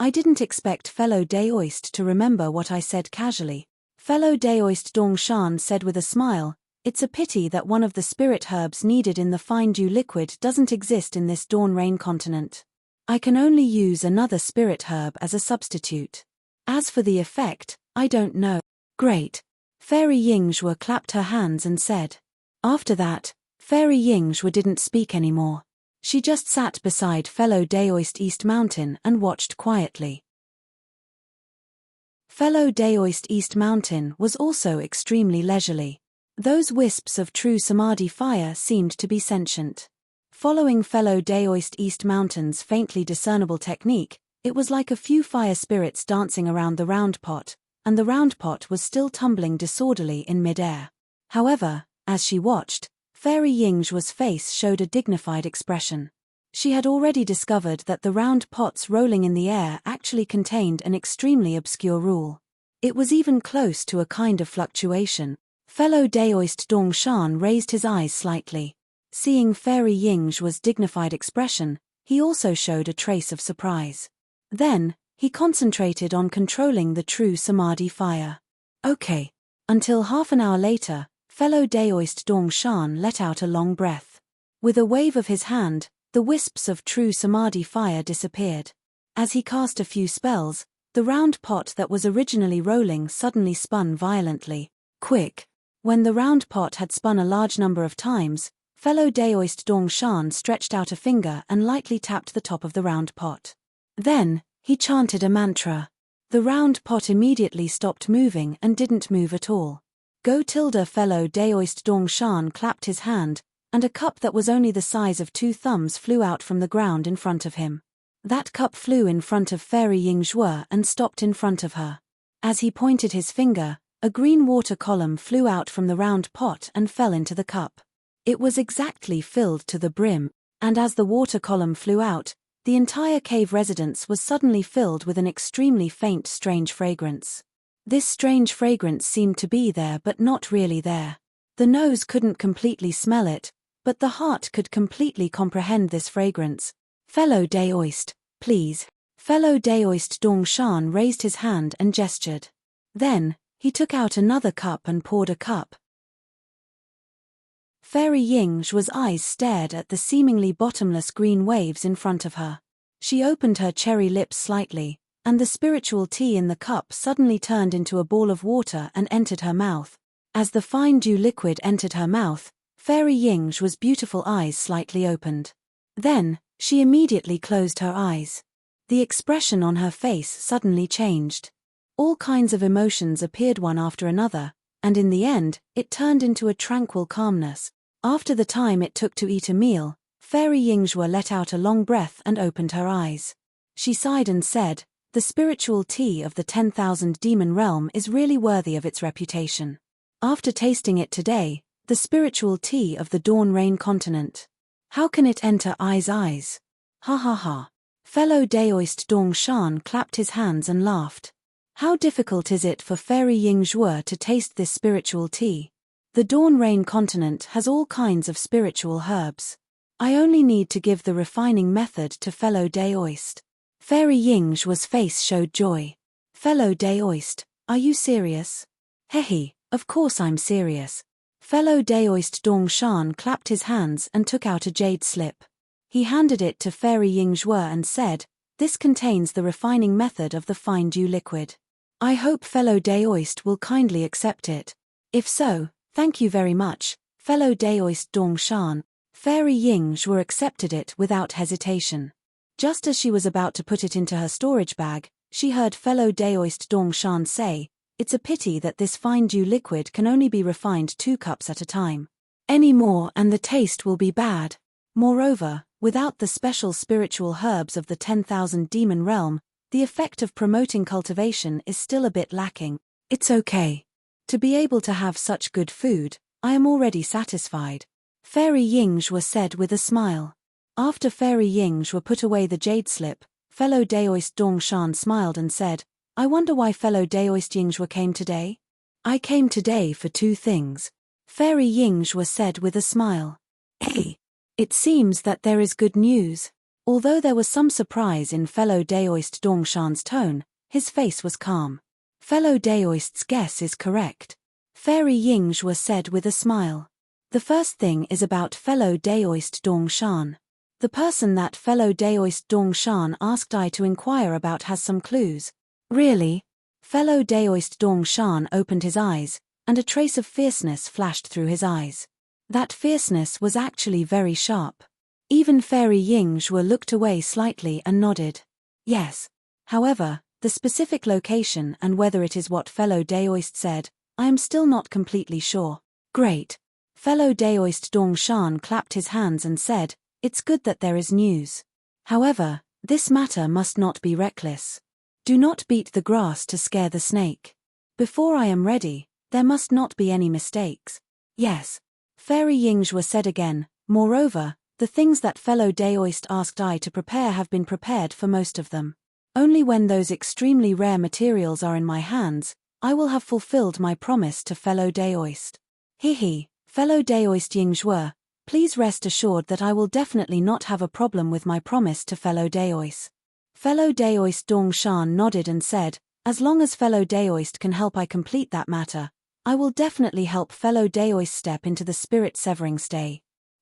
I didn't expect fellow Daoist to remember what I said casually. Fellow Daoist Dongshan said with a smile, it's a pity that one of the spirit herbs needed in the fine dew liquid doesn't exist in this Dawn Rain continent. I can only use another spirit herb as a substitute. As for the effect, I don't know. Great. Fairy Yingzhe clapped her hands and said. After that, Fairy Yingzhe didn't speak anymore. She just sat beside fellow Daoist East Mountain and watched quietly. Fellow Daoist East Mountain was also extremely leisurely. Those wisps of true Samadhi fire seemed to be sentient. Following fellow Daoist East Mountain's faintly discernible technique, it was like a few fire spirits dancing around the round pot, and the round pot was still tumbling disorderly in mid-air. However, as she watched, Fairy Yingzhe's face showed a dignified expression. She had already discovered that the round pots rolling in the air actually contained an extremely obscure rule. It was even close to a kind of fluctuation. Fellow Daoist Dongshan raised his eyes slightly. Seeing Fairy Yingzhe's dignified expression, he also showed a trace of surprise. Then, he concentrated on controlling the true Samadhi fire. Okay. Until half an hour later, fellow Daoist Dongshan let out a long breath. With a wave of his hand, the wisps of true Samadhi fire disappeared. As he cast a few spells, the round pot that was originally rolling suddenly spun violently. Quick! When the round pot had spun a large number of times, fellow Daoist Dongshan stretched out a finger and lightly tapped the top of the round pot. Then, he chanted a mantra. The round pot immediately stopped moving and didn't move at all. Fellow Daoist Dongshan clapped his hand, and a cup that was only the size of 2 thumbs flew out from the ground in front of him. That cup flew in front of Fairy Yingzhe and stopped in front of her. As he pointed his finger, a green water column flew out from the round pot and fell into the cup. It was exactly filled to the brim, and as the water column flew out, the entire cave residence was suddenly filled with an extremely faint strange fragrance. This strange fragrance seemed to be there but not really there. The nose couldn't completely smell it, but the heart could completely comprehend this fragrance. Fellow Daoist, please. Fellow Daoist Dongshan raised his hand and gestured. Then, he took out another cup and poured a cup. Fairy Yingzhe's eyes stared at the seemingly bottomless green waves in front of her. She opened her cherry lips slightly, and the spiritual tea in the cup suddenly turned into a ball of water and entered her mouth. As the fine dew liquid entered her mouth, Fairy Yingzhu's beautiful eyes slightly opened. Then, she immediately closed her eyes. The expression on her face suddenly changed. All kinds of emotions appeared one after another, and in the end, it turned into a tranquil calmness. After the time it took to eat a meal, Fairy Yingzhu let out a long breath and opened her eyes. She sighed and said, "The spiritual tea of the 10,000 demon realm is really worthy of its reputation. After tasting it today, the spiritual tea of the Dawn Rain continent. How can it enter eyes? Ha ha ha." Fellow Daoist Dong Shan clapped his hands and laughed. How difficult is it for Fairy Yingzhu to taste this spiritual tea? The Dawn Rain continent has all kinds of spiritual herbs. I only need to give the refining method to fellow Daoist. Fairy Yingzhu's face showed joy. Fellow Daoist, are you serious? Hehe, of course I'm serious. Fellow Daoist Dong Shan clapped his hands and took out a jade slip. He handed it to Fairy Yingzhu and said, "This contains the refining method of the fine dew liquid. I hope fellow Daoist will kindly accept it. If so, thank you very much, fellow Daoist Dong Shan." Fairy Yingzhu accepted it without hesitation. Just as she was about to put it into her storage bag, she heard fellow Daoist Dong Shan say, "It's a pity that this fine dew liquid can only be refined 2 cups at a time. Any more and the taste will be bad. Moreover, without the special spiritual herbs of the 10,000 demon realm, the effect of promoting cultivation is still a bit lacking. It's okay. To be able to have such good food, I am already satisfied." Fairy Yingzhu said with a smile. After Fairy Yingzhu put away the jade slip, fellow Daoist Dong Shan smiled and said, "I wonder why fellow Daoist Yingzhu came today?" "I came today for 2 things. Fairy Yingzhu said with a smile. "Hey, it seems that there is good news." Although there was some surprise in fellow Daoist Dong Shan's tone, his face was calm. "Fellow Daoist's guess is correct," Fairy Yingzhu said with a smile. "The first thing is about fellow Daoist Dong Shan. The person that fellow Daoist Dong Shan asked I to inquire about has some clues." "Really?" Fellow Daoist Dong Shan opened his eyes, and a trace of fierceness flashed through his eyes. That fierceness was actually very sharp. Even Fairy Yingzhu looked away slightly and nodded. "Yes. However, the specific location and whether it is what fellow Daoist said, I am still not completely sure." "Great." Fellow Daoist Dong Shan clapped his hands and said, "It's good that there is news. However, this matter must not be reckless. Do not beat the grass to scare the snake. Before I am ready, there must not be any mistakes." "Yes." Fairy Yingzhu said again, "Moreover, the things that fellow Daoist asked I to prepare have been prepared for most of them. Only when those extremely rare materials are in my hands, I will have fulfilled my promise to fellow Daoist. Hehe, fellow Daoist Yingzhu, please rest assured that I will definitely not have a problem with my promise to fellow Daoist." Fellow Daoist Dong Shan nodded and said, "As long as fellow Daoist can help I complete that matter, I will definitely help fellow Daoist step into the spirit severing stay."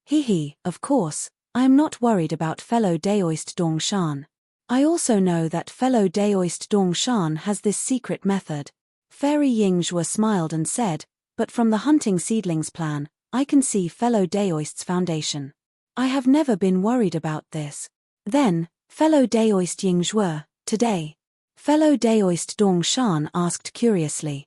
Hehe, of course, I am not worried about fellow Daoist Dong Shan. I also know that fellow Daoist Dong Shan has this secret method. Fairy Yingzhu smiled and said, "But from the hunting seedlings plan, I can see fellow Daoist's foundation. I have never been worried about this." Then, fellow Daoist Yingzhu, today? Fellow Daoist Dong Shan asked curiously.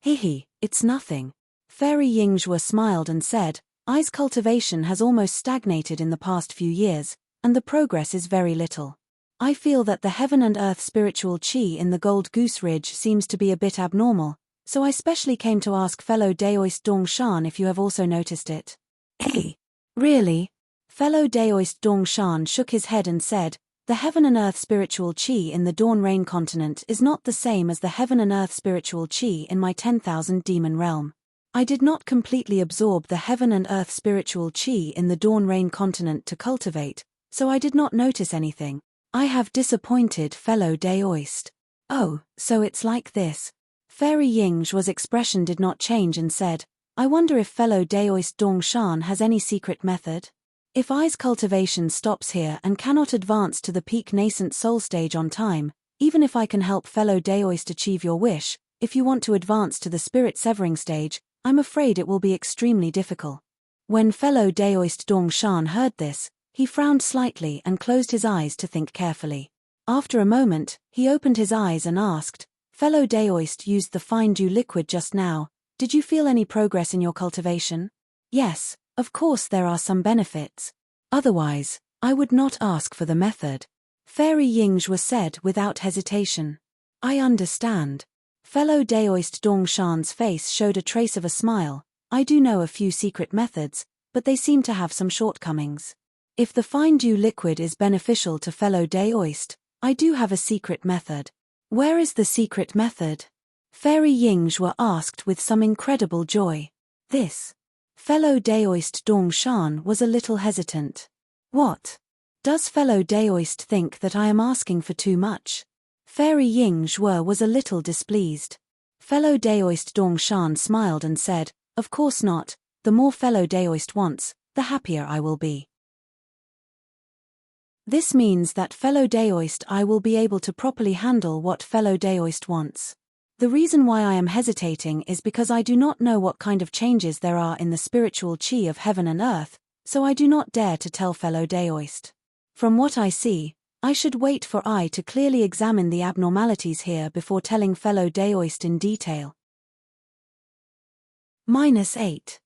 "Hehe, it's nothing." Fairy Yingzhu smiled and said, "I's cultivation has almost stagnated in the past few years, and the progress is very little. I feel that the heaven and earth spiritual chi in the Gold Goose Ridge seems to be a bit abnormal, so I specially came to ask fellow Daoist Dong Shan if you have also noticed it." "Hey, really?" Fellow Daoist Dong Shan shook his head and said, "The heaven and earth spiritual chi in the Dawn Rain continent is not the same as the heaven and earth spiritual chi in my 10,000 demon realm. I did not completely absorb the heaven and earth spiritual chi in the Dawn Rain continent to cultivate, so I did not notice anything. I have disappointed fellow Daoist." "Oh, so it's like this." Fairy Yingzhu's expression did not change and said, "I wonder if fellow Daoist Dong Shan has any secret method?" If I's cultivation stops here and cannot advance to the peak nascent soul stage on time, even if I can help fellow Daoist achieve your wish, if you want to advance to the spirit severing stage, I'm afraid it will be extremely difficult. When fellow Daoist Dong Shan heard this, he frowned slightly and closed his eyes to think carefully. After a moment, he opened his eyes and asked, fellow Daoist used the fine dew liquid just now, did you feel any progress in your cultivation? Yes, of course there are some benefits. Otherwise, I would not ask for the method. Fairy Yingzhe said without hesitation. I understand. Fellow Daoist Dong Shan's face showed a trace of a smile. I do know a few secret methods, but they seem to have some shortcomings. If the fine dew liquid is beneficial to fellow Daoist, I do have a secret method. Where is the secret method? Fairy Yingzhe were asked with some incredible joy. This. Fellow Daoist Dong Shan was a little hesitant. What? Does fellow Daoist think that I am asking for too much? Fairy Yingzhe was a little displeased. Fellow Daoist Dong Shan smiled and said, of course not, the more fellow Daoist wants, the happier I will be. This means that fellow Daoist I will be able to properly handle what fellow Daoist wants. The reason why I am hesitating is because I do not know what kind of changes there are in the spiritual chi of heaven and earth, so I do not dare to tell fellow Daoist. From what I see, I should wait for I to clearly examine the abnormalities here before telling fellow Daoist in detail. -8.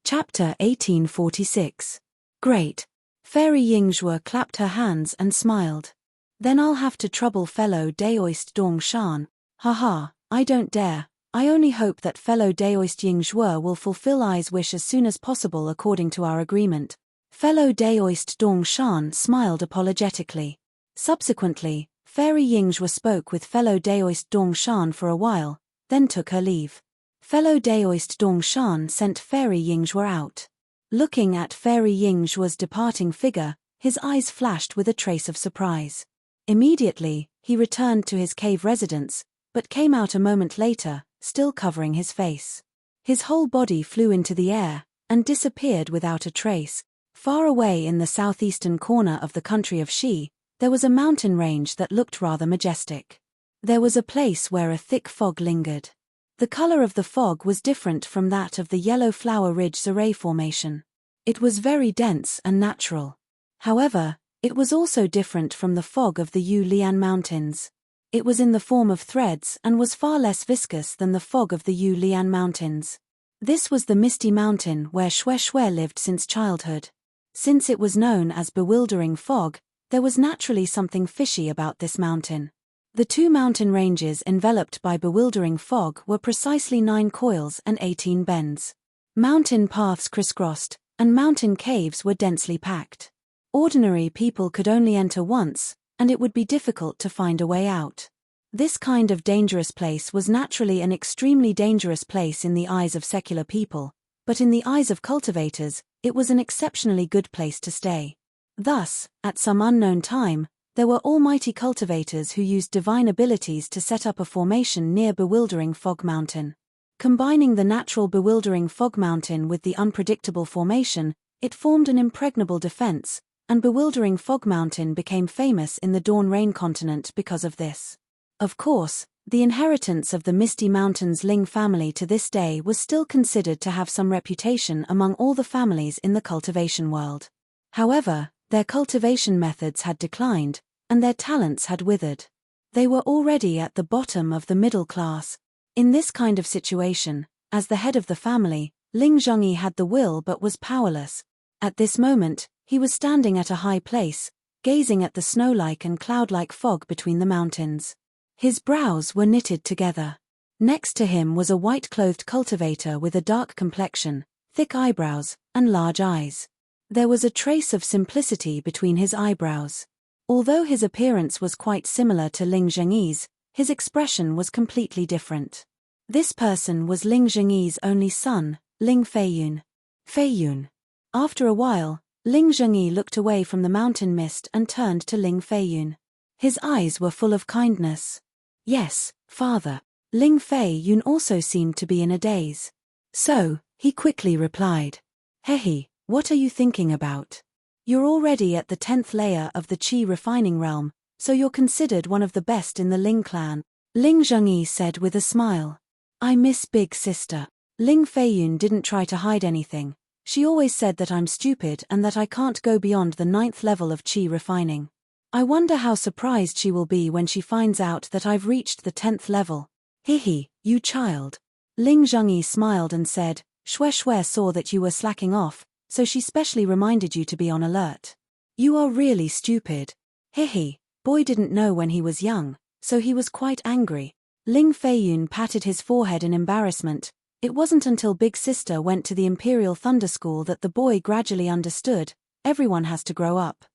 Chapter 1846. Great. Fairy Yingzhe clapped her hands and smiled. Then I'll have to trouble fellow Daoist Dong Shan. Haha, I don't dare. I only hope that fellow Daoist Yingzhe will fulfill I's wish as soon as possible according to our agreement. Fellow Daoist Dong Shan smiled apologetically. Subsequently, Fairy Yingzhe spoke with fellow Daoist Dong Shan for a while, then took her leave. Fellow Daoist Dong Shan sent Fairy Yingzhe out. Looking at Fairy Yingzhe's departing figure, his eyes flashed with a trace of surprise. Immediately, he returned to his cave residence, but came out a moment later, still covering his face. His whole body flew into the air, and disappeared without a trace. Far away in the southeastern corner of the country of Shi, there was a mountain range that looked rather majestic. There was a place where a thick fog lingered. The color of the fog was different from that of the Yellow Flower Ridge Zaray formation. It was very dense and natural. However, it was also different from the fog of the Yu Lian Mountains. It was in the form of threads and was far less viscous than the fog of the Yu Lian Mountains. This was the Misty Mountain where Xue Xue lived since childhood. Since it was known as bewildering fog, there was naturally something fishy about this mountain. The two mountain ranges enveloped by bewildering fog were precisely 9 coils and 18 bends. Mountain paths crisscrossed, and mountain caves were densely packed. Ordinary people could only enter once, and it would be difficult to find a way out. This kind of dangerous place was naturally an extremely dangerous place in the eyes of secular people, but in the eyes of cultivators, it was an exceptionally good place to stay. Thus, at some unknown time, there were almighty cultivators who used divine abilities to set up a formation near Bewildering Fog Mountain. Combining the natural Bewildering Fog Mountain with the unpredictable formation, it formed an impregnable defense, and Bewildering Fog Mountain became famous in the Dawn Rain continent because of this. Of course, the inheritance of the Misty Mountains Ling family to this day was still considered to have some reputation among all the families in the cultivation world. However, their cultivation methods had declined, and their talents had withered. They were already at the bottom of the middle class. In this kind of situation, as the head of the family, Ling Zhongyi had the will but was powerless. At this moment, he was standing at a high place, gazing at the snow-like and cloud-like fog between the mountains. His brows were knitted together. Next to him was a white-clothed cultivator with a dark complexion, thick eyebrows, and large eyes. There was a trace of simplicity between his eyebrows. Although his appearance was quite similar to Ling Zhongyi's, his expression was completely different. This person was Ling Zhongyi's only son, Ling Feiyun. Feiyun. After a while, Ling Zhongyi looked away from the mountain mist and turned to Ling Feiyun. His eyes were full of kindness. Yes, father. Ling Feiyun also seemed to be in a daze. So, he quickly replied. Hehe, what are you thinking about? You're already at the 10th layer of the Qi refining realm, so you're considered one of the best in the Ling clan, Ling Zhengyi said with a smile. I miss big sister. Ling Feiyun didn't try to hide anything. She always said that I'm stupid and that I can't go beyond the 9th level of Qi refining. I wonder how surprised she will be when she finds out that I've reached the 10th level. Hihi, you child. Ling Zhengyi smiled and said, Xue Xue saw that you were slacking off, so she specially reminded you to be on alert. You are really stupid. Hihi, boy didn't know when he was young, so he was quite angry. Ling Feiyun patted his forehead in embarrassment. It wasn't until Big Sister went to the Imperial Thunder School that the boy gradually understood, everyone has to grow up.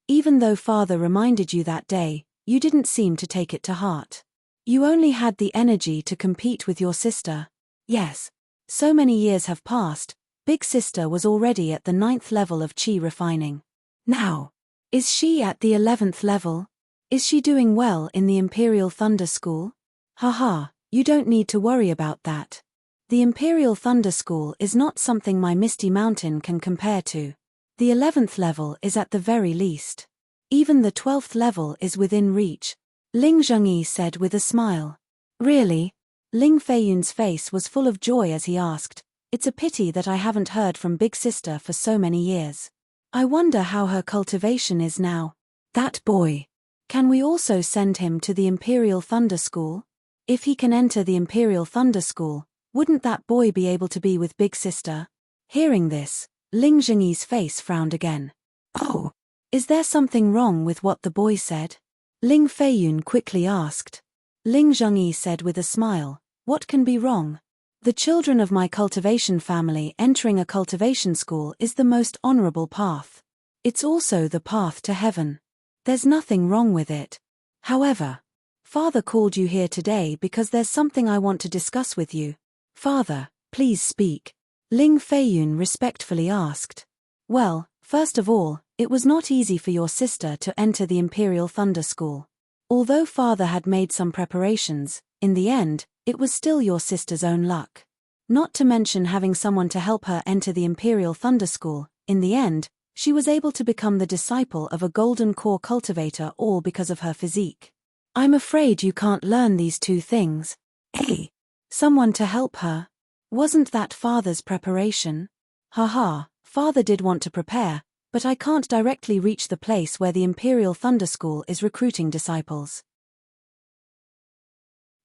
Even though father reminded you that day, you didn't seem to take it to heart. You only had the energy to compete with your sister. Yes. So many years have passed, Big Sister was already at the 9th level of Qi refining. Now, is she at the 11th level? Is she doing well in the Imperial Thunder School? Haha, you don't need to worry about that. The Imperial Thunder School is not something my Misty Mountain can compare to. The 11th level is at the very least. Even the 12th level is within reach, Ling Zhengyi said with a smile. Really? Ling Feiyun's face was full of joy as he asked, It's a pity that I haven't heard from Big Sister for so many years. I wonder how her cultivation is now. That boy. Can we also send him to the Imperial Thunder School? If he can enter the Imperial Thunder School, wouldn't that boy be able to be with Big Sister? Hearing this, Ling Zhengyi's face frowned again. Oh, is there something wrong with what the boy said? Ling Feiyun quickly asked. Ling Zhengyi said with a smile, What can be wrong? The children of my cultivation family entering a cultivation school is the most honorable path. It's also the path to heaven. There's nothing wrong with it. However, Father called you here today because there's something I want to discuss with you. Father, please speak. Ling Feiyun respectfully asked. Well, first of all, it was not easy for your sister to enter the Imperial Thunder School. Although father had made some preparations, in the end, it was still your sister's own luck. Not to mention having someone to help her enter the Imperial Thunder School, in the end, she was able to become the disciple of a golden core cultivator all because of her physique. I'm afraid you can't learn these two things. Hey, someone to help her. Wasn't that father's preparation? Haha, father did want to prepare, but I can't directly reach the place where the Imperial Thunder School is recruiting disciples.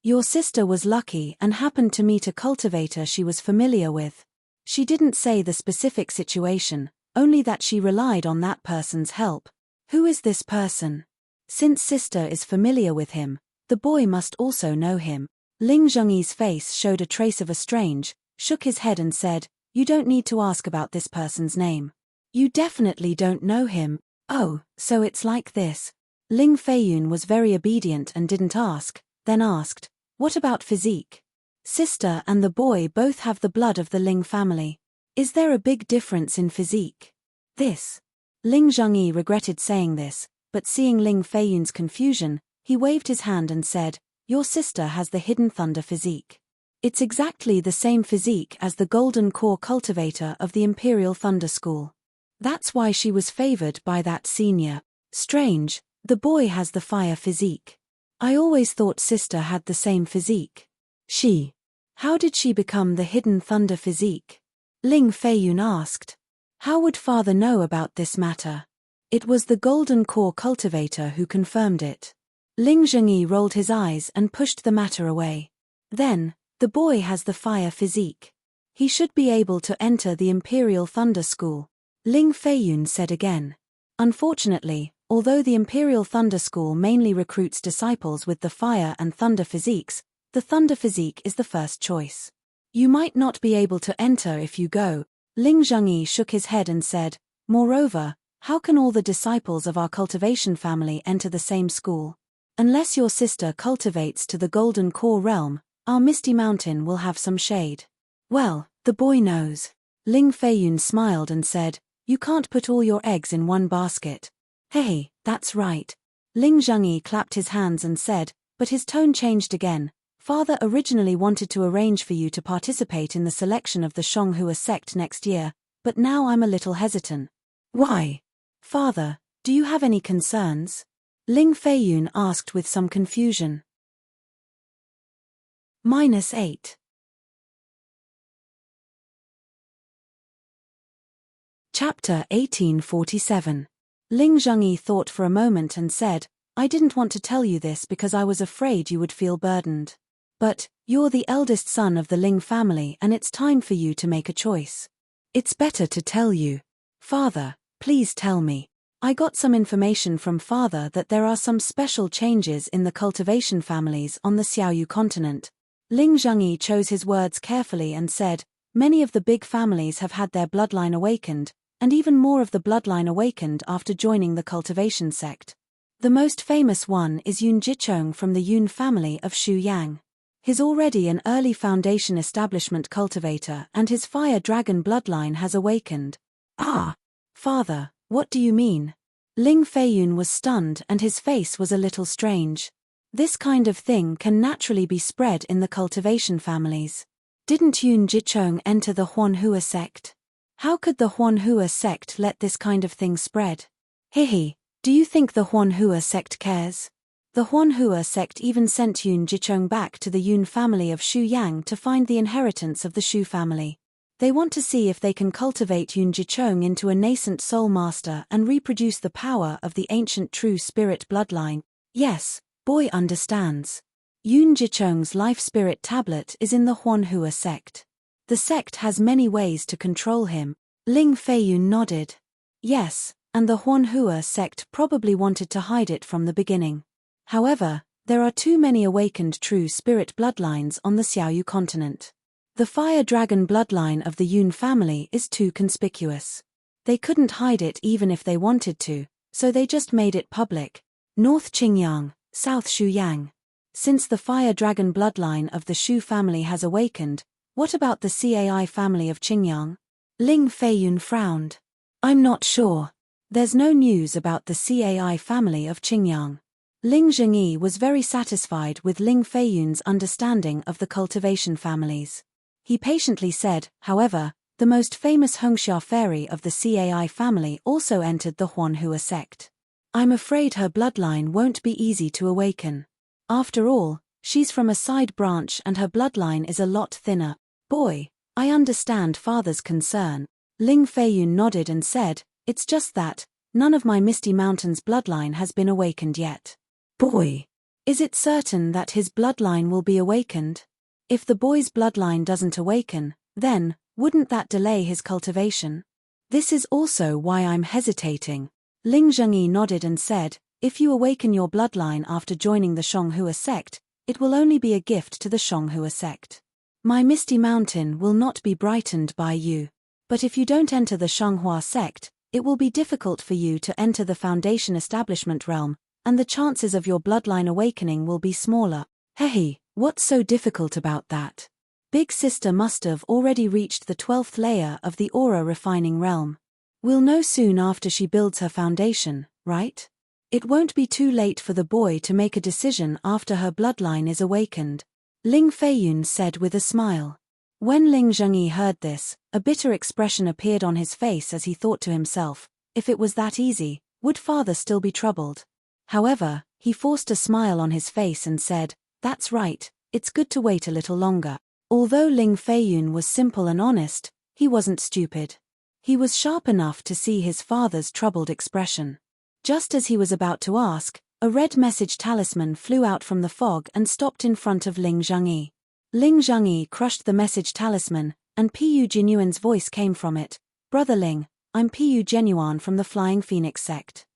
Your sister was lucky and happened to meet a cultivator she was familiar with. She didn't say the specific situation, only that she relied on that person's help. Who is this person? Since sister is familiar with him, the boy must also know him. Ling Zhengyi's face showed a trace of a strange, shook his head and said, You don't need to ask about this person's name. You definitely don't know him. Oh, so it's like this. Ling Feiyun was very obedient and didn't ask, then asked, What about physique? Sister and the boy both have the blood of the Ling family. Is there a big difference in physique? This. Ling Zhengyi regretted saying this, but seeing Ling Feiyun's confusion, he waved his hand and said, Your sister has the hidden thunder physique. It's exactly the same physique as the golden core cultivator of the Imperial Thunder School. That's why she was favored by that senior. Strange, the boy has the fire physique. I always thought sister had the same physique. How did she become the hidden thunder physique? Ling Feiyun asked. How would father know about this matter? It was the golden core cultivator who confirmed it. Ling Zhengyi rolled his eyes and pushed the matter away. Then, the boy has the fire physique. He should be able to enter the Imperial Thunder School. Ling Feiyun said again. Unfortunately, although the Imperial Thunder School mainly recruits disciples with the fire and thunder physiques, the thunder physique is the first choice. You might not be able to enter if you go. Ling Zhengyi shook his head and said, Moreover, how can all the disciples of our cultivation family enter the same school? Unless your sister cultivates to the golden core realm, our Misty Mountain will have some shade. Well, the boy knows. Ling Feiyun smiled and said, You can't put all your eggs in one basket. Hey, that's right. Ling Zhengyi clapped his hands and said, but his tone changed again. Father originally wanted to arrange for you to participate in the selection of the Xianghua sect next year, but now I'm a little hesitant. Why? Father, do you have any concerns? Ling Feiyun asked with some confusion. -8. Chapter 1847. Ling Zhengyi thought for a moment and said, I didn't want to tell you this because I was afraid you would feel burdened. But, you're the eldest son of the Ling family and it's time for you to make a choice. It's better to tell you. Father, please tell me. I got some information from Father that there are some special changes in the cultivation families on the Xiaoyu continent. Ling Zhengyi chose his words carefully and said, many of the big families have had their bloodline awakened, and even more of the bloodline awakened after joining the cultivation sect. The most famous one is Yun Jicheng from the Yun family of Shu Yang. He's already an early foundation establishment cultivator and his fire dragon bloodline has awakened. Ah! Father, what do you mean? Ling Feiyun was stunned and his face was a little strange. This kind of thing can naturally be spread in the cultivation families. Didn't Yun Jicheng enter the Huanhua sect? How could the Huanhua sect let this kind of thing spread? Hihi, do you think the Huanhua sect cares? The Huanhua sect even sent Yun Jicheng back to the Yun family of Shu Yang to find the inheritance of the Shu family. They want to see if they can cultivate Yun Jicheng into a nascent soul master and reproduce the power of the ancient true spirit bloodline. Yes, boy understands. Yun Jicheng's life spirit tablet is in the Huanhua sect. The sect has many ways to control him. Ling Feiyun nodded. Yes, and the Huanhua sect probably wanted to hide it from the beginning. However, there are too many awakened true spirit bloodlines on the Xiaoyu continent. The fire dragon bloodline of the Yun family is too conspicuous. They couldn't hide it even if they wanted to, so they just made it public. North Qingyang, South Shuyang. Since the fire dragon bloodline of the Shu family has awakened, what about the Cai family of Qingyang? Ling Feiyun frowned. I'm not sure. There's no news about the Cai family of Qingyang. Ling Zhengyi was very satisfied with Ling Feiyun's understanding of the cultivation families. He patiently said, however, the most famous Hongxia fairy of the Cai family also entered the Huanhua sect. I'm afraid her bloodline won't be easy to awaken. After all, she's from a side branch and her bloodline is a lot thinner. Boy, I understand Father's concern. Ling Feiyun nodded and said, it's just that, none of my Misty Mountains bloodline has been awakened yet. Boy, is it certain that his bloodline will be awakened? If the boy's bloodline doesn't awaken, then, wouldn't that delay his cultivation? This is also why I'm hesitating. Ling Zhengyi nodded and said, if you awaken your bloodline after joining the Xianghua sect, it will only be a gift to the Xianghua sect. My Misty Mountain will not be brightened by you. But if you don't enter the Xianghua sect, it will be difficult for you to enter the foundation establishment realm, and the chances of your bloodline awakening will be smaller. Hey, what's so difficult about that? Big Sister must have already reached the 12th layer of the aura refining realm. We'll know soon after she builds her foundation, right? It won't be too late for the boy to make a decision after her bloodline is awakened. Ling Feiyun said with a smile. When Ling Zhengyi heard this, a bitter expression appeared on his face as he thought to himself, if it was that easy, would Father still be troubled? However, he forced a smile on his face and said, that's right, it's good to wait a little longer. Although Ling Feiyun was simple and honest, he wasn't stupid. He was sharp enough to see his father's troubled expression. Just as he was about to ask, a red message talisman flew out from the fog and stopped in front of Ling Zhengyi. Ling Zhengyi crushed the message talisman, and Pu Jinyuan's voice came from it. Brother Ling, I'm Pu Genuan from the Flying Phoenix sect.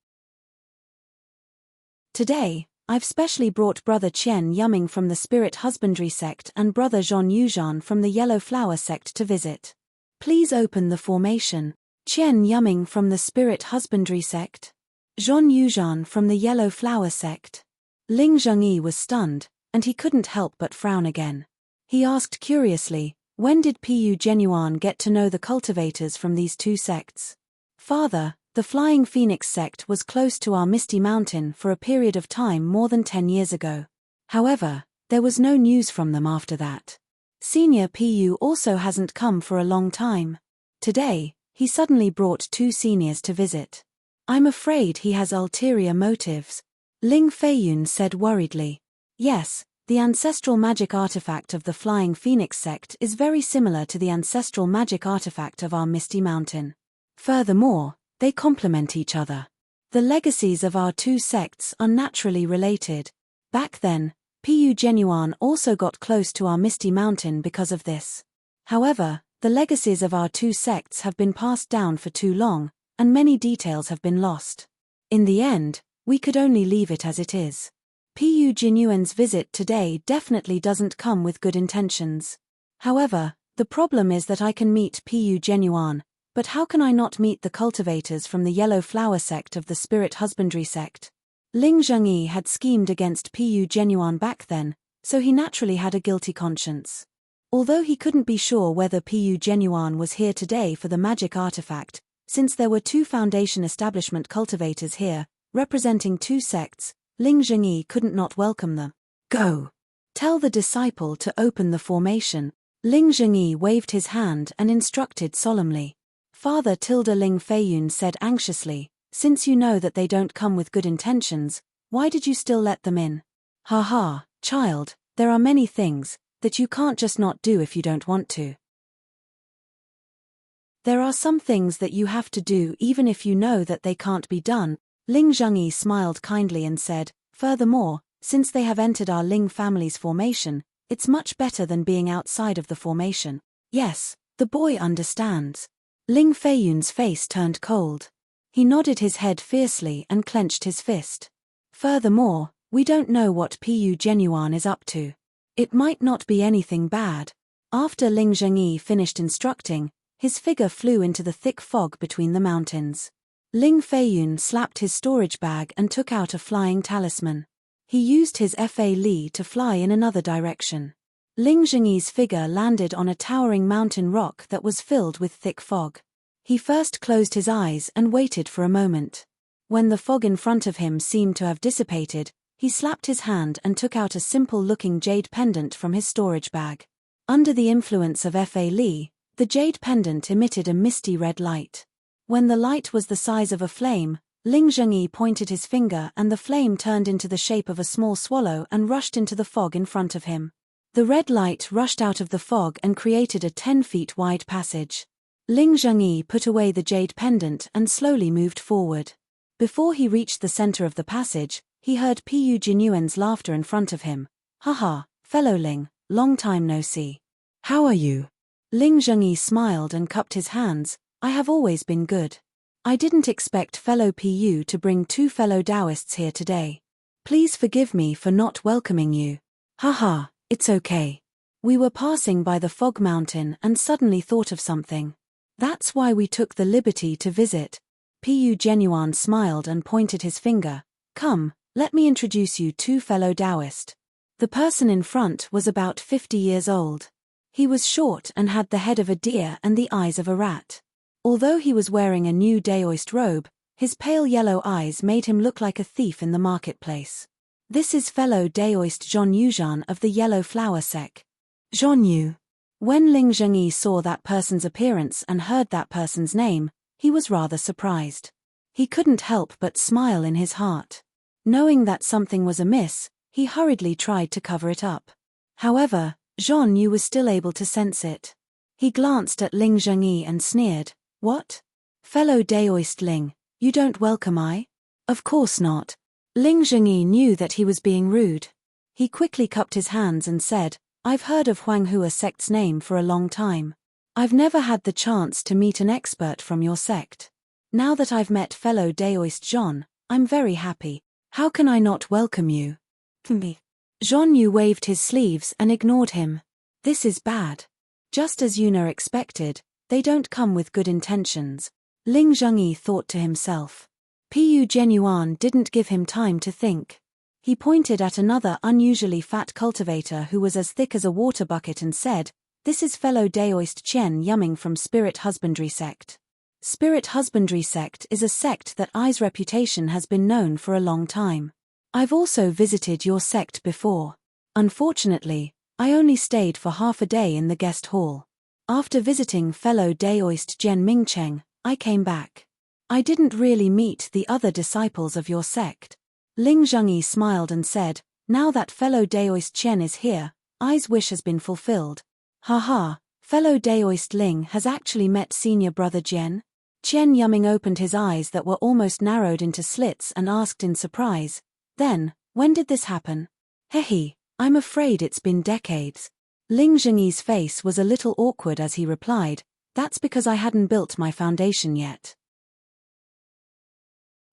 Today, I've specially brought Brother Qian Yuming from the Spirit Husbandry sect and Brother Zhon Yuzhan from the Yellow Flower sect to visit. Please open the formation. Qian Yuming from the Spirit Husbandry sect. Zhon Yuzhan from the Yellow Flower sect. Ling Zhengyi was stunned, and he couldn't help but frown again. He asked curiously, when did Pu Genuan get to know the cultivators from these two sects? Father, the Flying Phoenix sect was close to our Misty Mountain for a period of time more than 10 years ago. However, There was no news from them after that. Senior PU also hasn't come for a long time. Today, he suddenly brought 2 seniors to visit. I'm afraid he has ulterior motives, Ling Feiyun said worriedly. Yes, the ancestral magic artifact of the Flying Phoenix sect is very similar to the ancestral magic artifact of our Misty Mountain. Furthermore, they complement each other. The legacies of our 2 sects are naturally related. Back then, PU Genuan also got close to our Misty Mountain because of this. However, the legacies of our 2 sects have been passed down for too long, and many details have been lost. In the end, we could only leave it as it is. PU Genuan's visit today definitely doesn't come with good intentions. However, the problem is that I can meet PU Genuan, but how can I not meet the cultivators from the Yellow Flower sect of the Spirit Husbandry sect? Ling Zhengyi had schemed against PU Genuan back then, so he naturally had a guilty conscience. Although he couldn't be sure whether PU Genuan was here today for the magic artifact, since there were 2 Foundation establishment cultivators here, representing 2 sects, Ling Zhengyi couldn't not welcome them. Go! Tell the disciple to open the formation. Ling Zhengyi waved his hand and instructed solemnly. Father Ling Feiyun said anxiously, since you know that they don't come with good intentions, why did you still let them in? Ha, child, there are many things that you can't just not do if you don't want to. There are some things that you have to do even if you know that they can't be done. Ling Zhengyi smiled kindly and said, furthermore, since they have entered our Ling family's formation, it's much better than being outside of the formation. Yes, the boy understands. Ling Feiyun's face turned cold. He nodded his head fiercely and clenched his fist. Furthermore, we don't know what PU Genuan is up to. It might not be anything bad. After Ling Zhengyi finished instructing, his figure flew into the thick fog between the mountains. Ling Feiyun slapped his storage bag and took out a flying talisman. He used his Fa Li to fly in another direction. Ling Zhengyi's figure landed on a towering mountain rock that was filled with thick fog. He first closed his eyes and waited for a moment. When the fog in front of him seemed to have dissipated, he slapped his hand and took out a simple-looking jade pendant from his storage bag. Under the influence of Fa Li, the jade pendant emitted a misty red light. When the light was the size of a flame, Ling Zhengyi pointed his finger and the flame turned into the shape of a small swallow and rushed into the fog in front of him. The red light rushed out of the fog and created a 10 feet wide passage. Ling Zhengyi put away the jade pendant and slowly moved forward. Before he reached the center of the passage, he heard PU Jinyuan's laughter in front of him. Haha, fellow Ling, long time no see. How are you? Ling Zhengyi smiled and cupped his hands. I have always been good. I didn't expect fellow PU to bring 2 fellow Taoists here today. Please forgive me for not welcoming you. Haha, it's okay. We were passing by the fog mountain and suddenly thought of something. That's why we took the liberty to visit. PU Genuan smiled and pointed his finger. Come, let me introduce you 2 fellow Taoist. The person in front was about 50 years old. He was short and had the head of a deer and the eyes of a rat. Although he was wearing a new Daoist robe, his pale yellow eyes made him look like a thief in the marketplace. This is fellow Daoist Zhon Yuzhan of the Yellow Flower sect. Zhon Yu. When Ling Zhengyi saw that person's appearance and heard that person's name, he was rather surprised. He couldn't help but smile in his heart. Knowing that something was amiss, he hurriedly tried to cover it up. However, Zhon Yu was still able to sense it. He glanced at Ling Zhengyi and sneered. What? Fellow Daoist Ling, you don't welcome I? Of course not. Ling Zhengyi knew that he was being rude. He quickly cupped his hands and said, I've heard of Huanghua sect's name for a long time. I've never had the chance to meet an expert from your sect. Now that I've met fellow Daoist Zhon, I'm very happy. How can I not welcome you? Me. Zhon Yu waved his sleeves and ignored him. This is bad. Just as Yuna expected, they don't come with good intentions. Ling Zhengyi thought to himself. PU Genuan didn't give him time to think. He pointed at another unusually fat cultivator who was as thick as a water bucket and said, This is fellow Daoist Chen Yumming from Spirit Husbandry sect. Spirit Husbandry sect is a sect that I's reputation has been known for a long time. I've also visited your sect before. Unfortunately, I only stayed for half a day in the guest hall. After visiting fellow Daoist Jen Mingcheng, I came back. I didn't really meet the other disciples of your sect. Ling Zhengyi smiled and said, now that fellow Daoist Chen is here, I's wish has been fulfilled. Haha, fellow Daoist Ling has actually met senior brother Jen? Chen Yuming opened his eyes that were almost narrowed into slits and asked in surprise, then, when did this happen? Hehe, I'm afraid it's been decades. Ling Zhengyi's face was a little awkward as he replied, that's because I hadn't built my foundation yet.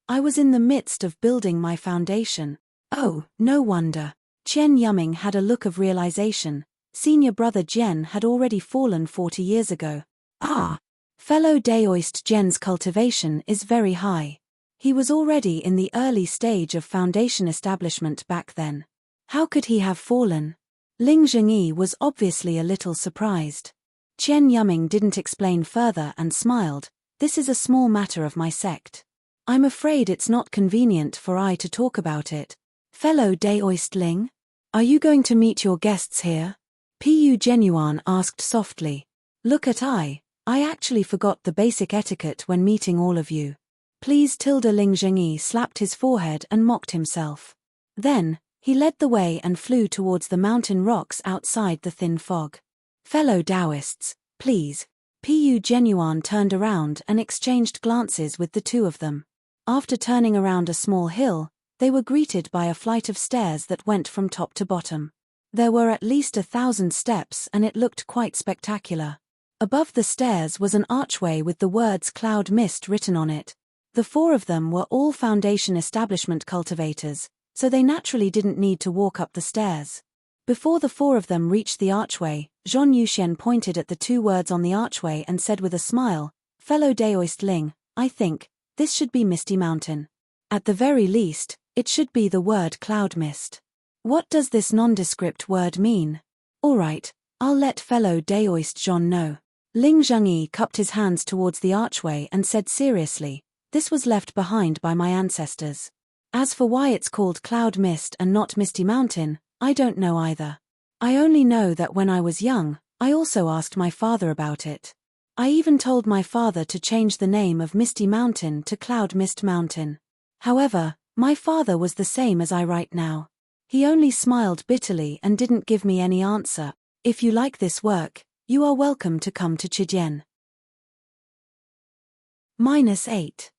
I was in the midst of building my foundation. Oh, no wonder. Chen Yuming had a look of realization. Senior brother Jen had already fallen 40 years ago. Ah! Fellow Daoist Jen's cultivation is very high. He was already in the early stage of foundation establishment back then. How could he have fallen? Ling Zhengyi was obviously a little surprised. Chen Yuming didn't explain further and smiled, this is a small matter of my sect. I'm afraid it's not convenient for I to talk about it. Fellow Daoist Ling? Are you going to meet your guests here? Pu Genuan asked softly. Look at I actually forgot the basic etiquette when meeting all of you. Please Ling Zhengyi slapped his forehead and mocked himself. Then, he led the way and flew towards the mountain rocks outside the thin fog. Fellow Taoists, please. Pu Genuan turned around and exchanged glances with the two of them. After turning around a small hill, they were greeted by a flight of stairs that went from top to bottom. There were at least 1,000 steps and it looked quite spectacular. Above the stairs was an archway with the words Cloud Mist written on it. The four of them were all foundation establishment cultivators, so they naturally didn't need to walk up the stairs. Before the four of them reached the archway, Zhon Yuxian pointed at the two words on the archway and said with a smile, fellow Daoist Ling, I think, this should be Misty Mountain. At the very least, it should be the word Cloud Mist. What does this nondescript word mean? Alright, I'll let fellow Daoist Zhon know. Ling Zhengyi cupped his hands towards the archway and said seriously, this was left behind by my ancestors. As for why it's called Cloud Mist and not Misty Mountain, I don't know either. I only know that when I was young, I also asked my father about it. I even told my father to change the name of Misty Mountain to Cloud Mist Mountain. However, my father was the same as I right now. He only smiled bitterly and didn't give me any answer. If you like this work, you are welcome to come to Chijian. -8.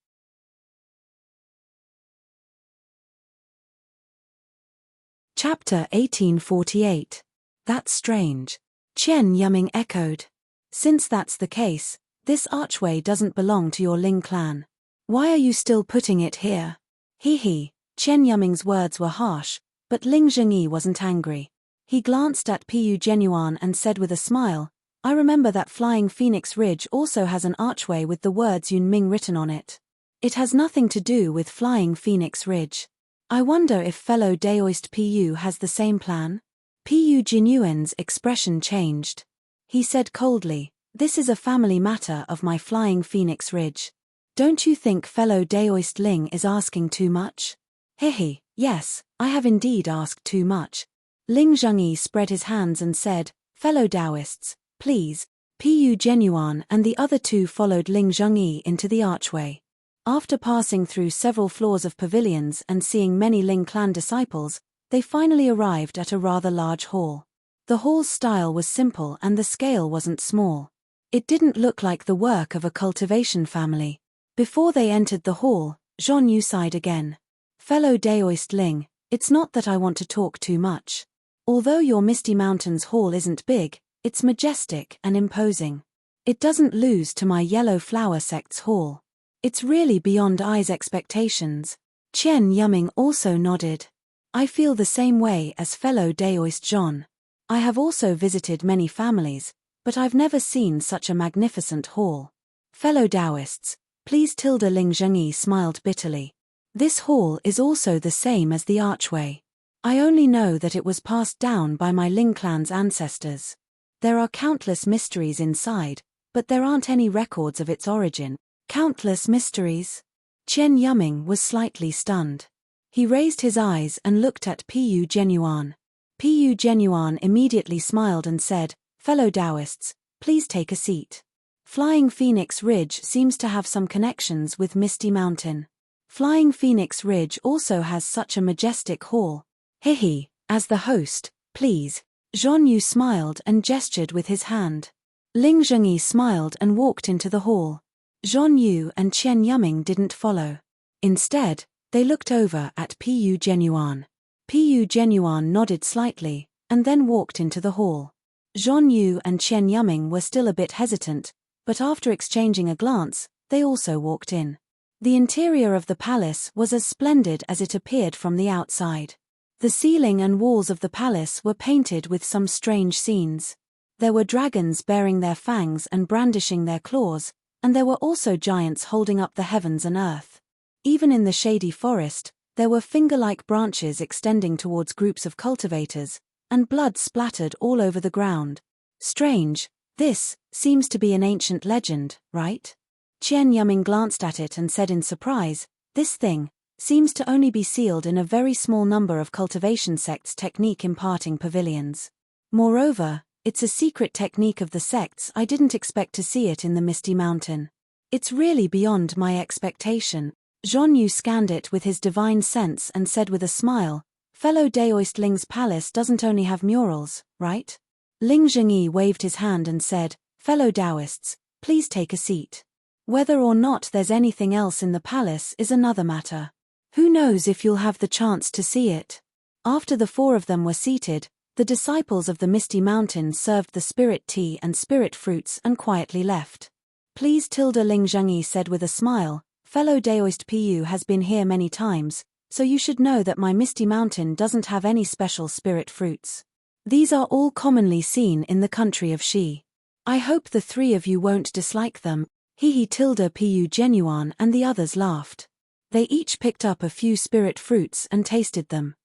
Chapter 1848. That's strange. Chen Yuming echoed. Since that's the case, this archway doesn't belong to your Ling clan. Why are you still putting it here? He. Chen Yuming's words were harsh, but Ling Zhengyi wasn't angry. He glanced at Pu Genuan and said with a smile, I remember that Flying Phoenix Ridge also has an archway with the words Yunming written on it. It has nothing to do with Flying Phoenix Ridge. I wonder if fellow Daoist Pu has the same plan? Pu Genuan's expression changed. He said coldly, this is a family matter of my Flying Phoenix Ridge. Don't you think fellow Daoist Ling is asking too much? Hehe, yes, I have indeed asked too much. Ling Zhengyi spread his hands and said, fellow Daoists, please. Pu Genuan and the other two followed Ling Zhengyi into the archway. After passing through several floors of pavilions and seeing many Ling clan disciples, they finally arrived at a rather large hall. The hall's style was simple and the scale wasn't small. It didn't look like the work of a cultivation family. Before they entered the hall, Zhon Yu sighed again. Fellow Daoist Ling, it's not that I want to talk too much. Although your Misty Mountain's hall isn't big, it's majestic and imposing. It doesn't lose to my Yellow Flower sect's hall. It's really beyond I's expectations. Chen Yuming also nodded. I feel the same way as fellow Daoist Zhon. I have also visited many families, but I've never seen such a magnificent hall. Fellow Daoists, please Ling Zhengyi smiled bitterly. This hall is also the same as the archway. I only know that it was passed down by my Ling clan's ancestors. There are countless mysteries inside, but there aren't any records of its origin. Countless mysteries? Chen Yuming was slightly stunned. He raised his eyes and looked at Pu Genuan. Pu Genuine immediately smiled and said, "Fellow Taoists, please take a seat. Flying Phoenix Ridge seems to have some connections with Misty Mountain. Flying Phoenix Ridge also has such a majestic hall. Hihi, as the host, please." Zhon Yu smiled and gestured with his hand. Ling Zhengyi smiled and walked into the hall. Zhon Yu and Qian Yuming didn't follow. Instead, they looked over at Pu Genuine. Pu Genuine nodded slightly, and then walked into the hall. Zhon Yu and Qian Yuming were still a bit hesitant, but after exchanging a glance, they also walked in. The interior of the palace was as splendid as it appeared from the outside. The ceiling and walls of the palace were painted with some strange scenes. There were dragons bearing their fangs and brandishing their claws, and there were also giants holding up the heavens and earth. Even in the shady forest, there were finger-like branches extending towards groups of cultivators, and blood splattered all over the ground. Strange, this seems to be an ancient legend, right? Qian Yuming glanced at it and said in surprise, "This thing seems to only be sealed in a very small number of cultivation sects' technique imparting pavilions. Moreover, it's a secret technique of the sects. I didn't expect to see it in the Misty Mountain. It's really beyond my expectation." Zhon Yu scanned it with his divine sense and said with a smile, "Fellow Daoist Ling's palace doesn't only have murals, right?" Ling Zhengyi waved his hand and said, "Fellow Taoists, please take a seat. Whether or not there's anything else in the palace is another matter. Who knows if you'll have the chance to see it." After the four of them were seated, the disciples of the Misty Mountain served the spirit tea and spirit fruits and quietly left. "Please," Ling Zhengyi said with a smile, "Fellow Daoist Pu has been here many times, so you should know that my Misty Mountain doesn't have any special spirit fruits. These are all commonly seen in the country of Shi. I hope the three of you won't dislike them." Pu Genuine and the others laughed. They each picked up a few spirit fruits and tasted them.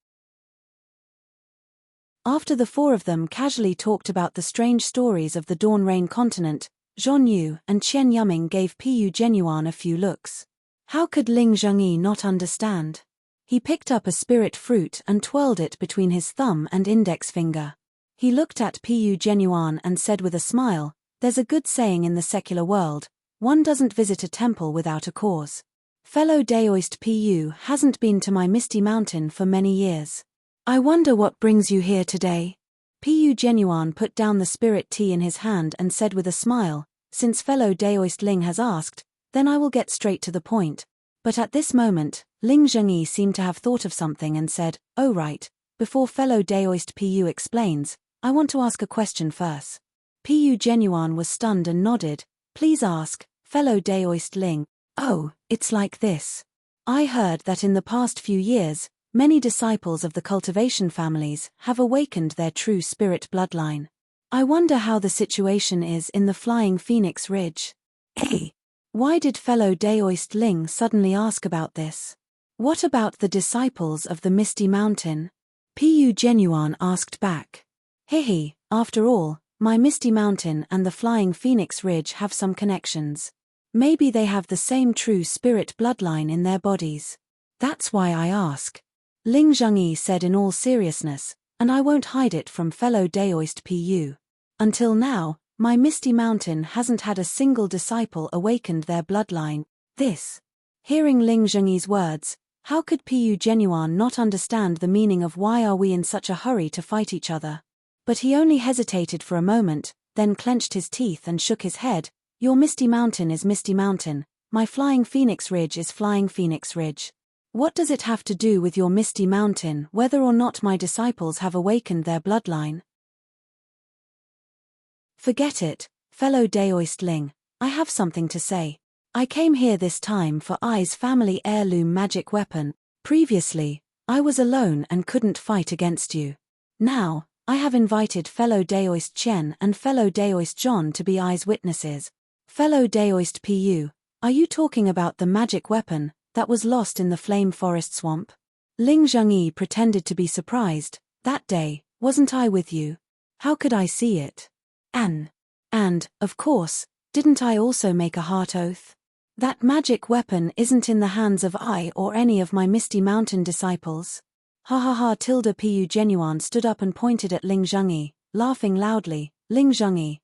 After the four of them casually talked about the strange stories of the Dawn Rain continent, Zhon Yu and Qian Yuming gave Pu Genuine a few looks. How could Ling Zhengyi not understand? He picked up a spirit fruit and twirled it between his thumb and index finger. He looked at Pu Genuine and said with a smile, "There's a good saying in the secular world, one doesn't visit a temple without a cause. Fellow Daoist Pu hasn't been to my Misty Mountain for many years. I wonder what brings you here today?" Pu Genuine put down the spirit tea in his hand and said with a smile, "Since fellow Daoist Ling has asked, then I will get straight to the point." But at this moment, Ling Zhengyi seemed to have thought of something and said, "Oh right, before fellow Daoist Pu explains, I want to ask a question first." Pu Genuine was stunned and nodded, "Please ask, fellow Daoist Ling." "Oh, it's like this. I heard that in the past few years, many disciples of the cultivation families have awakened their true spirit bloodline. I wonder how the situation is in the Flying Phoenix Ridge." "Hey, why did fellow Daoist Ling suddenly ask about this? What about the disciples of the Misty Mountain?" Pu Genuine asked back. "Hihi, after all, my Misty Mountain and the Flying Phoenix Ridge have some connections. Maybe they have the same true spirit bloodline in their bodies. That's why I ask." Ling Zhengyi said in all seriousness, "And I won't hide it from fellow Daoist Pu. Until now, my Misty Mountain hasn't had a single disciple awakened their bloodline. This." Hearing Ling Zhengyi's words, how could Pu Genuine not understand the meaning of "Why are we in such a hurry to fight each other?" But he only hesitated for a moment, then clenched his teeth and shook his head. "Your Misty Mountain is Misty Mountain, my Flying Phoenix Ridge is Flying Phoenix Ridge. What does it have to do with your Misty Mountain whether or not my disciples have awakened their bloodline?" "Forget it, fellow Daoist Ling, I have something to say. I came here this time for I's family heirloom magic weapon. Previously, I was alone and couldn't fight against you. Now, I have invited fellow Daoist Chen and fellow Daoist John to be I's witnesses. Fellow Daoist Pu, are you talking about the magic weapon that was lost in the Flame Forest Swamp?" Ling Zhengyi pretended to be surprised. "That day, wasn't I with you? How could I see it? And, of course, didn't I also make a heart oath? That magic weapon isn't in the hands of I or any of my Misty Mountain disciples." Ha ha ha! Tilda Pu Genuine stood up and pointed at Ling Zhengyi, laughing loudly. Ling Zhengyi,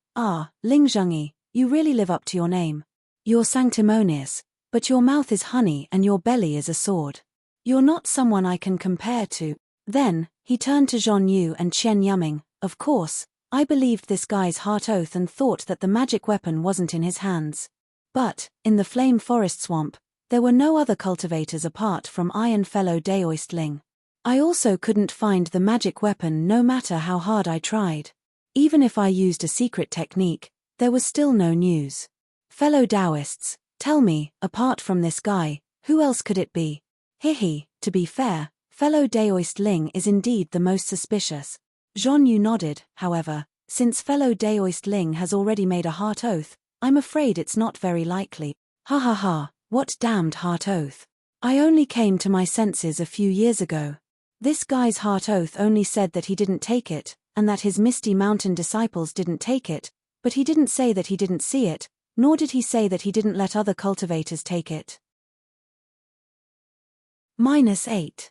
Ling Zhengyi, you really live up to your name. You're sanctimonious, but your mouth is honey and your belly is a sword. You're not someone I can compare to. Then, he turned to Zhon Yu and Chen Yuming. Of course, I believed this guy's heart oath and thought that the magic weapon wasn't in his hands. But, in the Flame Forest Swamp, there were no other cultivators apart from I and fellow Daoist Ling. I also couldn't find the magic weapon no matter how hard I tried. Even if I used a secret technique, there was still no news. Fellow Daoists, tell me, apart from this guy, who else could it be? Hihi, to be fair, fellow Daoist Ling is indeed the most suspicious. Zhon Yu nodded, however, since fellow Daoist Ling has already made a heart oath, I'm afraid it's not very likely. Ha ha ha, what damned heart oath. I only came to my senses a few years ago. This guy's heart oath only said that he didn't take it, and that his Misty Mountain disciples didn't take it, but he didn't say that he didn't see it, nor did he say that he didn't let other cultivators take it. -8.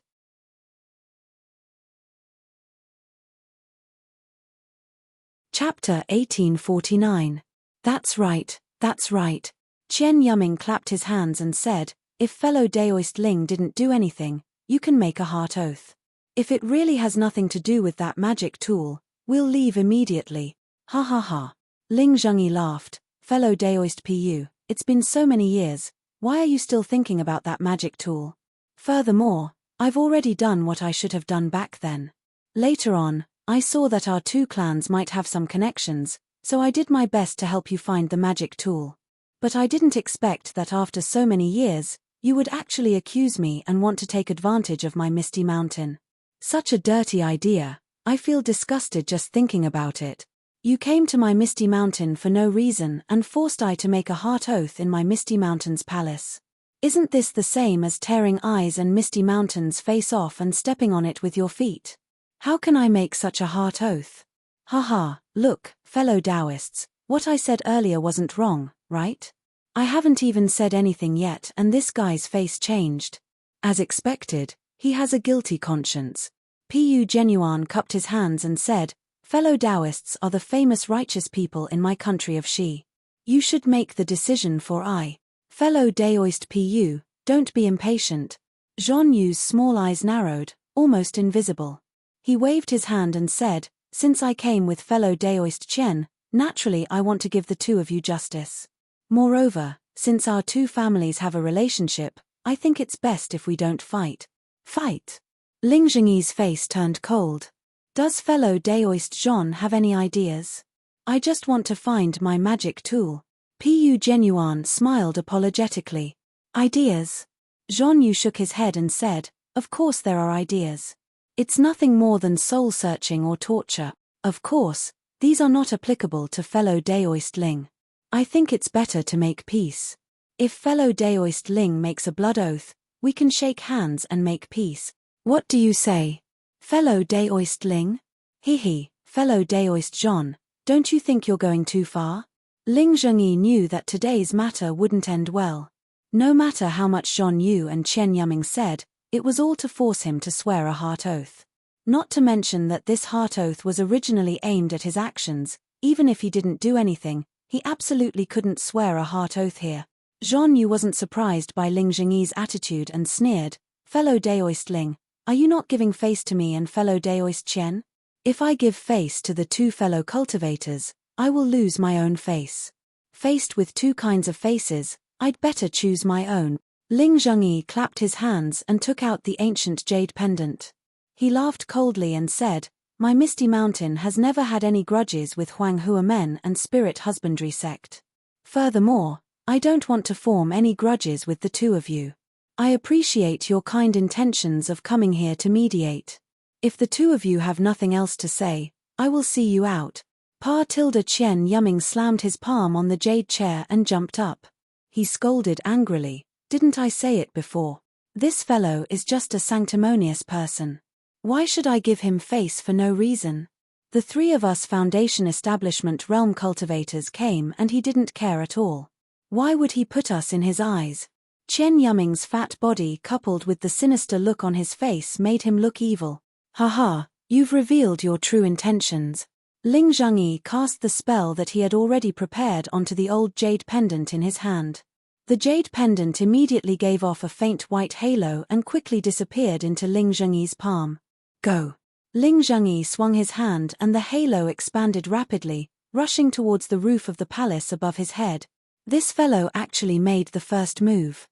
Chapter 1849. That's right, that's right. Chen Yuming clapped his hands and said, if fellow Daoist Ling didn't do anything, you can make a heart oath. If it really has nothing to do with that magic tool, we'll leave immediately. Ha ha ha. Ling Zhengyi laughed. Fellow Daoist Pu, it's been so many years, why are you still thinking about that magic tool? Furthermore, I've already done what I should have done back then. Later on, I saw that our two clans might have some connections, so I did my best to help you find the magic tool. But I didn't expect that after so many years, you would actually accuse me and want to take advantage of my Misty Mountain. Such a dirty idea, I feel disgusted just thinking about it. You came to my Misty Mountain for no reason and forced I to make a heart oath in my Misty Mountain's palace. Isn't this the same as tearing eyes and Misty Mountain's face off and stepping on it with your feet? How can I make such a heart oath? Haha, look, fellow Daoists, what I said earlier wasn't wrong, right? I haven't even said anything yet and this guy's face changed. As expected, he has a guilty conscience. Pu Genuine cupped his hands and said, fellow Daoists are the famous righteous people in my country of Shi. You should make the decision for I. Fellow Daoist Pu, don't be impatient. Zhon Yu's small eyes narrowed, almost invisible. He waved his hand and said, since I came with fellow Daoist Chen, naturally I want to give the two of you justice. Moreover, since our two families have a relationship, I think it's best if we don't fight. Fight? Ling Zhengyi's face turned cold. Does fellow Daoist Zhon have any ideas? I just want to find my magic tool. Pu Genuine smiled apologetically. Ideas? Zhon Yu shook his head and said, of course there are ideas. It's nothing more than soul-searching or torture. Of course, these are not applicable to fellow Daoist Ling. I think it's better to make peace. If fellow Daoist Ling makes a blood oath, we can shake hands and make peace. What do you say? Fellow Daoist Ling? Hihi, fellow Daoist Zhon, don't you think you're going too far? Ling Zhengyi knew that today's matter wouldn't end well. No matter how much Zhon Yu and Chen Yuming said, it was all to force him to swear a heart oath. Not to mention that this heart oath was originally aimed at his actions, even if he didn't do anything, he absolutely couldn't swear a heart oath here. Zhon Yu wasn't surprised by Ling Zhengyi's attitude and sneered, fellow Daoist Ling, are you not giving face to me and fellow Daoist Chen? If I give face to the two fellow cultivators, I will lose my own face. Faced with two kinds of faces, I'd better choose my own. Ling Zhengyi clapped his hands and took out the ancient jade pendant. He laughed coldly and said, my Misty Mountain has never had any grudges with Huanghua men and spirit husbandry sect. Furthermore, I don't want to form any grudges with the two of you. I appreciate your kind intentions of coming here to mediate. If the two of you have nothing else to say, I will see you out. Pa Tilda Chen Yuming slammed his palm on the jade chair and jumped up. He scolded angrily, didn't I say it before? This fellow is just a sanctimonious person. Why should I give him face for no reason? The three of us Foundation Establishment Realm cultivators came and he didn't care at all. Why would he put us in his eyes? Chen Yuming's fat body coupled with the sinister look on his face made him look evil. Haha, you've revealed your true intentions. Ling Zhengyi cast the spell that he had already prepared onto the old jade pendant in his hand. The jade pendant immediately gave off a faint white halo and quickly disappeared into Ling Zhengyi's palm. Go! Ling Zhengyi swung his hand and the halo expanded rapidly, rushing towards the roof of the palace above his head. This fellow actually made the first move.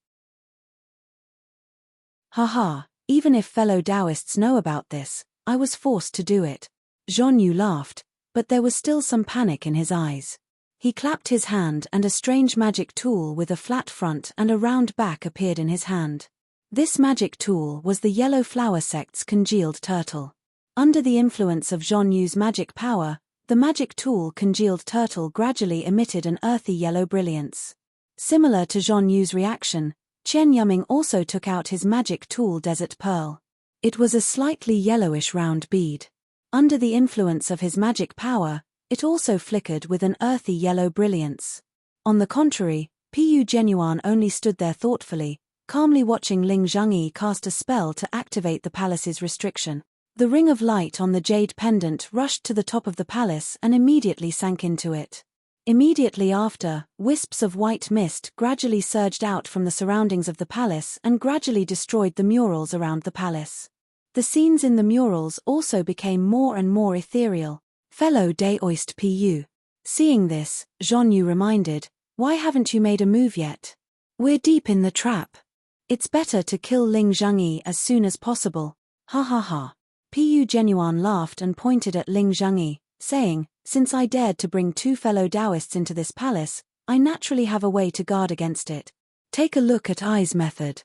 Haha, even if fellow Taoists know about this, I was forced to do it. Zhong Yu laughed, but there was still some panic in his eyes. He clapped his hand and a strange magic tool with a flat front and a round back appeared in his hand. This magic tool was the Yellow Flower Sect's congealed turtle. Under the influence of Zhong Yu's magic power, the magic tool congealed turtle gradually emitted an earthy yellow brilliance. Similar to Zhong Yu's reaction, Chen Yuming also took out his magic tool Desert Pearl. It was a slightly yellowish round bead. Under the influence of his magic power, it also flickered with an earthy yellow brilliance. On the contrary, Pu Genuan only stood there thoughtfully, calmly watching Ling Zhengyi cast a spell to activate the palace's restriction. The ring of light on the jade pendant rushed to the top of the palace and immediately sank into it. Immediately after, wisps of white mist gradually surged out from the surroundings of the palace and gradually destroyed the murals around the palace. The scenes in the murals also became more and more ethereal. Fellow Daoist Pu. Seeing this, Zhong Yu reminded, why haven't you made a move yet? We're deep in the trap. It's better to kill Ling Zhengyi as soon as possible. Ha ha ha. Pu Genuan laughed and pointed at Ling Zhengyi, saying, since I dared to bring two fellow Taoists into this palace, I naturally have a way to guard against it. Take a look at Ai's method.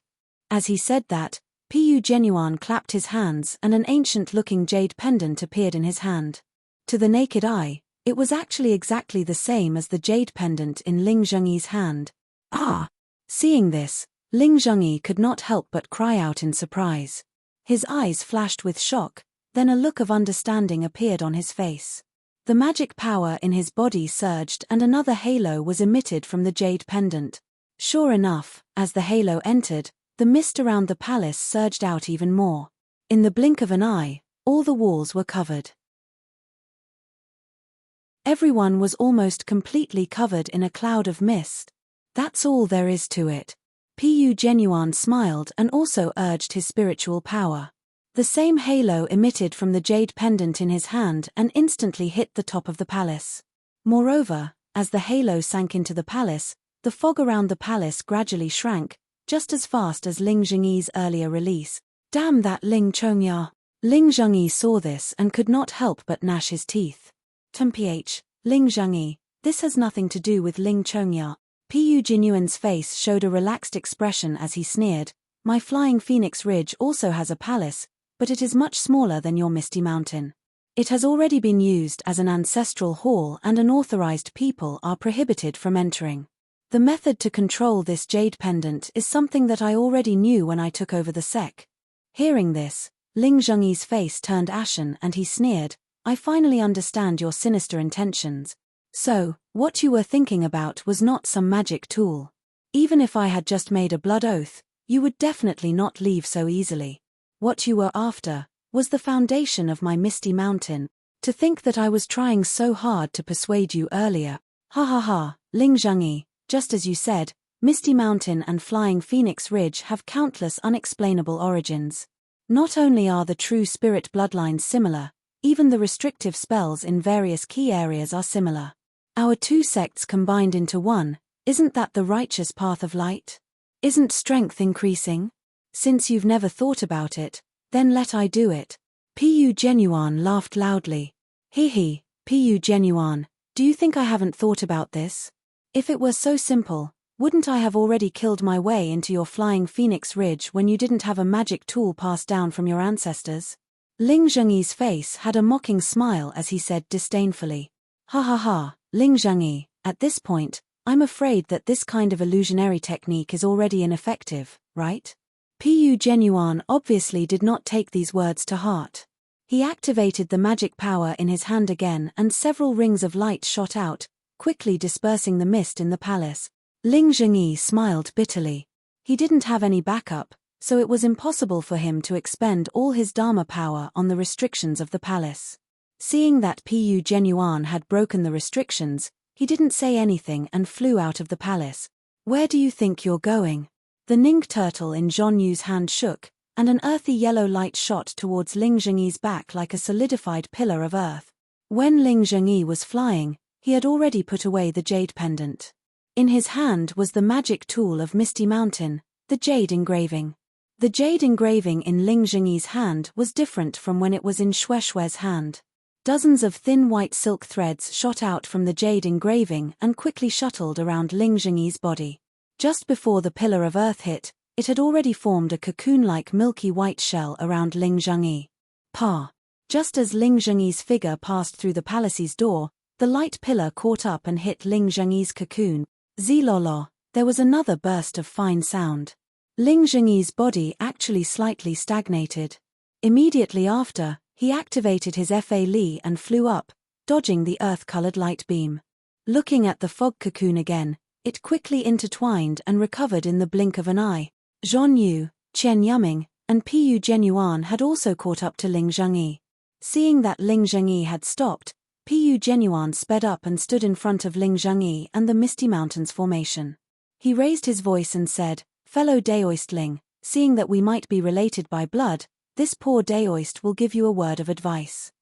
As he said that, Pu Genuan clapped his hands and an ancient-looking jade pendant appeared in his hand. To the naked eye, it was actually exactly the same as the jade pendant in Ling Zhengyi's hand. Ah! Seeing this, Ling Zhengyi could not help but cry out in surprise. His eyes flashed with shock, then a look of understanding appeared on his face. The magic power in his body surged and another halo was emitted from the jade pendant. Sure enough, as the halo entered, the mist around the palace surged out even more. In the blink of an eye, all the walls were covered. Everyone was almost completely covered in a cloud of mist. That's all there is to it. Pu Genuan smiled and also urged his spiritual power. The same halo emitted from the jade pendant in his hand and instantly hit the top of the palace. Moreover, as the halo sank into the palace, the fog around the palace gradually shrank, just as fast as Ling Zhengyi's earlier release. Damn that Ling Chongya! Ling Zhengyi saw this and could not help but gnash his teeth. Mph, Ling Zhengyi, this has nothing to do with Ling Chongya. Pu Genuan's face showed a relaxed expression as he sneered, my Flying Phoenix Ridge also has a palace, but it is much smaller than your Misty Mountain. It has already been used as an ancestral hall and unauthorized people are prohibited from entering. The method to control this jade pendant is something that I already knew when I took over the sec. Hearing this, Ling Zhengyi's face turned ashen and he sneered, I finally understand your sinister intentions. So, what you were thinking about was not some magic tool. Even if I had just made a blood oath, you would definitely not leave so easily. What you were after was the foundation of my Misty Mountain. To think that I was trying so hard to persuade you earlier. Ha ha ha, Ling Zhengyi, just as you said, Misty Mountain and Flying Phoenix Ridge have countless unexplainable origins. Not only are the true spirit bloodlines similar, even the restrictive spells in various key areas are similar. Our two sects combined into one, isn't that the righteous path of light? Isn't strength increasing? Since you've never thought about it, then let I do it. Pu Genuan laughed loudly. He, Pu Genuan, do you think I haven't thought about this? If it were so simple, wouldn't I have already killed my way into your Flying Phoenix Ridge when you didn't have a magic tool passed down from your ancestors? Ling Zhengyi's face had a mocking smile as he said disdainfully. Ha ha ha, Ling Zhengyi, at this point, I'm afraid that this kind of illusionary technique is already ineffective, right? Pu Genuan obviously did not take these words to heart. He activated the magic power in his hand again and several rings of light shot out, quickly dispersing the mist in the palace. Ling Zhengyi smiled bitterly. He didn't have any backup, so it was impossible for him to expend all his Dharma power on the restrictions of the palace. Seeing that Pu Genuan had broken the restrictions, he didn't say anything and flew out of the palace. Where do you think you're going? The Ning turtle in Zhong Yu's hand shook, and an earthy yellow light shot towards Ling Zhengyi's back like a solidified pillar of earth. When Ling Zhengyi was flying, he had already put away the jade pendant. In his hand was the magic tool of Misty Mountain, the jade engraving. The jade engraving in Ling Zhengyi's hand was different from when it was in Shue's hand. Dozens of thin white silk threads shot out from the jade engraving and quickly shuttled around Ling Zhengyi's body. Just before the pillar of earth hit, it had already formed a cocoon-like milky white shell around Ling Zhengyi. Just as Ling Zhengyi's figure passed through the palace's door, the light pillar caught up and hit Ling Zhengyi's cocoon. Zilolo, there was another burst of fine sound. Ling Zhengyi's body actually slightly stagnated. Immediately after, he activated his Fa Li and flew up, dodging the earth-colored light beam. Looking at the fog cocoon again, it quickly intertwined and recovered in the blink of an eye. Zhong Yu, Chen Yuming, and Pu Genuan had also caught up to Ling Zhengyi. Seeing that Ling Zhengyi had stopped, Pu Genuan sped up and stood in front of Ling Zhengyi and the Misty Mountains formation. He raised his voice and said, "Fellow Daoistling, seeing that we might be related by blood, this poor Daoist will give you a word of advice.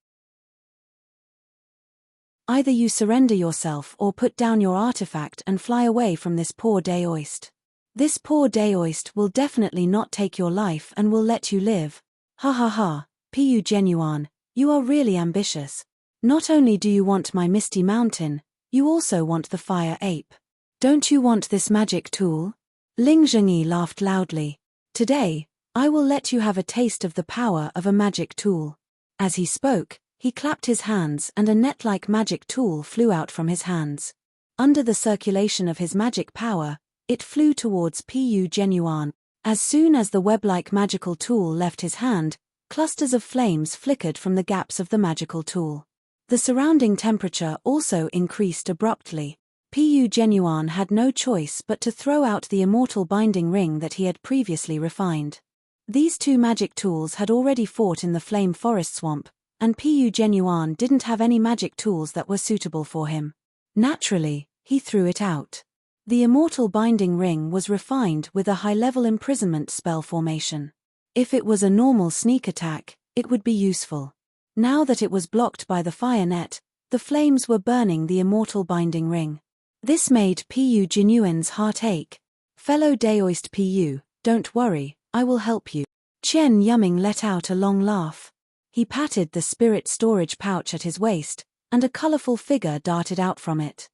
Either you surrender yourself or put down your artifact and fly away from this poor Daoist. This poor Daoist will definitely not take your life and will let you live." Ha ha ha, Pu Genuan, you are really ambitious. Not only do you want my Misty Mountain, you also want the fire ape. Don't you want this magic tool? Ling Zhengyi laughed loudly. Today, I will let you have a taste of the power of a magic tool. As he spoke, he clapped his hands and a net-like magic tool flew out from his hands. Under the circulation of his magic power, it flew towards Pu Genuan. As soon as the web-like magical tool left his hand, clusters of flames flickered from the gaps of the magical tool. The surrounding temperature also increased abruptly. Pu Genuan had no choice but to throw out the immortal binding ring that he had previously refined. These two magic tools had already fought in the flame forest swamp, and Pu Genuan didn't have any magic tools that were suitable for him. Naturally, he threw it out. The immortal binding ring was refined with a high-level imprisonment spell formation. If it was a normal sneak attack, it would be useful. Now that it was blocked by the fire net, the flames were burning the immortal binding ring. This made Pu Genuan's heart ache. "Fellow Daoist Pu, don't worry, I will help you." Chen Yuming let out a long laugh. He patted the spirit storage pouch at his waist, and a colorful figure darted out from it.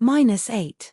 -8.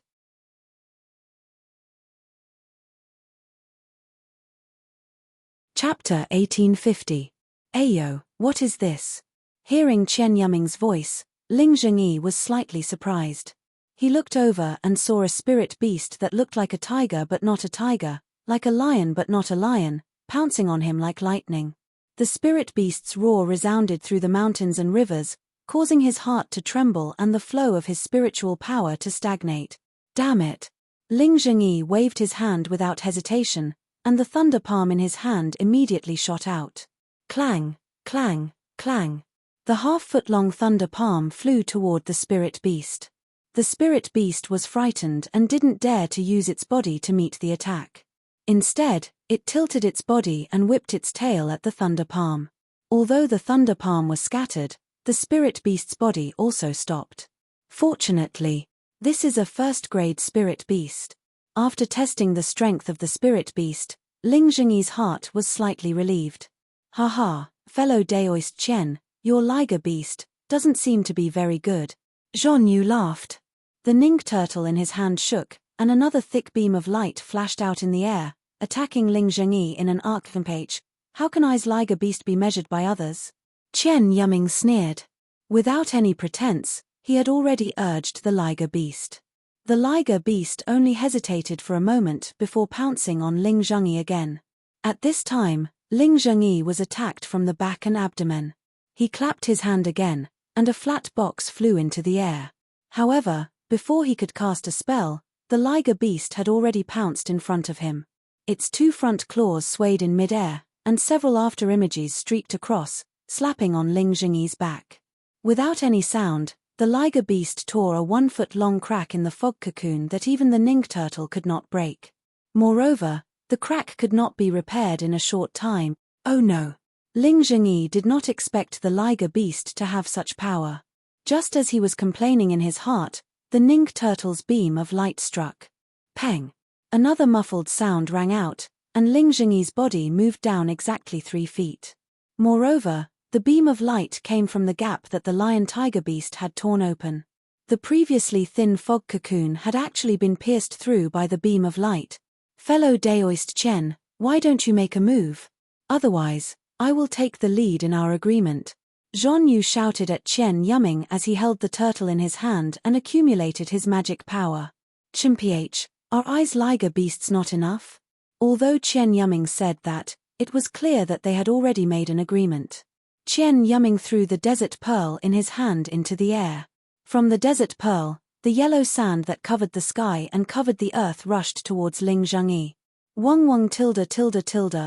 Chapter 1850. Ayo, what is this? Hearing Chen Yuming's voice, Ling Zhengyi was slightly surprised. He looked over and saw a spirit beast that looked like a tiger but not a tiger, like a lion but not a lion, pouncing on him like lightning. The spirit beast's roar resounded through the mountains and rivers, causing his heart to tremble and the flow of his spiritual power to stagnate. Damn it! Ling Zhengyi waved his hand without hesitation, and the thunder palm in his hand immediately shot out. Clang, clang, clang. The half-foot-long thunder palm flew toward the spirit beast. The spirit beast was frightened and didn't dare to use its body to meet the attack. Instead, it tilted its body and whipped its tail at the thunder palm. Although the thunder palm was scattered, the spirit beast's body also stopped. Fortunately, this is a first-grade spirit beast. After testing the strength of the spirit beast, Ling Zhengyi's heart was slightly relieved. Haha, fellow Daoist Chen, your liger beast doesn't seem to be very good. Zhong Yu laughed. The Ning turtle in his hand shook, and another thick beam of light flashed out in the air, attacking Ling Zhengyi in an arc campaign. How can I's liger beast be measured by others? Chen Yuming sneered. Without any pretense, he had already urged the liger beast. The liger beast only hesitated for a moment before pouncing on Ling Zhengyi again. At this time, Ling Zhengyi was attacked from the back and abdomen. He clapped his hand again, and a flat box flew into the air. However, before he could cast a spell, the liger beast had already pounced in front of him. Its two front claws swayed in midair, and several after-images streaked across, slapping on Ling Zhengyi's back. Without any sound, the liger beast tore a 1-foot-long crack in the fog cocoon that even the Ning turtle could not break. Moreover, the crack could not be repaired in a short time. Oh no! Ling Zhengyi did not expect the liger beast to have such power. Just as he was complaining in his heart, the Ning turtle's beam of light struck. Peng! Another muffled sound rang out, and Ling Zhengyi's body moved down exactly 3 feet. Moreover, the beam of light came from the gap that the lion-tiger beast had torn open. The previously thin fog cocoon had actually been pierced through by the beam of light. Fellow Daoist Chen, why don't you make a move? Otherwise, I will take the lead in our agreement. Zhon Yu shouted at Chen Yuming as he held the turtle in his hand and accumulated his magic power. Chimph, are eyes liger beasts not enough? Although Chen Yuming said that, it was clear that they had already made an agreement. Chen Yuming threw the desert pearl in his hand into the air. From the desert pearl, the yellow sand that covered the sky and covered the earth rushed towards Ling Zhengyi. Wong tilde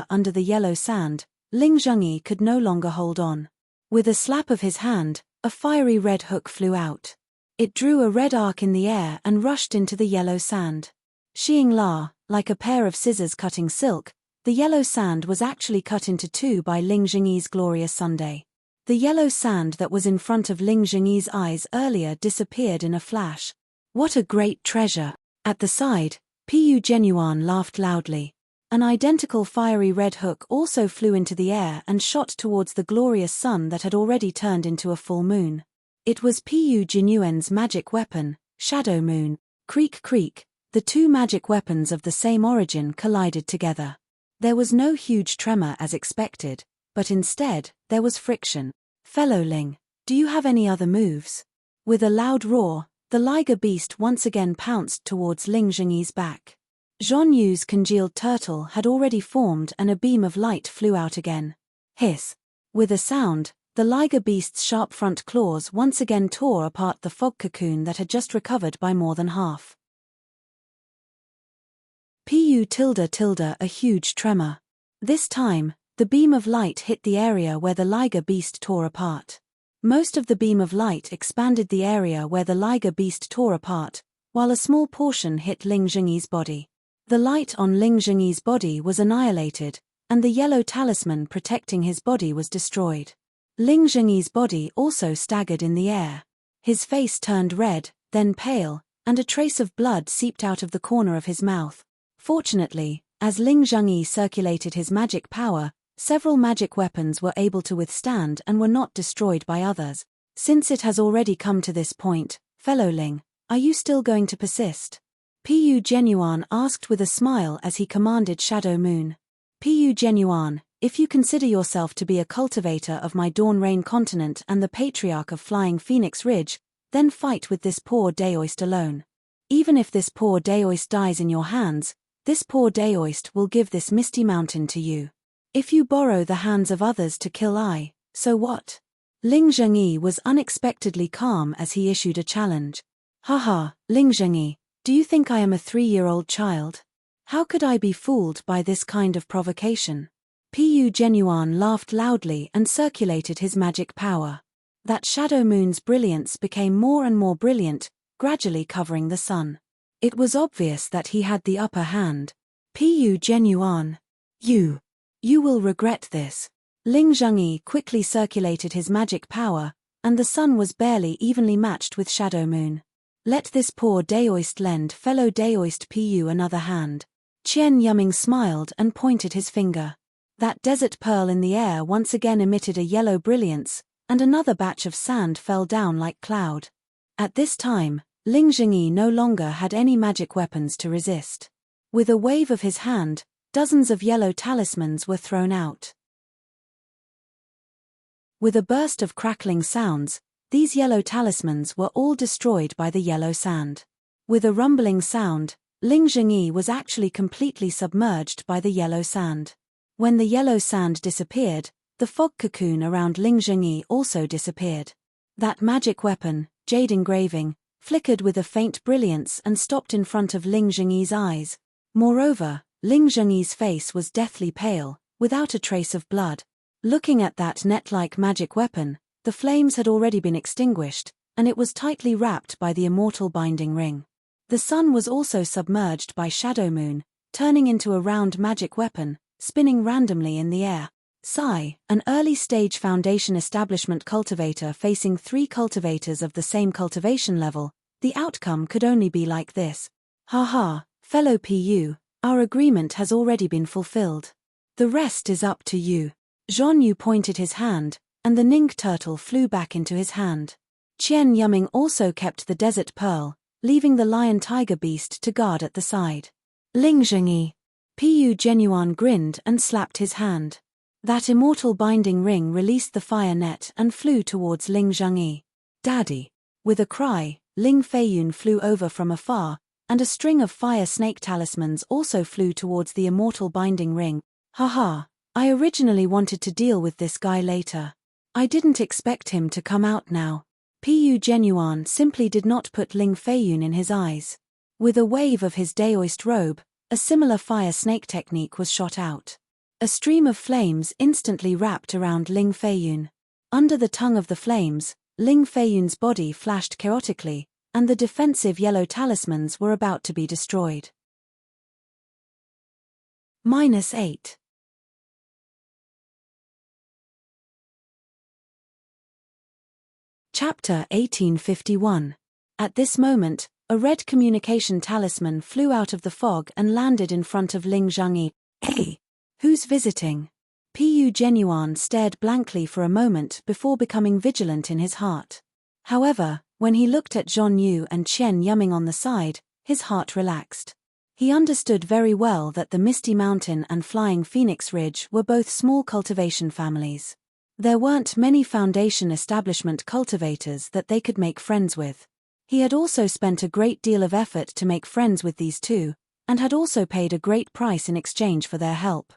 under the yellow sand, Ling Zhengyi could no longer hold on. With a slap of his hand, a fiery red hook flew out. It drew a red arc in the air and rushed into the yellow sand. Xing La, like a pair of scissors cutting silk, the yellow sand was actually cut into 2 by Ling Zhengyi's glorious sundae. The yellow sand that was in front of Ling Zhengyi's eyes earlier disappeared in a flash. What a great treasure! At the side, Pu Genuan laughed loudly. An identical fiery red hook also flew into the air and shot towards the glorious sun that had already turned into a full moon. It was Pu Genuan's magic weapon, Shadow Moon. Creak creak, the 2 magic weapons of the same origin collided together. There was no huge tremor as expected, but instead, there was friction. Fellow Ling, do you have any other moves? With a loud roar, the liger beast once again pounced towards Ling Zhengyi's back. Zhon Yu's congealed turtle had already formed and a beam of light flew out again. Hiss! With a sound, the liger beast's sharp front claws once again tore apart the fog cocoon that had just recovered by more than half. Pu tilde a huge tremor. This time, the beam of light hit the area where the liger beast tore apart. Most of the beam of light expanded the area where the liger beast tore apart, while a small portion hit Ling Zhengyi's body. The light on Ling Zhengyi's body was annihilated, and the yellow talisman protecting his body was destroyed. Ling Zhengyi's body also staggered in the air. His face turned red, then pale, and a trace of blood seeped out of the corner of his mouth. Fortunately, as Ling Zhengyi circulated his magic power, several magic weapons were able to withstand and were not destroyed by others. Since it has already come to this point, fellow Ling, are you still going to persist? Pu Genuan asked with a smile as he commanded Shadow Moon. Pu Genuan, if you consider yourself to be a cultivator of my Dawn Rain continent and the patriarch of Flying Phoenix Ridge, then fight with this poor Daoist alone. Even if this poor Daoist dies in your hands, this poor Daoist will give this misty mountain to you. If you borrow the hands of others to kill I, so what? Ling Zhengyi was unexpectedly calm as he issued a challenge. Haha, Ling Zhengyi, do you think I am a 3-year-old child? How could I be fooled by this kind of provocation? Pu Genuan laughed loudly and circulated his magic power. That Shadow Moon's brilliance became more and more brilliant, gradually covering the sun. It was obvious that he had the upper hand. Pu Genuan. You will regret this. Ling Zhengyi quickly circulated his magic power, and the sun was barely evenly matched with Shadow Moon. Let this poor Daoist lend fellow Daoist Pu another hand. Chen Yuming smiled and pointed his finger. That desert pearl in the air once again emitted a yellow brilliance, and another batch of sand fell down like cloud. At this time, Ling Zhengyi no longer had any magic weapons to resist. With a wave of his hand, dozens of yellow talismans were thrown out. With a burst of crackling sounds, these yellow talismans were all destroyed by the yellow sand. With a rumbling sound, Ling Zhengyi was actually completely submerged by the yellow sand. When the yellow sand disappeared, the fog cocoon around Ling Zhengyi also disappeared. That magic weapon, jade engraving, flickered with a faint brilliance and stopped in front of Ling Zhengyi's eyes. Moreover, Ling Zhengyi's face was deathly pale, without a trace of blood. Looking at that net-like magic weapon, the flames had already been extinguished, and it was tightly wrapped by the immortal binding ring. The sun was also submerged by Shadow Moon, turning into a round magic weapon, spinning randomly in the air. Sai, an early-stage Foundation establishment cultivator facing 3 cultivators of the same cultivation level, the outcome could only be like this. Haha, fellow PU, our agreement has already been fulfilled. The rest is up to you. Zhon Yu pointed his hand, and the Ning turtle flew back into his hand. Qian Yuming also kept the desert pearl, leaving the lion-tiger beast to guard at the side. Ling Zhengyi. Pu Genuan grinned and slapped his hand. That immortal binding ring released the fire net and flew towards Ling Zhengyi. Daddy. With a cry, Ling Feiyun flew over from afar, and a string of fire snake talismans also flew towards the immortal binding ring. Haha, I originally wanted to deal with this guy later. I didn't expect him to come out now. Pu Genuan simply did not put Ling Feiyun in his eyes. With a wave of his daoist robe, a similar fire snake technique was shot out. A stream of flames instantly wrapped around Ling Feiyun. Under the tongue of the flames, Ling Feiyun's body flashed chaotically, and the defensive yellow talismans were about to be destroyed. -8. Chapter 1851. At this moment, a red communication talisman flew out of the fog and landed in front of Ling Zhengyi. Hey! Who's visiting? Pu Genuan stared blankly for a moment before becoming vigilant in his heart. However, when he looked at Zhon Yu and Qian Yuming on the side, his heart relaxed. He understood very well that the Misty Mountain and Flying Phoenix Ridge were both small cultivation families. There weren't many Foundation establishment cultivators that they could make friends with. He had also spent a great deal of effort to make friends with these two, and had also paid a great price in exchange for their help.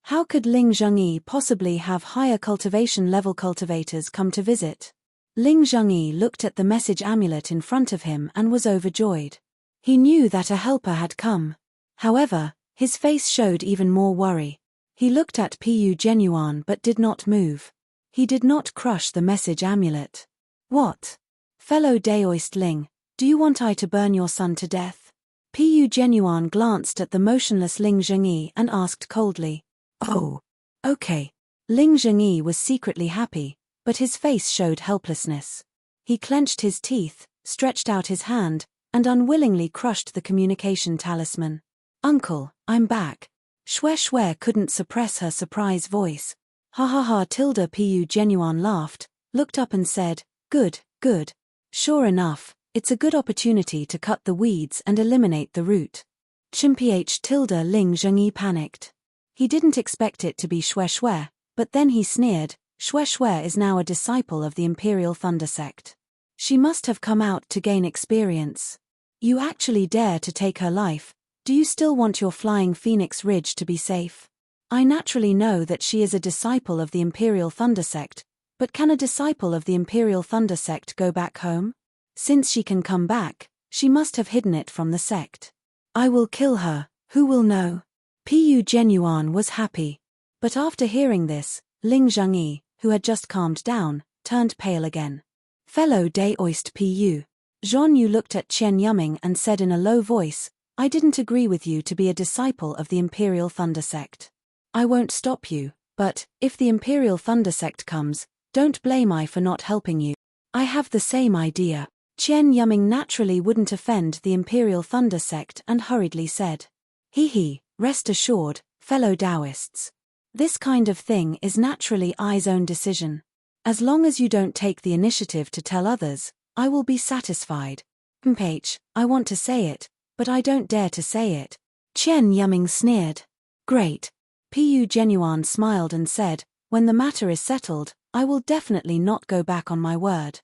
How could Ling Zhengyi possibly have higher cultivation level cultivators come to visit? Ling Zhengyi looked at the message amulet in front of him and was overjoyed. He knew that a helper had come. However, his face showed even more worry. He looked at Pu Genuan but did not move. He did not crush the message amulet. What? Fellow daoist Ling, do you want I to burn your son to death? Pu Genuan glanced at the motionless Ling Zhengyi and asked coldly. Oh. Okay. Ling Zhengyi was secretly happy, but his face showed helplessness. He clenched his teeth, stretched out his hand, and unwillingly crushed the communication talisman. Uncle, I'm back. Shue Shue couldn't suppress her surprise voice. Ha ha ha. Pu Genuan laughed, looked up and said, Good, good. Sure enough, it's a good opportunity to cut the weeds and eliminate the root. Chimph. Ling Zhengyi panicked. He didn't expect it to be Shue Shue, but then he sneered. Shue Shue is now a disciple of the Imperial Thunder Sect. She must have come out to gain experience. You actually dare to take her life? Do you still want your Flying Phoenix Ridge to be safe? I naturally know that she is a disciple of the Imperial Thunder Sect, but can a disciple of the Imperial Thunder Sect go back home? Since she can come back, she must have hidden it from the sect. I will kill her, who will know? Pu Genuan was happy. But after hearing this, Ling Zhengyi, who had just calmed down, turned pale again. Fellow daoist Pu. Zhon Yu looked at Qian Yuming and said in a low voice, I didn't agree with you to be a disciple of the Imperial Thunder Sect. I won't stop you, but, if the Imperial Thunder Sect comes, don't blame I for not helping you. I have the same idea. Qian Yuming naturally wouldn't offend the Imperial Thunder Sect and hurriedly said. Hee, rest assured, fellow Taoists. This kind of thing is naturally I's own decision. As long as you don't take the initiative to tell others, I will be satisfied. I want to say it, but I don't dare to say it. Qian Yuming sneered. Great. Pu Genuan smiled and said, when the matter is settled, I will definitely not go back on my word.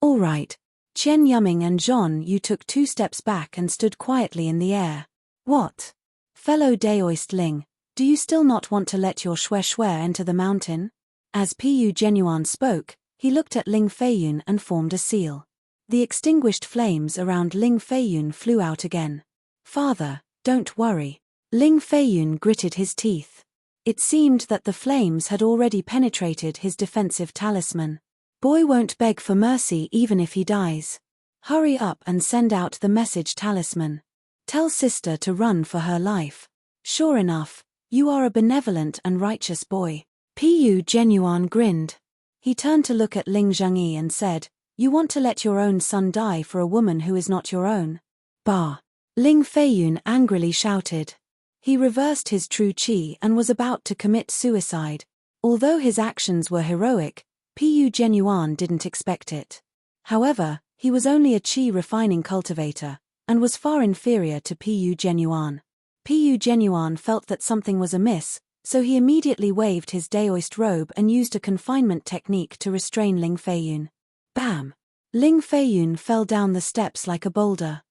All right. Qian Yuming and Zhon Yu took 2 steps back and stood quietly in the air. What? Fellow daoist Ling, do you still not want to let your Shue Shue enter the mountain? As Pu Genuan spoke, he looked at Ling Feiyun and formed a seal. The extinguished flames around Ling Feiyun flew out again. "Father, don't worry." Ling Feiyun gritted his teeth. It seemed that the flames had already penetrated his defensive talisman. "Boy won't beg for mercy even if he dies. Hurry up and send out the message talisman. Tell sister to run for her life. Sure enough, you are a benevolent and righteous boy." Pu Genuan grinned. He turned to look at Ling Zhengyi and said, "You want to let your own son die for a woman who is not your own?" "Bah!" Ling Feiyun angrily shouted. He reversed his true qi and was about to commit suicide. Although his actions were heroic, Pu Genuan didn't expect it. However, he was only a qi refining cultivator, and was far inferior to Pu Genuan. Pu Genuan felt that something was amiss, so he immediately waved his daoist robe and used a confinement technique to restrain Ling Feiyun. Bam! Ling Feiyun fell down the steps like a boulder.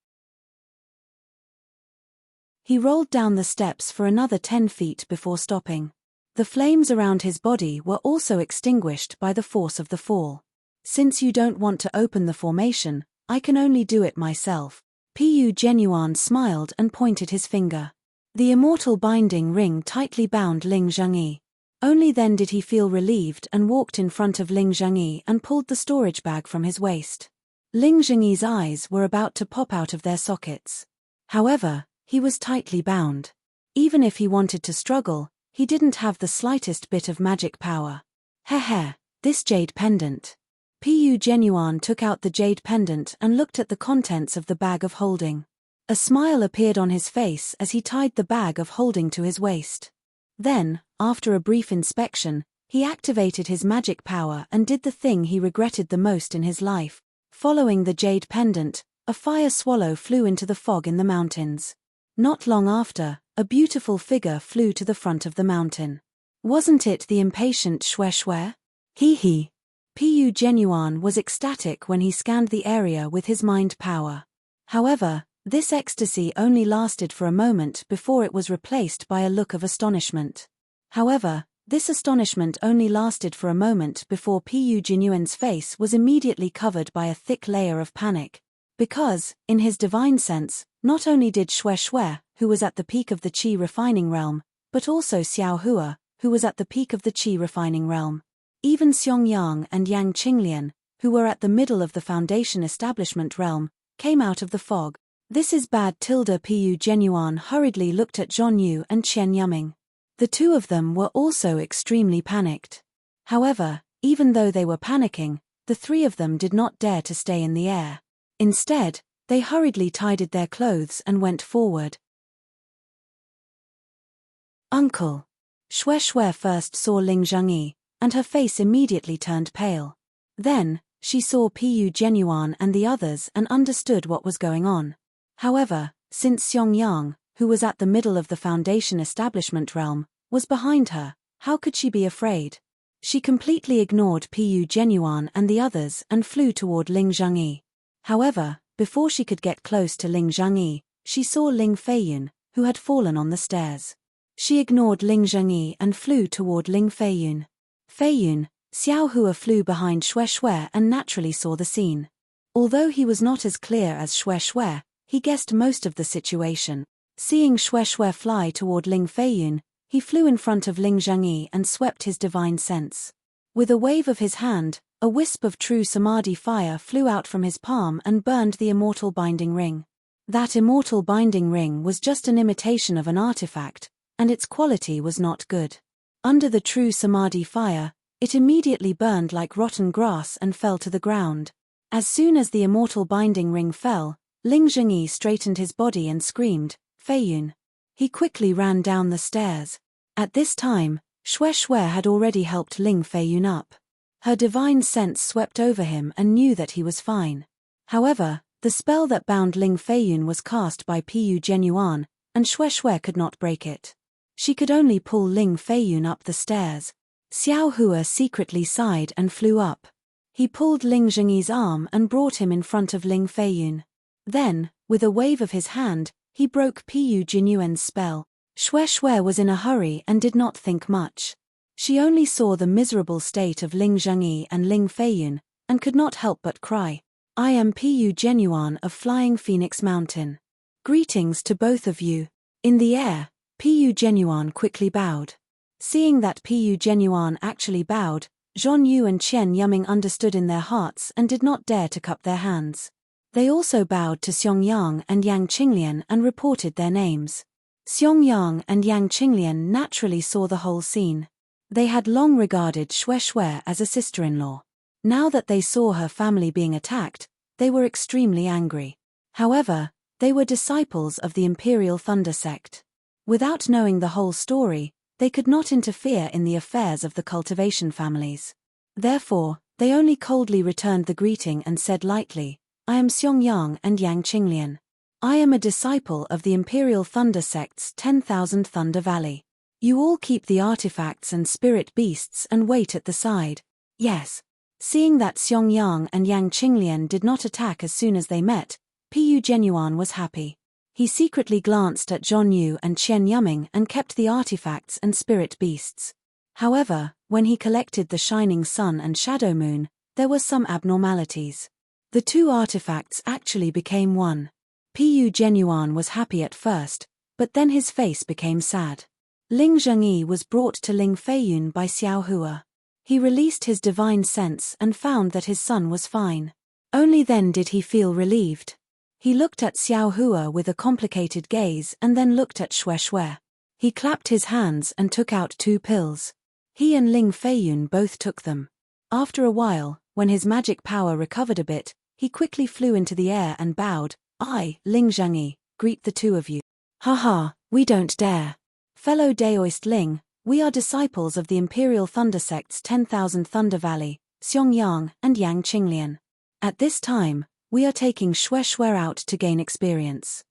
He rolled down the steps for another 10 feet before stopping. The flames around his body were also extinguished by the force of the fall. "Since you don't want to open the formation, I can only do it myself." Pu Genuan smiled and pointed his finger. The immortal binding ring tightly bound Ling Zhengyi. Only then did he feel relieved and walked in front of Ling Zhengyi and pulled the storage bag from his waist. Ling Zhengyi's eyes were about to pop out of their sockets. However, he was tightly bound. Even if he wanted to struggle, he didn't have the slightest bit of magic power. Heh, this jade pendant. Pu Genuan took out the jade pendant and looked at the contents of the bag of holding. A smile appeared on his face as he tied the bag of holding to his waist. Then, after a brief inspection, he activated his magic power and did the thing he regretted the most in his life. Following the jade pendant, a fire swallow flew into the fog in the mountains. Not long after, a beautiful figure flew to the front of the mountain. Wasn't it the impatient Xue Xue? Hee. Pu Genuan was ecstatic when he scanned the area with his mind power. However, this ecstasy only lasted for a moment before it was replaced by a look of astonishment. However, this astonishment only lasted for a moment before Pu Genuan's face was immediately covered by a thick layer of panic. Because, in his divine sense, not only did Xue Xue, who was at the peak of the qi refining realm, but also Xiao Hua, who was at the peak of the qi refining realm. Even Xiong Yang and Yang Qinglian, who were at the middle of the foundation establishment realm, came out of the fog. "This is bad." Pu Genuan hurriedly looked at Zhong Yu and Qian Yuming. The two of them were also extremely panicked. However, even though they were panicking, the three of them did not dare to stay in the air. Instead, they hurriedly tidied their clothes and went forward. "Uncle." Xue Xue first saw Ling Zhengyi, and her face immediately turned pale. Then, she saw Pu Genuan and the others and understood what was going on. However, since Xiong Yang, who was at the middle of the foundation establishment realm, was behind her, how could she be afraid? She completely ignored Pu Genuan and the others and flew toward Ling Zhengyi. However, before she could get close to Ling Zhengyi, she saw Ling Feiyun, who had fallen on the stairs. She ignored Ling Zhengyi and flew toward Ling Feiyun. Xiao Hua flew behind Xue Xue and naturally saw the scene. Although he was not as clear as Xue Xue, he guessed most of the situation. Seeing Xue Xue fly toward Ling Feiyun, he flew in front of Ling Zhengyi and swept his divine sense. With a wave of his hand, a wisp of true samadhi fire flew out from his palm and burned the immortal binding ring. That immortal binding ring was just an imitation of an artifact, and its quality was not good. Under the true samadhi fire, it immediately burned like rotten grass and fell to the ground. As soon as the immortal binding ring fell, Ling Zhengyi straightened his body and screamed, "Feiyun." He quickly ran down the stairs. At this time, Xue Xue had already helped Ling Feiyun up. Her divine sense swept over him and knew that he was fine. However, the spell that bound Ling Feiyun was cast by Pu Genuan, and Xue Xue could not break it. She could only pull Ling Feiyun up the stairs. Xiao Hua secretly sighed and flew up. He pulled Ling Zhengyi's arm and brought him in front of Ling Feiyun. Then, with a wave of his hand, he broke Pu Genuan's spell. Xue Xue was in a hurry and did not think much. She only saw the miserable state of Ling Zhengyi and Ling Feiyun, and could not help but cry. I am Pu Genuine of Flying Phoenix Mountain. Greetings to both of you. In the air, Pu Genuine quickly bowed. Seeing that Pu Genuine actually bowed, Zhon Yu and Qian Yuming understood in their hearts and did not dare to cup their hands. They also bowed to Xiong Yang and Yang Qinglian and reported their names. Xiong Yang and Yang Qinglian naturally saw the whole scene. They had long regarded Xue Xue as a sister-in-law. Now that they saw her family being attacked, they were extremely angry. However, they were disciples of the Imperial Thunder sect. Without knowing the whole story, they could not interfere in the affairs of the cultivation families. Therefore, they only coldly returned the greeting and said lightly, I am Xiong Yang and Yang Qinglian. I am a disciple of the Imperial Thunder sect's 10,000 Thunder Valley. You all keep the artifacts and spirit beasts and wait at the side. Yes. Seeing that Xiong Yang and Yang Qinglian did not attack as soon as they met, Pu Genuine was happy. He secretly glanced at Zhon Yu and Qian Yuming and kept the artifacts and spirit beasts. However, when he collected the Shining Sun and Shadow Moon, there were some abnormalities. The two artifacts actually became one. Pu Genuine was happy at first, but then his face became sad. Ling Zhengyi was brought to Ling Feiyun by Xiao Hua. He released his divine sense and found that his son was fine. Only then did he feel relieved. He looked at Xiao Hua with a complicated gaze and then looked at Xue Xue. He clapped his hands and took out 2 pills. He and Ling Feiyun both took them. After a while, when his magic power recovered a bit, he quickly flew into the air and bowed. I, Ling Zhengyi, greet the two of you. Haha, we don't dare. Fellow Daoist Ling, we are disciples of the Imperial Thunder sect's 10,000 Thunder Valley, Xiong Yang and Yang Qinglian. At this time, we are taking Xue Xue out to gain experience.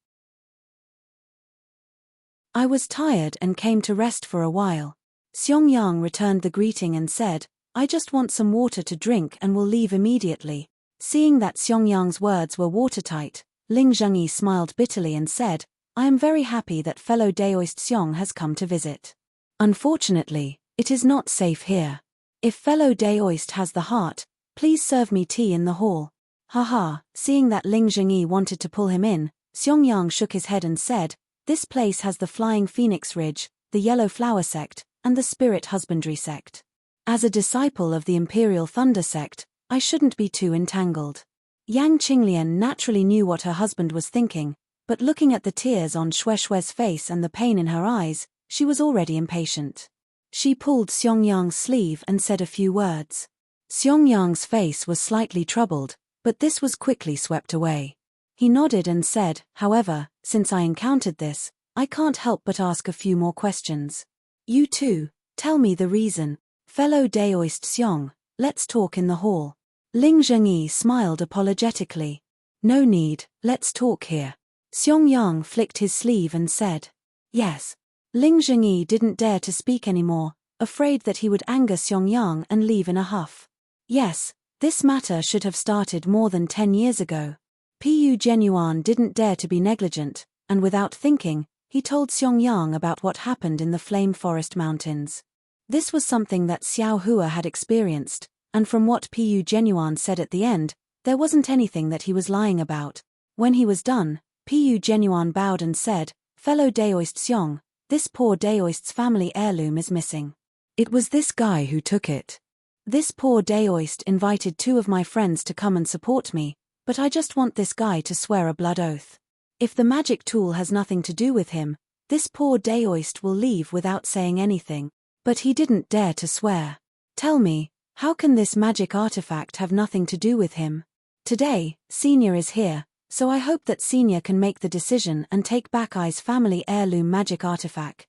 I was tired and came to rest for a while. Xiong Yang returned the greeting and said, I just want some water to drink and will leave immediately. Seeing that Xiong Yang's words were watertight, Ling Zhengyi smiled bitterly and said, I am very happy that fellow Daoist Xiong has come to visit. Unfortunately, it is not safe here. If fellow Daoist has the heart, please serve me tea in the hall. Haha, seeing that Ling Zhengyi wanted to pull him in, Xiong Yang shook his head and said, this place has the Flying Phoenix Ridge, the Yellow Flower sect, and the Spirit Husbandry sect. As a disciple of the Imperial Thunder sect, I shouldn't be too entangled. Yang Qinglian naturally knew what her husband was thinking, but looking at the tears on Xue Xue's face and the pain in her eyes, she was already impatient. She pulled Xiong Yang's sleeve and said a few words. Xiong Yang's face was slightly troubled, but this was quickly swept away. He nodded and said, however, since I encountered this, I can't help but ask a few more questions. You too, tell me the reason. Fellow Daoist Xiong, let's talk in the hall. Ling Zhengyi smiled apologetically. No need, let's talk here. Xiong Yang flicked his sleeve and said, yes. Ling Zhengyi didn't dare to speak anymore, afraid that he would anger Xiong Yang and leave in a huff. Yes, this matter should have started more than 10 years ago. Pu Genuine didn't dare to be negligent, and without thinking, he told Xiong Yang about what happened in the Flame Forest Mountains. This was something that Xiao Hua had experienced, and from what Pu Genuine said at the end, there wasn't anything that he was lying about. When he was done, Pu Genuine bowed and said, fellow Daoist Xiong, this poor Daoist's family heirloom is missing. It was this guy who took it. This poor Daoist invited 2 of my friends to come and support me, but I just want this guy to swear a blood oath. If the magic tool has nothing to do with him, this poor Daoist will leave without saying anything. But he didn't dare to swear. Tell me, how can this magic artifact have nothing to do with him? Today, Senior is here, so I hope that Senior can make the decision and take back I's family heirloom magic artifact.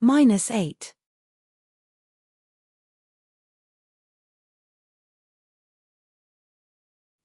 -8.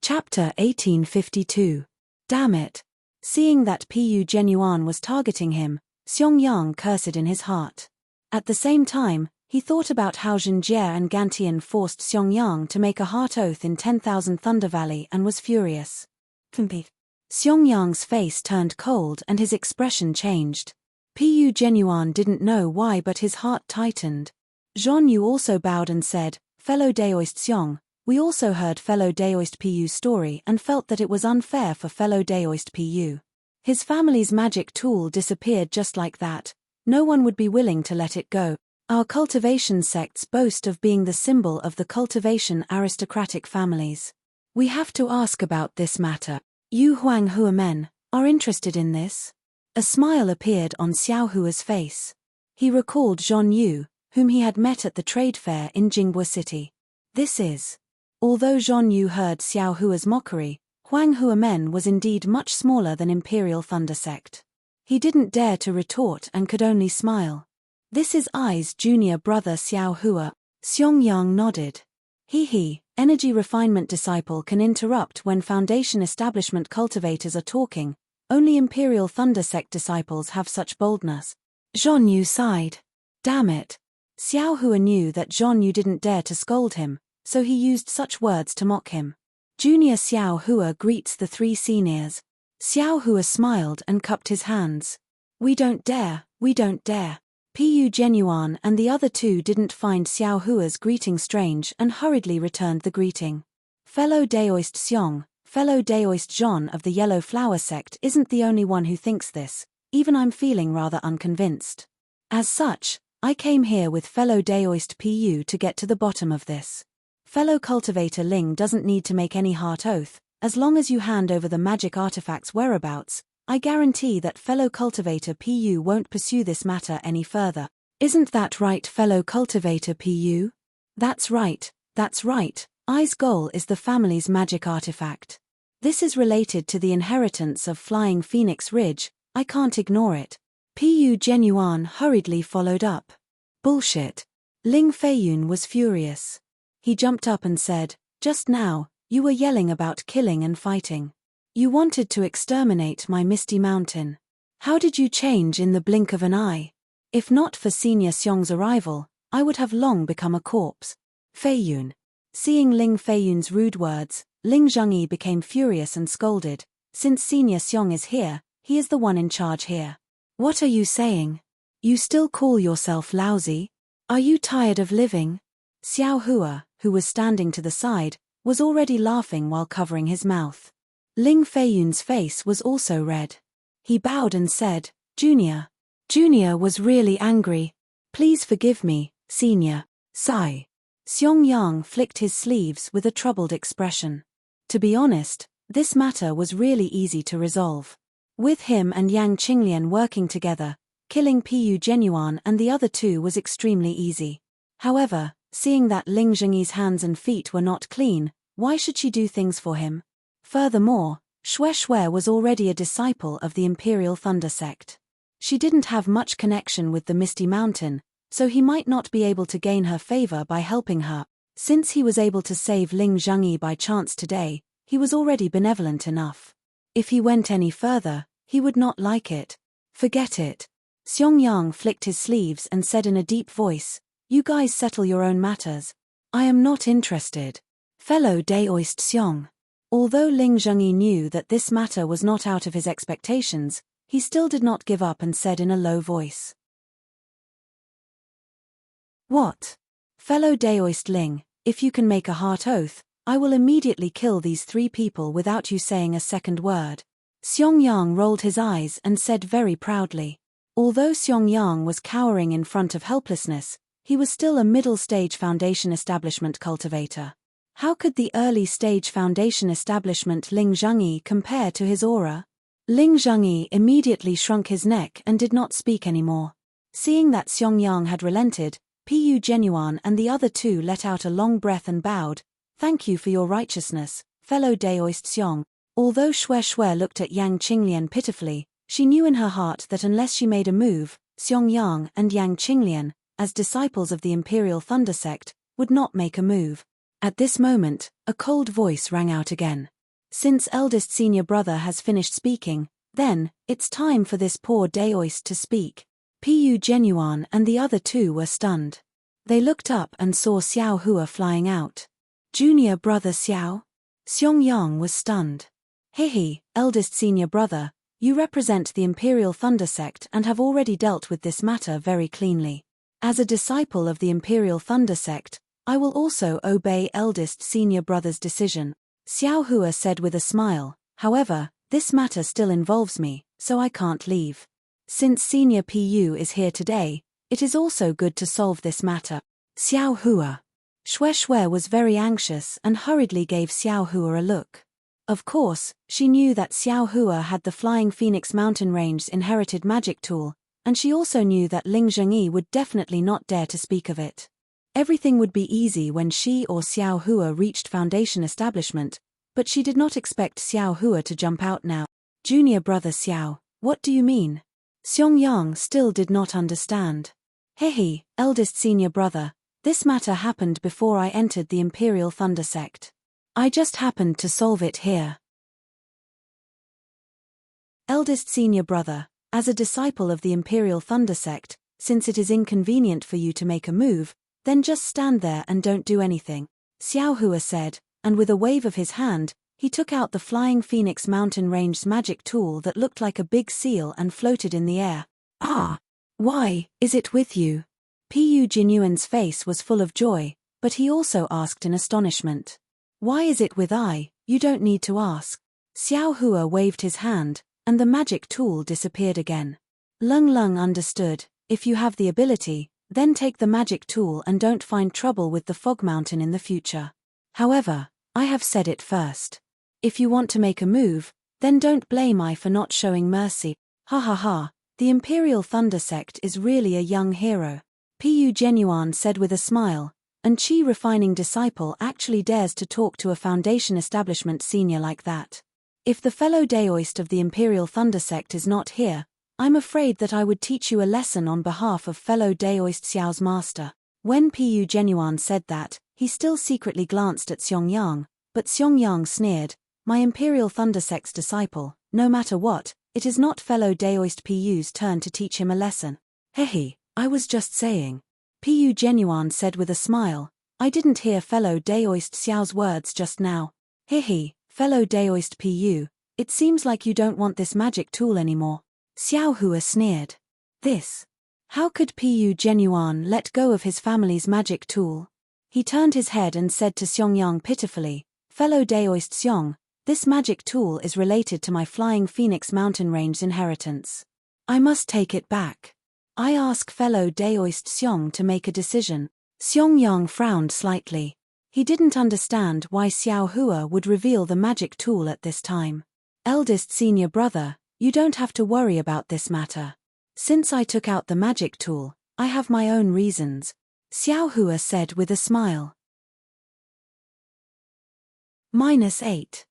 Chapter 1852. Damn it. Seeing that Pu Genuine was targeting him, Xiong Yang cursed in his heart. At the same time, he thought about how Zhenjie and Gantian forced Xiong Yang to make a heart oath in 10,000 Thunder Valley and was furious. Xiong Yang's face turned cold and his expression changed. Pu Genuine didn't know why, but his heart tightened. Zhon Yu also bowed and said, fellow Daoist Xiong, We also heard fellow Daoist Pu's story and felt that it was unfair for fellow Daoist Pu. His family's magic tool disappeared just like that. No one would be willing to let it go. Our cultivation sects boast of being the symbol of the cultivation aristocratic families. We have to ask about this matter. You Huang Hua men are interested in this? A smile appeared on Xiao Hua's face. He recalled Zhon Yu, whom he had met at the trade fair in Jinghua City. This is. Although Zhon Yu heard Xiao Hua's mockery, Huang Hua men was indeed much smaller than Imperial Thunder Sect. He didn't dare to retort and could only smile. This is I's junior brother Xiao Hua. Xiong Yang nodded. He, energy refinement disciple can interrupt when Foundation establishment cultivators are talking. Only Imperial Thunder Sect disciples have such boldness. Zhon Yu sighed. Damn it. Xiao Hua knew that Zhon Yu didn't dare to scold him, so he used such words to mock him. Junior Xiao Hua greets the three seniors. Xiao Hua smiled and cupped his hands. We don't dare. Pu Genuan and the other two didn't find Xiao Hua's greeting strange and hurriedly returned the greeting. Fellow Daoist Xiong, fellow Daoist Zhon of the Yellow Flower Sect isn't the only one who thinks this, even I'm feeling rather unconvinced. As such, I came here with fellow Daoist Pu to get to the bottom of this. Fellow cultivator Ling doesn't need to make any heart oath. As long as you hand over the magic artifact's whereabouts, I guarantee that fellow cultivator Pu won't pursue this matter any further. Isn't that right, fellow cultivator Pu? That's right. I's goal is the family's magic artifact. This is related to the inheritance of Flying Phoenix Ridge. I can't ignore it. Pu Genuan hurriedly followed up. Bullshit. Ling Feiyun was furious. He jumped up and said, just now, you were yelling about killing and fighting. You wanted to exterminate my Misty Mountain. How did you change in the blink of an eye? If not for Senior Xiong's arrival, I would have long become a corpse. Feiyun. Seeing Ling Feiyun's rude words, Ling Zhengyi became furious and scolded. Since Senior Xiong is here, he is the one in charge here. What are you saying? You still call yourself lousy? Are you tired of living? Xiao Hua, who was standing to the side, was already laughing while covering his mouth. Ling Feiyun's face was also red. He bowed and said, Junior. Junior was really angry. Please forgive me, Senior. Sigh. Xiong Yang flicked his sleeves with a troubled expression. To be honest, this matter was really easy to resolve. With him and Yang Qinglian working together, killing Pu Genuan and the other two was extremely easy. However, seeing that Ling Zhengyi's hands and feet were not clean, why should she do things for him? Furthermore, Xue was already a disciple of the Imperial Thunder Sect. She didn't have much connection with the Misty Mountain, so he might not be able to gain her favor by helping her. Since he was able to save Ling Zhengyi by chance today, he was already benevolent enough. If he went any further, he would not like it. Forget it. Xiong Yang flicked his sleeves and said in a deep voice, You guys settle your own matters. I am not interested. Fellow Daoist Xiong. Although Ling Zhengyi knew that this matter was not out of his expectations, he still did not give up and said in a low voice. What? Fellow Daoist Ling, if you can make a heart oath, I will immediately kill these three people without you saying a second word. Xiong Yang rolled his eyes and said very proudly. Although Xiong Yang was cowering in front of helplessness, he was still a middle-stage Foundation establishment cultivator. How could the early-stage Foundation establishment Ling Zhengyi compare to his aura? Ling Zhengyi immediately shrunk his neck and did not speak anymore. Seeing that Xiong Yang had relented, Pu Genuan and the other two let out a long breath and bowed. Thank you for your righteousness, fellow Daoist Xiong. Although Xue looked at Yang Qinglian pitifully, she knew in her heart that unless she made a move, Xiong Yang and Yang Qinglian, as disciples of the Imperial Thunder Sect, would not make a move. At this moment, a cold voice rang out again. Since eldest senior brother has finished speaking, then, it's time for this poor Daoist to speak. Pu Genuan and the other two were stunned. They looked up and saw Xiao Hua flying out. Junior brother Xiao? Xiong Yang was stunned. Hehe, eldest senior brother, you represent the Imperial Thunder Sect and have already dealt with this matter very cleanly. As a disciple of the Imperial Thunder Sect, I will also obey eldest senior brother's decision, Xiao Hua said with a smile. However, this matter still involves me, so I can't leave. Since senior PU is here today, it is also good to solve this matter. Xiao Hua. Xue Xue was very anxious and hurriedly gave Xiao Hua a look. Of course, she knew that Xiao Hua had the Flying Phoenix Mountain Range's inherited magic tool, and she also knew that Ling Zhengyi would definitely not dare to speak of it. Everything would be easy when she or Xiao Hua reached Foundation establishment, but she did not expect Xiao Hua to jump out now. Junior brother Xiao, what do you mean? Xiong still did not understand. Hehe, eldest senior brother, this matter happened before I entered the Imperial Thunder Sect. I just happened to solve it here. Eldest senior brother, as a disciple of the Imperial Thunder Sect, since it is inconvenient for you to make a move, then just stand there and don't do anything, Xiao Hua said, and with a wave of his hand, he took out the Flying Phoenix Mountain Range's magic tool that looked like a big seal and floated in the air. Ah! Why, is it with you? Pu Jinyuan's face was full of joy, but he also asked in astonishment. Why is it with I? You don't need to ask. Xiao Hua waved his hand, and the magic tool disappeared again. Lung Lung understood, if you have the ability, then take the magic tool and don't find trouble with the Fog Mountain in the future. However, I have said it first. If you want to make a move, then don't blame I for not showing mercy. Ha ha ha, the Imperial Thunder Sect is really a young hero. Pu Genuan said with a smile, and Qi refining disciple actually dares to talk to a Foundation establishment senior like that. If the fellow Daoist of the Imperial Thunder Sect is not here, I'm afraid that I would teach you a lesson on behalf of fellow Daoist Xiao's master. When Pu Genuan said that, he still secretly glanced at Xiong, but Xiong sneered, my Imperial Thunder Sect's disciple, no matter what, it is not fellow Daoist Pu's turn to teach him a lesson. Hehe, I was just saying. Pu Genuan said with a smile, I didn't hear fellow Daoist Xiao's words just now. Hehe, fellow Daoist Pu, it seems like you don't want this magic tool anymore. Xiao Hua sneered. This? How could Pu Genuan let go of his family's magic tool? He turned his head and said to Xiong pitifully, fellow Daoist Xiong, this magic tool is related to my Flying Phoenix Mountain Range's inheritance. I must take it back. I ask fellow Daoist Xiong to make a decision. Xiong frowned slightly. He didn't understand why Xiao Hua would reveal the magic tool at this time. Eldest senior brother, you don't have to worry about this matter. Since I took out the magic tool, I have my own reasons, Xiao Hua said with a smile. -8.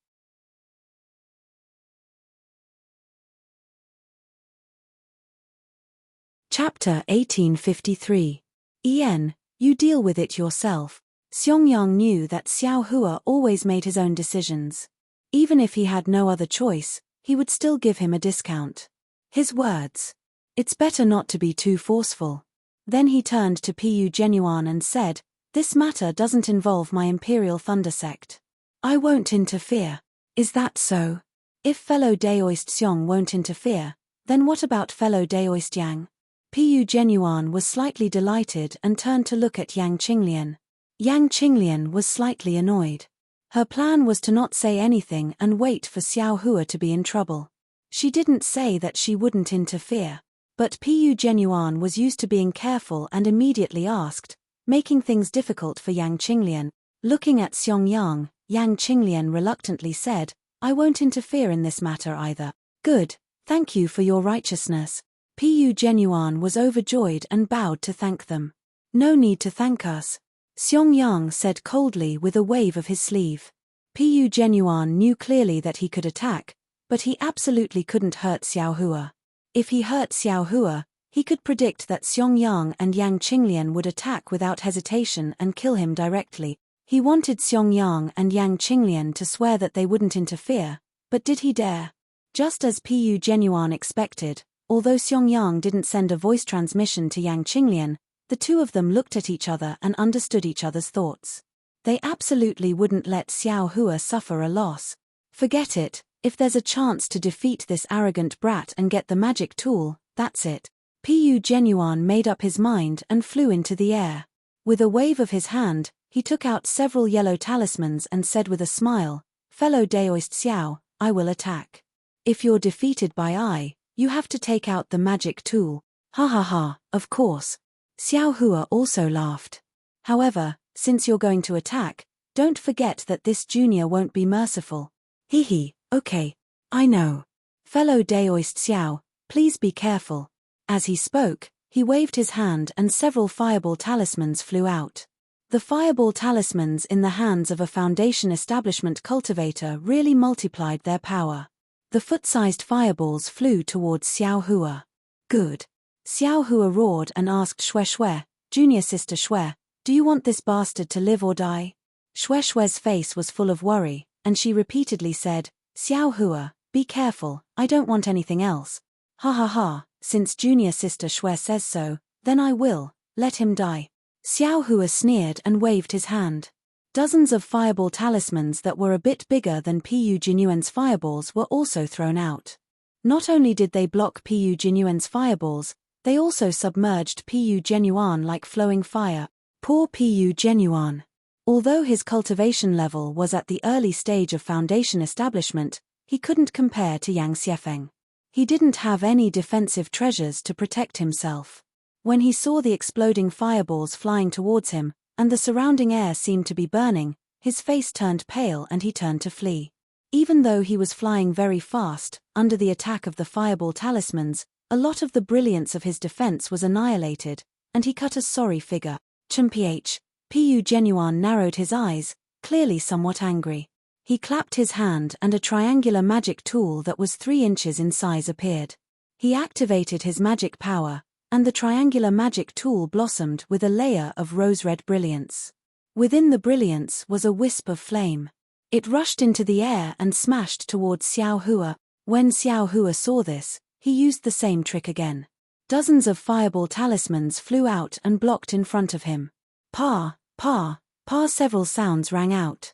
Chapter 1853. En, you deal with it yourself. Xiong knew that Xiao Hua always made his own decisions. Even if he had no other choice, he would still give him a discount. His words. It's better not to be too forceful. Then he turned to Pu Genuan and said, this matter doesn't involve my Imperial Thunder Sect. I won't interfere. Is that so? If fellow Daoist Xiong won't interfere, then what about fellow Daoist Yang? Pu Genuan was slightly delighted and turned to look at Yang Qinglian. Yang Qinglian was slightly annoyed. Her plan was to not say anything and wait for Xiao Hua to be in trouble. She didn't say that she wouldn't interfere. But Pu Genuan was used to being careful and immediately asked, making things difficult for Yang Qinglian. Looking at Xiong, Yang Qinglian reluctantly said, I won't interfere in this matter either. Good, thank you for your righteousness. Pu Genuan was overjoyed and bowed to thank them. No need to thank us, Xiong said coldly with a wave of his sleeve. Pu Genuan knew clearly that he could attack, but he absolutely couldn't hurt Xiao Hua. If he hurt Xiao Hua, he could predict that Xiong and Yang Qinglian would attack without hesitation and kill him directly. He wanted Xiong and Yang Qinglian to swear that they wouldn't interfere, but did he dare? Just as Pu Genuan expected, although Xiong didn't send a voice transmission to Yang Qinglian, the two of them looked at each other and understood each other's thoughts. They absolutely wouldn't let Xiao Hua suffer a loss. Forget it, if there's a chance to defeat this arrogant brat and get the magic tool, that's it. Pu Genuan made up his mind and flew into the air. With a wave of his hand, He took out several yellow talismans and said with a smile, "Fellow Daoist Xiao, I will attack. If you're defeated by I, you have to take out the magic tool." Ha ha ha, of course. Xiao Hua also laughed. "However, since you're going to attack, don't forget that this junior won't be merciful." Hee hee, okay. I know. Fellow Daoist Xiao, please be careful. As he spoke, he waved his hand and several fireball talismans flew out. The fireball talismans in the hands of a foundation establishment cultivator really multiplied their power. The foot-sized fireballs flew towards Xiao Hua. Good. Xiao Hua roared and asked Xue Xue, "Junior sister Xue, do you want this bastard to live or die?" Xue Xue's face was full of worry, and she repeatedly said, "Xiao Hua, be careful, I don't want anything else." Ha ha ha, since junior sister Xue says so, then I will, let him die. Xiao Hua sneered and waved his hand. Dozens of fireball talismans that were a bit bigger than Pu Jinyuan's fireballs were also thrown out. Not only did they block Pu Jinyuan's fireballs, they also submerged Pu Jinyuan like flowing fire. Poor Pu Jinyuan. Although his cultivation level was at the early stage of foundation establishment, he couldn't compare to Yang Xiefeng. He didn't have any defensive treasures to protect himself. When he saw the exploding fireballs flying towards him, and the surrounding air seemed to be burning, his face turned pale and he turned to flee. Even though he was flying very fast, under the attack of the fireball talismans, a lot of the brilliance of his defense was annihilated, and he cut a sorry figure. Mph. Pu Genuan narrowed his eyes, clearly somewhat angry. He clapped his hand and a triangular magic tool that was 3 inches in size appeared. He activated his magic power, and the triangular magic tool blossomed with a layer of rose-red brilliance. Within the brilliance was a wisp of flame. It rushed into the air and smashed towards Xiao Hua. When Xiao Hua saw this, he used the same trick again. Dozens of fireball talismans flew out and blocked in front of him. Pa, pa, pa, several sounds rang out.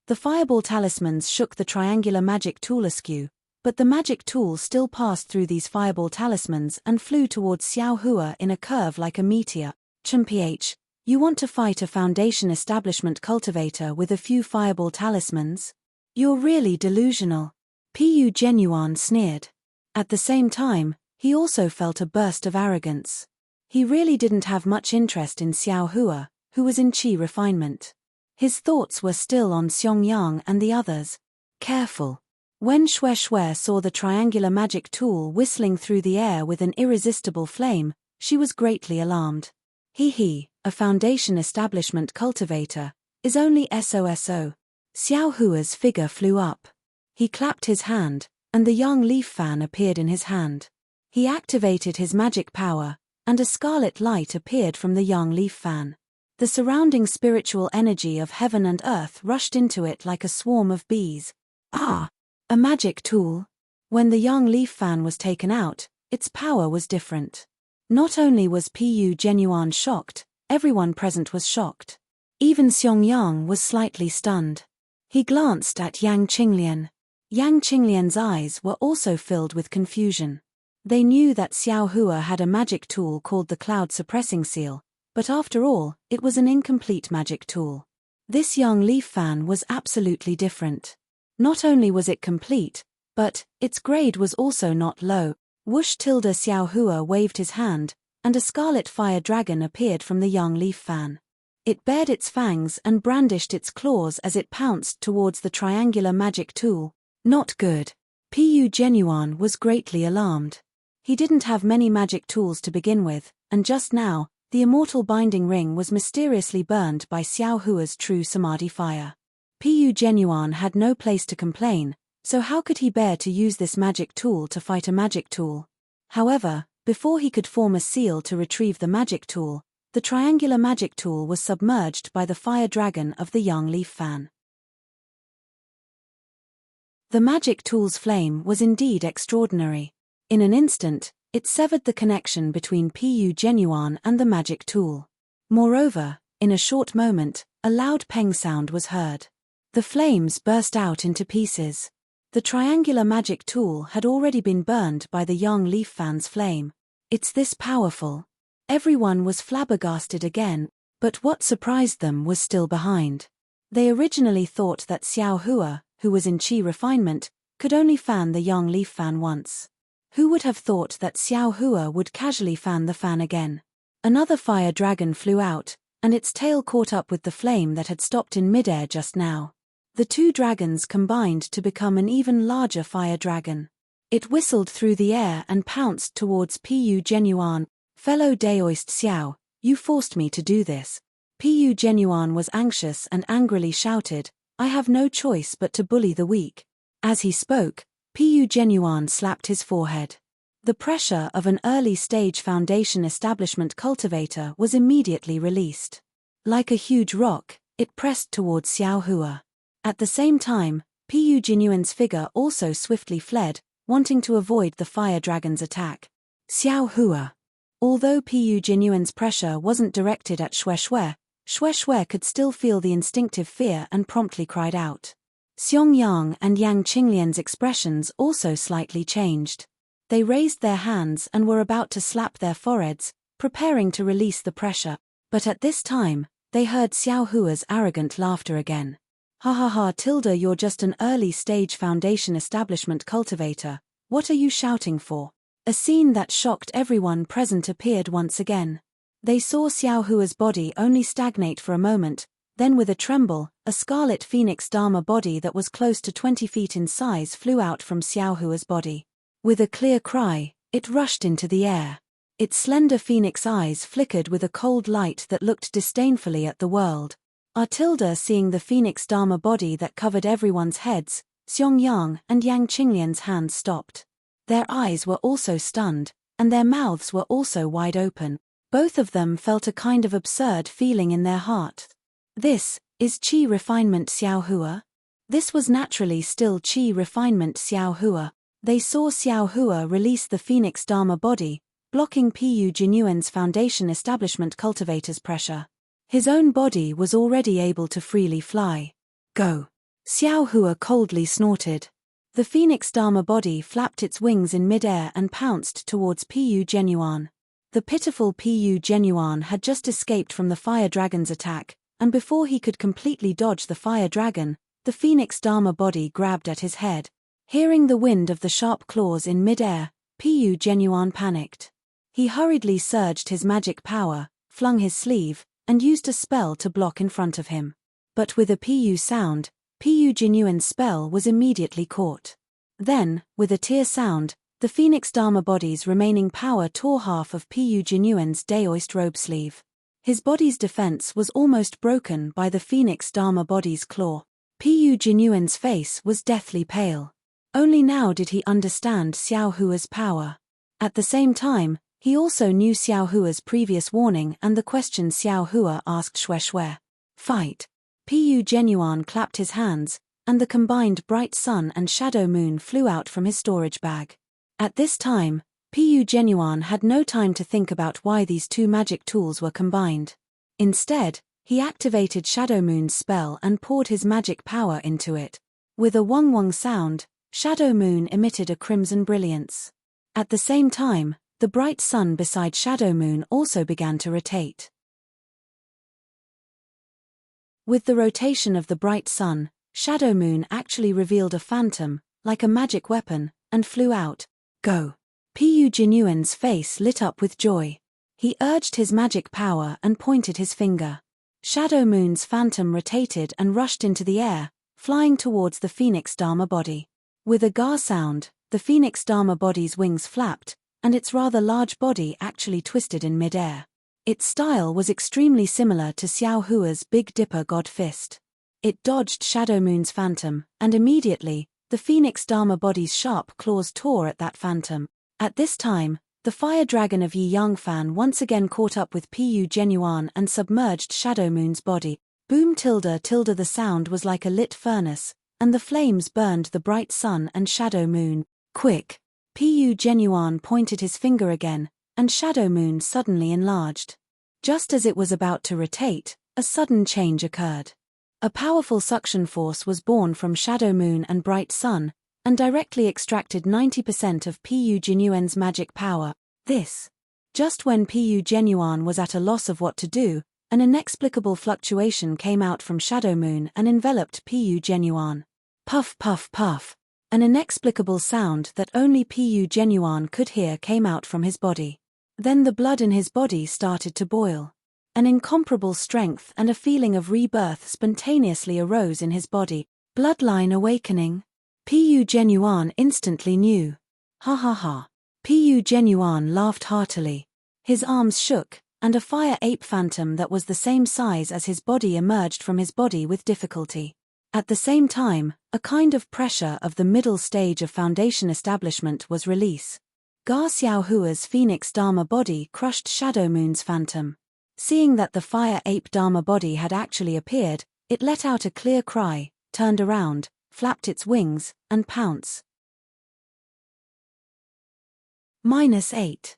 The fireball talismans shook the triangular magic tool askew, but the magic tool still passed through these fireball talismans and flew towards Xiao Hua in a curve like a meteor. Mph. You want to fight a foundation establishment cultivator with a few fireball talismans? You're really delusional. Pu Genuan sneered. At the same time, he also felt a burst of arrogance. He really didn't have much interest in Xiao Hua, who was in Qi refinement. His thoughts were still on Xiong and the others. Careful. When Xue Xue saw the triangular magic tool whistling through the air with an irresistible flame, she was greatly alarmed. He, a foundation establishment cultivator, is only SOSO. Xiao Hua's figure flew up. He clapped his hand, and the young leaf fan appeared in his hand. He activated his magic power, and a scarlet light appeared from the young leaf fan. The surrounding spiritual energy of heaven and earth rushed into it like a swarm of bees. Ah! A magic tool. When the young leaf fan was taken out, its power was different. Not only was Pu Genuan shocked, everyone present was shocked. Even Xiong was slightly stunned. He glanced at Yang Qinglian. Yang Qinglian's eyes were also filled with confusion. They knew that Xiao Hua had a magic tool called the Cloud Suppressing Seal, but after all, it was an incomplete magic tool. This young leaf fan was absolutely different. Not only was it complete, but its grade was also not low. Whoosh! Xiao Hua waved his hand, and a scarlet fire dragon appeared from the young leaf fan. It bared its fangs and brandished its claws as it pounced towards the triangular magic tool. Not good. Pu Genuan was greatly alarmed. He didn't have many magic tools to begin with, and just now, the immortal binding ring was mysteriously burned by Xiao Hua's true Samadhi fire. Pu Genuan had no place to complain, so how could he bear to use this magic tool to fight a magic tool? However, before he could form a seal to retrieve the magic tool, the triangular magic tool was submerged by the fire dragon of the young leaf fan. The magic tool's flame was indeed extraordinary. In an instant, it severed the connection between Pu Genuan and the magic tool. Moreover, in a short moment, a loud peng sound was heard. The flames burst out into pieces. The triangular magic tool had already been burned by the young leaf fan's flame. It's this powerful. Everyone was flabbergasted again, but what surprised them was still behind. They originally thought that Xiao Hua, who was in Qi refinement, could only fan the yang leaf fan once. Who would have thought that Xiao Hua would casually fan the fan again? Another fire dragon flew out, and its tail caught up with the flame that had stopped in midair just now. The two dragons combined to become an even larger fire dragon. It whistled through the air and pounced towards Pu Genuan. Fellow Daoist Xiao, you forced me to do this. Pu Genuan was anxious and angrily shouted, I have no choice but to bully the weak. As he spoke, Pu Genuan slapped his forehead. The pressure of an early-stage foundation establishment cultivator was immediately released. Like a huge rock, it pressed towards Xiao Hua. At the same time, Pu Genuan's figure also swiftly fled, wanting to avoid the fire dragon's attack. Xiao Hua. Although Pu Genuan's pressure wasn't directed at Shui Shui could still feel the instinctive fear and promptly cried out. Xiong Yang and Yang Qinglian's expressions also slightly changed. They raised their hands and were about to slap their foreheads, preparing to release the pressure, but at this time, they heard Xiao Hua's arrogant laughter again. Ha ha ha tilde, you're just an early-stage foundation establishment cultivator, what are you shouting for? A scene that shocked everyone present appeared once again. They saw Xiao Hua's body only stagnate for a moment, then with a tremble, a scarlet phoenix Dharma body that was close to 20 feet in size flew out from Xiao Hua's body. With a clear cry, it rushed into the air. Its slender phoenix eyes flickered with a cold light that looked disdainfully at the world. Artilda, seeing the phoenix Dharma body that covered everyone's heads, Xiong Yang and Yang Qinglian's hands stopped. Their eyes were also stunned, and their mouths were also wide open. Both of them felt a kind of absurd feeling in their heart. This is Qi refinement Xiao Hua? This was naturally still Qi refinement Xiao Hua. They saw Xiao Hua release the Phoenix Dharma body, blocking Pu Genuan's foundation establishment cultivator's pressure. His own body was already able to freely fly. Go! Xiao Hua coldly snorted. The Phoenix Dharma body flapped its wings in midair and pounced towards Pu Genuan. The pitiful Pu Genuan had just escaped from the fire dragon's attack, and before he could completely dodge the fire dragon, the Phoenix Dharma body grabbed at his head. Hearing the wind of the sharp claws in midair, Pu Genuan panicked. He hurriedly surged his magic power, flung his sleeve, and used a spell to block in front of him. But with a Pu sound, Pu Genuan's spell was immediately caught. Then, with a tear sound, the Phoenix Dharma body's remaining power tore half of Pu Genuan's Daoist robe sleeve. His body's defense was almost broken by the Phoenix Dharma body's claw. Pu Genuan's face was deathly pale. Only now did he understand Xiao Hua's power. At the same time, he also knew Xiao Hua's previous warning and the question Xiao Hua asked Shui. Fight! Pu Genuan clapped his hands, and the combined bright sun and shadow moon flew out from his storage bag. At this time, Pu Genuan had no time to think about why these two magic tools were combined. Instead, he activated Shadow Moon's spell and poured his magic power into it. With a wong-wong sound, Shadow Moon emitted a crimson brilliance. At the same time, the bright sun beside Shadow Moon also began to rotate. With the rotation of the bright sun, Shadow Moon actually revealed a phantom, like a magic weapon, and flew out. Go! Pu Genuan's face lit up with joy. He urged his magic power and pointed his finger. Shadow Moon's phantom rotated and rushed into the air, flying towards the Phoenix Dharma body. With a gar sound, the Phoenix Dharma body's wings flapped, and its rather large body actually twisted in midair. Its style was extremely similar to Xiao Hua's Big Dipper God Fist. It dodged Shadow Moon's phantom, and immediately, the Phoenix Dharma body's sharp claws tore at that phantom. At this time, the fire dragon of Yi Yangfan once again caught up with Pu Genuan and submerged Shadow Moon's body. Boom tilde tilde, the sound was like a lit furnace, and the flames burned the bright sun and Shadow Moon. Quick! Pu Genuan pointed his finger again, and Shadow Moon suddenly enlarged. Just as it was about to rotate, a sudden change occurred. A powerful suction force was born from Shadow Moon and Bright Sun, and directly extracted 90% of Pu Genuan's magic power. This Just when Pu Genuine was at a loss of what to do, an inexplicable fluctuation came out from Shadow Moon and enveloped Pu Genuine. Puff puff puff. An inexplicable sound that only Pu Genuine could hear came out from his body. Then the blood in his body started to boil. An incomparable strength and a feeling of rebirth spontaneously arose in his body. Bloodline awakening. Pu Genuine instantly knew. Ha ha ha. Pu Genuine laughed heartily. His arms shook, and a fire ape phantom that was the same size as his body emerged from his body with difficulty. At the same time, a kind of pressure of the middle stage of foundation establishment was release. Ga Xiaohua's Phoenix Dharma body crushed Shadow Moon's phantom. Seeing that the fire ape Dharma body had actually appeared, it let out a clear cry, turned around, flapped its wings, and pounced. -8.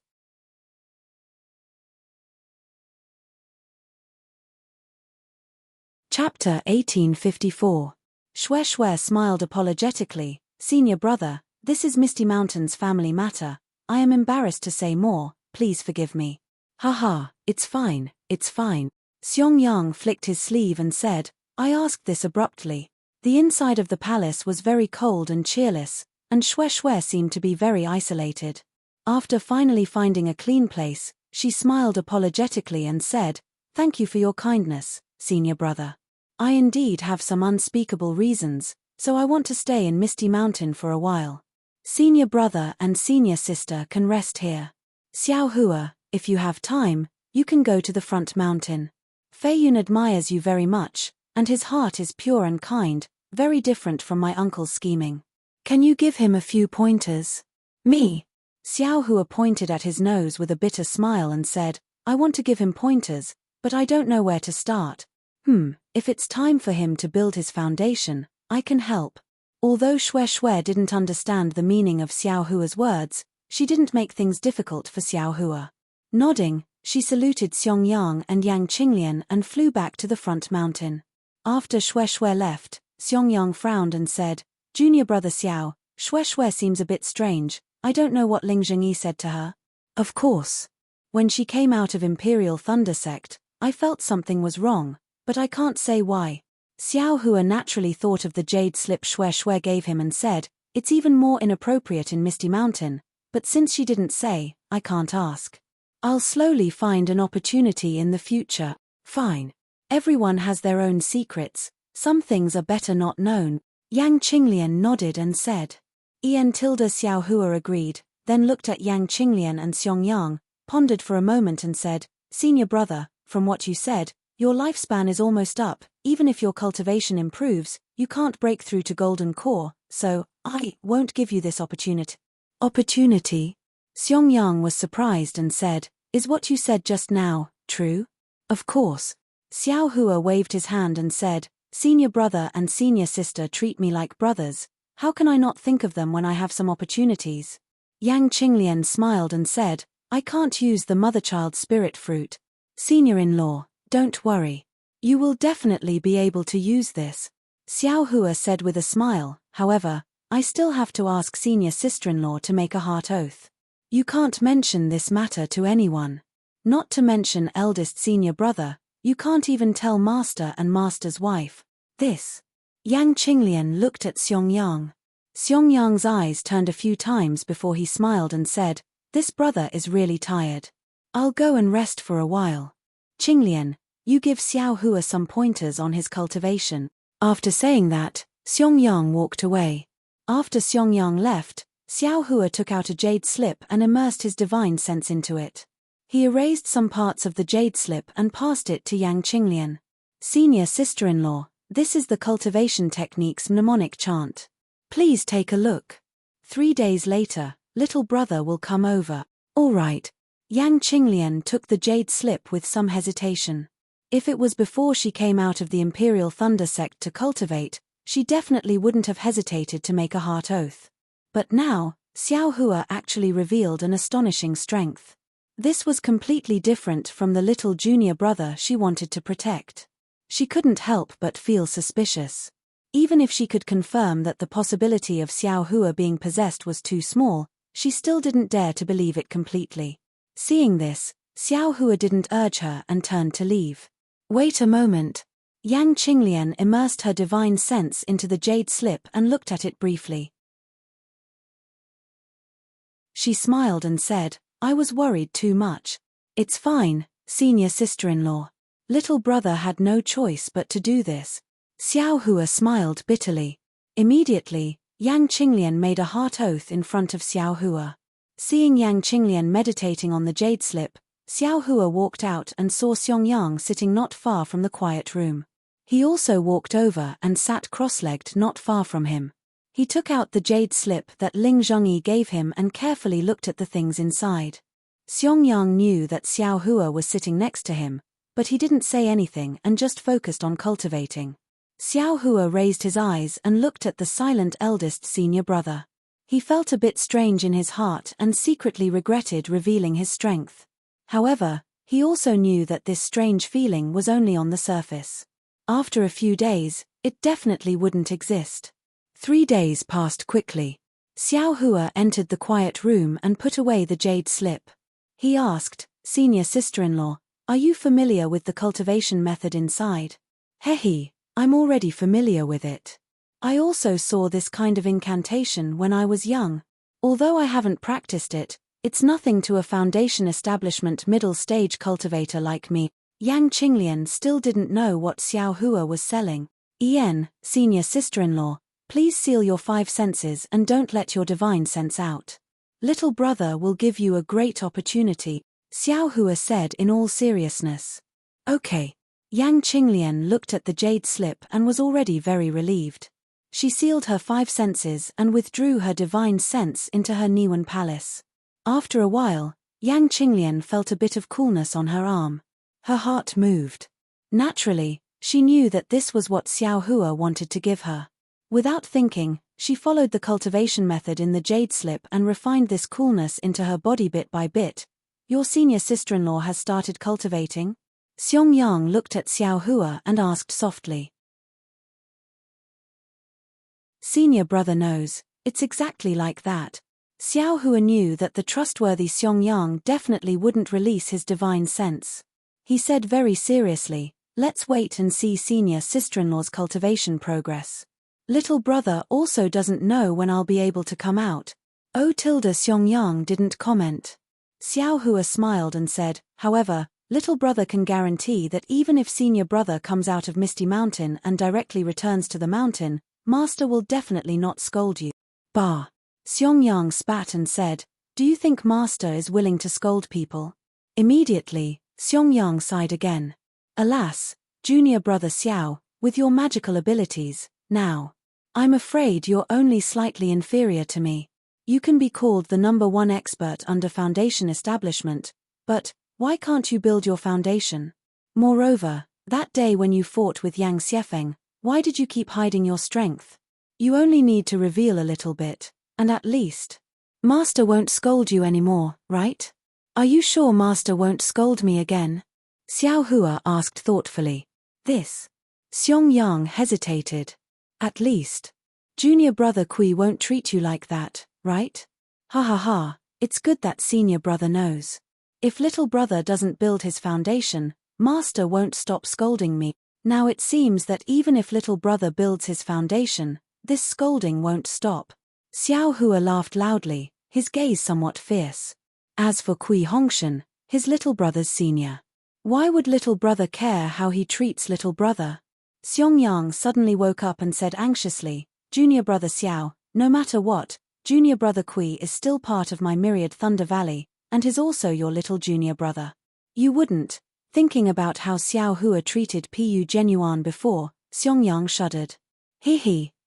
Chapter 1854. Xue Xue smiled apologetically. Senior brother, this is Misty Mountain's family matter. I am embarrassed to say more, please forgive me. Haha, it's fine, it's fine. Xiong Yang flicked his sleeve and said, I asked this abruptly. The inside of the palace was very cold and cheerless, and Xue Xue seemed to be very isolated. After finally finding a clean place, she smiled apologetically and said, Thank you for your kindness, senior brother. I indeed have some unspeakable reasons, so I want to stay in Misty Mountain for a while. Senior brother and senior sister can rest here. Xiaohua, if you have time, you can go to the front mountain. Feiyun admires you very much, and his heart is pure and kind, very different from my uncle's scheming. Can you give him a few pointers? Me? Xiaohua pointed at his nose with a bitter smile and said, I want to give him pointers, but I don't know where to start. If it's time for him to build his foundation, I can help. Although Xue Xue didn't understand the meaning of Xiaohua's words, she didn't make things difficult for Xiaohua. Nodding, she saluted Xiong Yang and Yang Qinglian and flew back to the front mountain. After Xue Xue left, Xiong Yang frowned and said, Junior brother Xiao, Xue Xue seems a bit strange. I don't know what Ling Zhengyi said to her. Of course. When she came out of Imperial Thunder Sect, I felt something was wrong, but I can't say why. Xiaohua naturally thought of the jade slip Xue Xue gave him and said, it's even more inappropriate in Misty Mountain, but since she didn't say, I can't ask. I'll slowly find an opportunity in the future. Fine. Everyone has their own secrets, some things are better not known. Yang Qinglian nodded and said. Xiaohua agreed, then looked at Yang Qinglian and Xiong Yang, pondered for a moment and said, Senior brother, from what you said, your lifespan is almost up. Even if your cultivation improves, you can't break through to golden core, so I won't give you this opportunity. Opportunity? Xiong Yang was surprised and said, is what you said just now true? Of course. Xiaohua waved his hand and said, Senior brother and senior sister treat me like brothers. How can I not think of them when I have some opportunities? Yang Qinglian smiled and said, I can't use the mother-child spirit fruit. Senior-in-law, don't worry. You will definitely be able to use this. Xiaohua said with a smile, however, I still have to ask senior sister-in-law to make a heart oath. You can't mention this matter to anyone. Not to mention eldest senior brother, you can't even tell master and master's wife. This. Yang Qinglian looked at Xiong Yang. Xiong Yang's eyes turned a few times before he smiled and said, this brother is really tired. I'll go and rest for a while. Qinglian, you give Xiaohua some pointers on his cultivation. After saying that, Xiong Yang walked away. After Xiong Yang left, Xiaohua took out a jade slip and immersed his divine sense into it. He erased some parts of the jade slip and passed it to Yang Qinglian. Senior sister-in-law, this is the cultivation technique's mnemonic chant. Please take a look. 3 days later, little brother will come over. All right. Yang Qinglian took the jade slip with some hesitation. If it was before she came out of the Imperial Thunder Sect to cultivate, she definitely wouldn't have hesitated to make a heart oath. But now, Xiaohua actually revealed an astonishing strength. This was completely different from the little junior brother she wanted to protect. She couldn't help but feel suspicious. Even if she could confirm that the possibility of Xiaohua being possessed was too small, she still didn't dare to believe it completely. Seeing this, Xiao Hua didn't urge her and turned to leave. Wait a moment. Yang Qinglian immersed her divine sense into the jade slip and looked at it briefly. She smiled and said, I was worried too much. It's fine, senior sister-in-law. Little brother had no choice but to do this. Xiao Hua smiled bitterly. Immediately, Yang Qinglian made a heart oath in front of Xiao Hua. Seeing Yang Qinglian meditating on the jade slip, Xiao Hua walked out and saw Xiong sitting not far from the quiet room. He also walked over and sat cross-legged not far from him. He took out the jade slip that Ling Zhongyi gave him and carefully looked at the things inside. Xiong knew that Xiao Hua was sitting next to him, but he didn't say anything and just focused on cultivating. Xiao Hua raised his eyes and looked at the silent eldest senior brother. He felt a bit strange in his heart and secretly regretted revealing his strength. However, he also knew that this strange feeling was only on the surface. After a few days, it definitely wouldn't exist. 3 days passed quickly. Xiao Hua entered the quiet room and put away the jade slip. He asked, Senior sister-in-law, are you familiar with the cultivation method inside? Hehe, I'm already familiar with it. I also saw this kind of incantation when I was young. Although I haven't practiced it, it's nothing to a foundation establishment middle-stage cultivator like me. Yang Qinglian still didn't know what Xiao Hua was selling. Senior sister-in-law, please seal your 5 senses and don't let your divine sense out. Little brother will give you a great opportunity, Xiao Hua said in all seriousness. Okay. Yang Qinglian looked at the jade slip and was already very relieved. She sealed her 5 senses and withdrew her divine sense into her Niwen palace. After a while, Yang Qinglian felt a bit of coolness on her arm. Her heart moved. Naturally, she knew that this was what Xiao Hua wanted to give her. Without thinking, she followed the cultivation method in the jade slip and refined this coolness into her body bit by bit. Your senior sister-in-law has started cultivating? Xiong looked at Xiao Hua and asked softly. Senior brother knows, it's exactly like that. Xiao Hua knew that the trustworthy Xiong definitely wouldn't release his divine sense. He said very seriously, let's wait and see senior sister-in-law's cultivation progress. Little brother also doesn't know when I'll be able to come out. Xiong didn't comment. Xiao Hua smiled and said, however, little brother can guarantee that even if senior brother comes out of Misty Mountain and directly returns to the mountain, master will definitely not scold you. Bah. Xiong spat and said, do you think master is willing to scold people? Immediately, Xiong sighed again. Alas, junior brother Xiao, with your magical abilities, now. I'm afraid you're only slightly inferior to me. You can be called the #1 expert under foundation establishment, but why can't you build your foundation? Moreover, that day when you fought with Yang Xiefeng, why did you keep hiding your strength? You only need to reveal a little bit, and at least. Master won't scold you anymore, right? Are you sure master won't scold me again? Xiao Hua asked thoughtfully. This. Xiong hesitated. At least. Junior brother Kui won't treat you like that, right? Ha ha ha, it's good that senior brother knows. If little brother doesn't build his foundation, master won't stop scolding me. Now it seems that even if little brother builds his foundation, this scolding won't stop. Xiao Hua laughed loudly, his gaze somewhat fierce. As for Kui Hongshan, his little brother's senior. Why would little brother care how he treats little brother? Xiong suddenly woke up and said anxiously, Junior brother Xiao, no matter what, junior brother Kui is still part of my myriad Thunder Valley, and is also your little junior brother. You wouldn't. Thinking about how Xiao Hua treated Pu Genuan before, Xiong shuddered.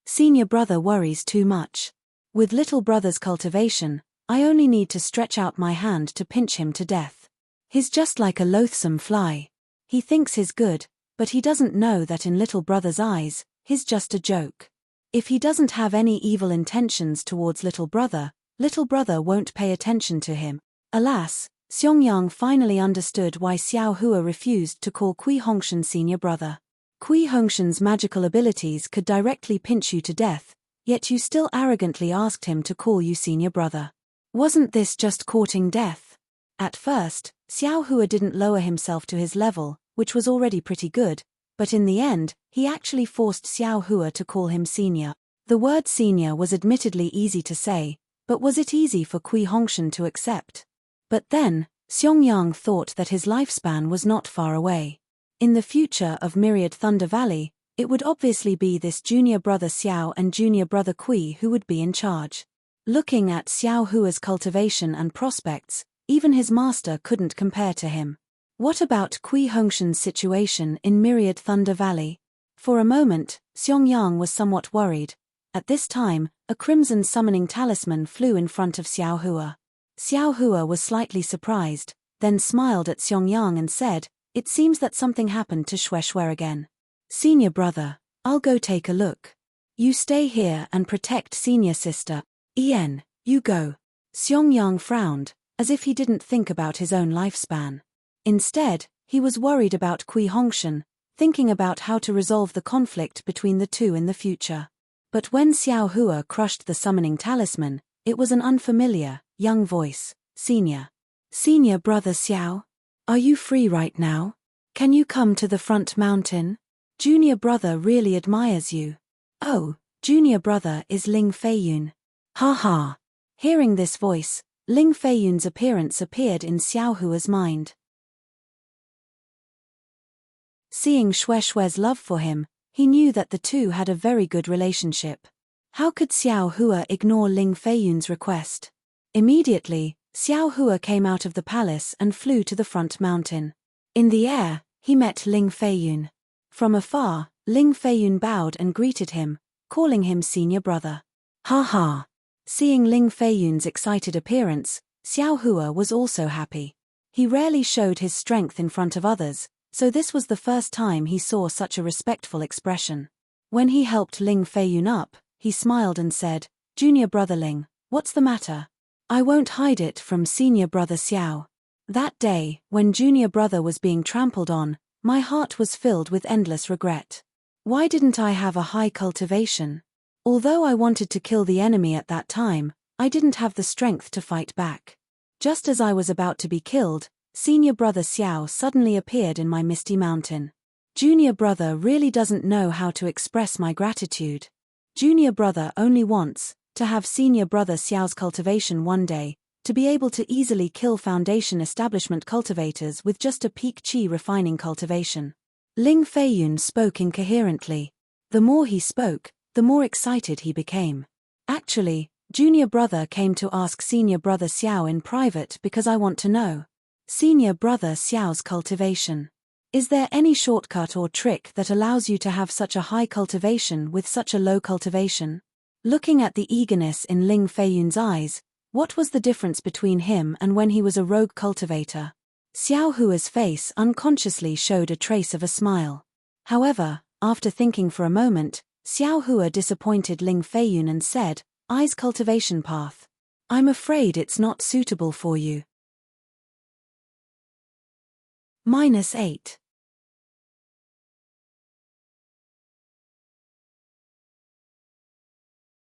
Senior brother worries too much. With little brother's cultivation, I only need to stretch out my hand to pinch him to death. He's just like a loathsome fly. He thinks he's good, but he doesn't know that in little brother's eyes, he's just a joke. If he doesn't have any evil intentions towards little brother won't pay attention to him. Alas, Xiong finally understood why Xiao Hua refused to call Kui Hongshan senior brother. Kui Hongshan's magical abilities could directly pinch you to death, yet you still arrogantly asked him to call you senior brother. Wasn't this just courting death? At first, Xiao Hua didn't lower himself to his level, which was already pretty good, but in the end, he actually forced Xiao Hua to call him senior. The word senior was admittedly easy to say, but was it easy for Kui Hongshan to accept? But then, Xiongyang thought that his lifespan was not far away. In the future of Myriad Thunder Valley, it would obviously be this junior brother Xiao and junior brother Kui who would be in charge. Looking at Xiao Hua's cultivation and prospects, even his master couldn't compare to him. What about Kui Hongshan's situation in Myriad Thunder Valley? For a moment, Xiongyang was somewhat worried. At this time, a crimson summoning talisman flew in front of Xiao Hua. Xiao Hua was slightly surprised, then smiled at Xiongyang and said, "It seems that something happened to Xue again. Senior brother, I'll go take a look. You stay here and protect senior sister. Ian, you go." Xiongyang frowned, as if he didn't think about his own lifespan. Instead, he was worried about Kui Hongshan, thinking about how to resolve the conflict between the two in the future. But when Xiao Hua crushed the summoning talisman, it was an unfamiliar, young voice. "Senior brother Xiao? Are you free right now? Can you come to the front mountain? Junior brother really admires you." "Oh, junior brother is Ling Feiyun." "Ha ha." Hearing this voice, Ling Feiyun's appearance appeared in Xiao Hua's mind. Seeing Xue's love for him, he knew that the two had a very good relationship. How could Xiao Hua ignore Ling Feiyun's request? Immediately, Xiao Hua came out of the palace and flew to the front mountain. In the air, he met Ling Feiyun. From afar, Ling Feiyun bowed and greeted him, calling him senior brother. Ha ha. Seeing Ling Feiyun's excited appearance, Xiao Hua was also happy. He rarely showed his strength in front of others, so this was the first time he saw such a respectful expression. When he helped Ling Feiyun up, he smiled and said, "Junior brother Ling, what's the matter?" "I won't hide it from senior brother Xiao. That day, when junior brother was being trampled on, my heart was filled with endless regret. Why didn't I have a high cultivation? Although I wanted to kill the enemy at that time, I didn't have the strength to fight back. Just as I was about to be killed, senior brother Xiao suddenly appeared in my misty mountain. Junior brother really doesn't know how to express my gratitude. Junior brother only wants to have senior brother Xiao's cultivation one day, to be able to easily kill foundation establishment cultivators with just a peak qi refining cultivation." Ling Feiyun spoke incoherently. The more he spoke, the more excited he became. "Actually, junior brother came to ask senior brother Xiao in private because I want to know. Senior brother Xiao's cultivation. Is there any shortcut or trick that allows you to have such a high cultivation with such a low cultivation?" Looking at the eagerness in Ling Feiyun's eyes, what was the difference between him and when he was a rogue cultivator? Xiao Hua's face unconsciously showed a trace of a smile. However, after thinking for a moment, Xiao Hua disappointed Ling Feiyun and said, "I's cultivation path. I'm afraid it's not suitable for you." -8.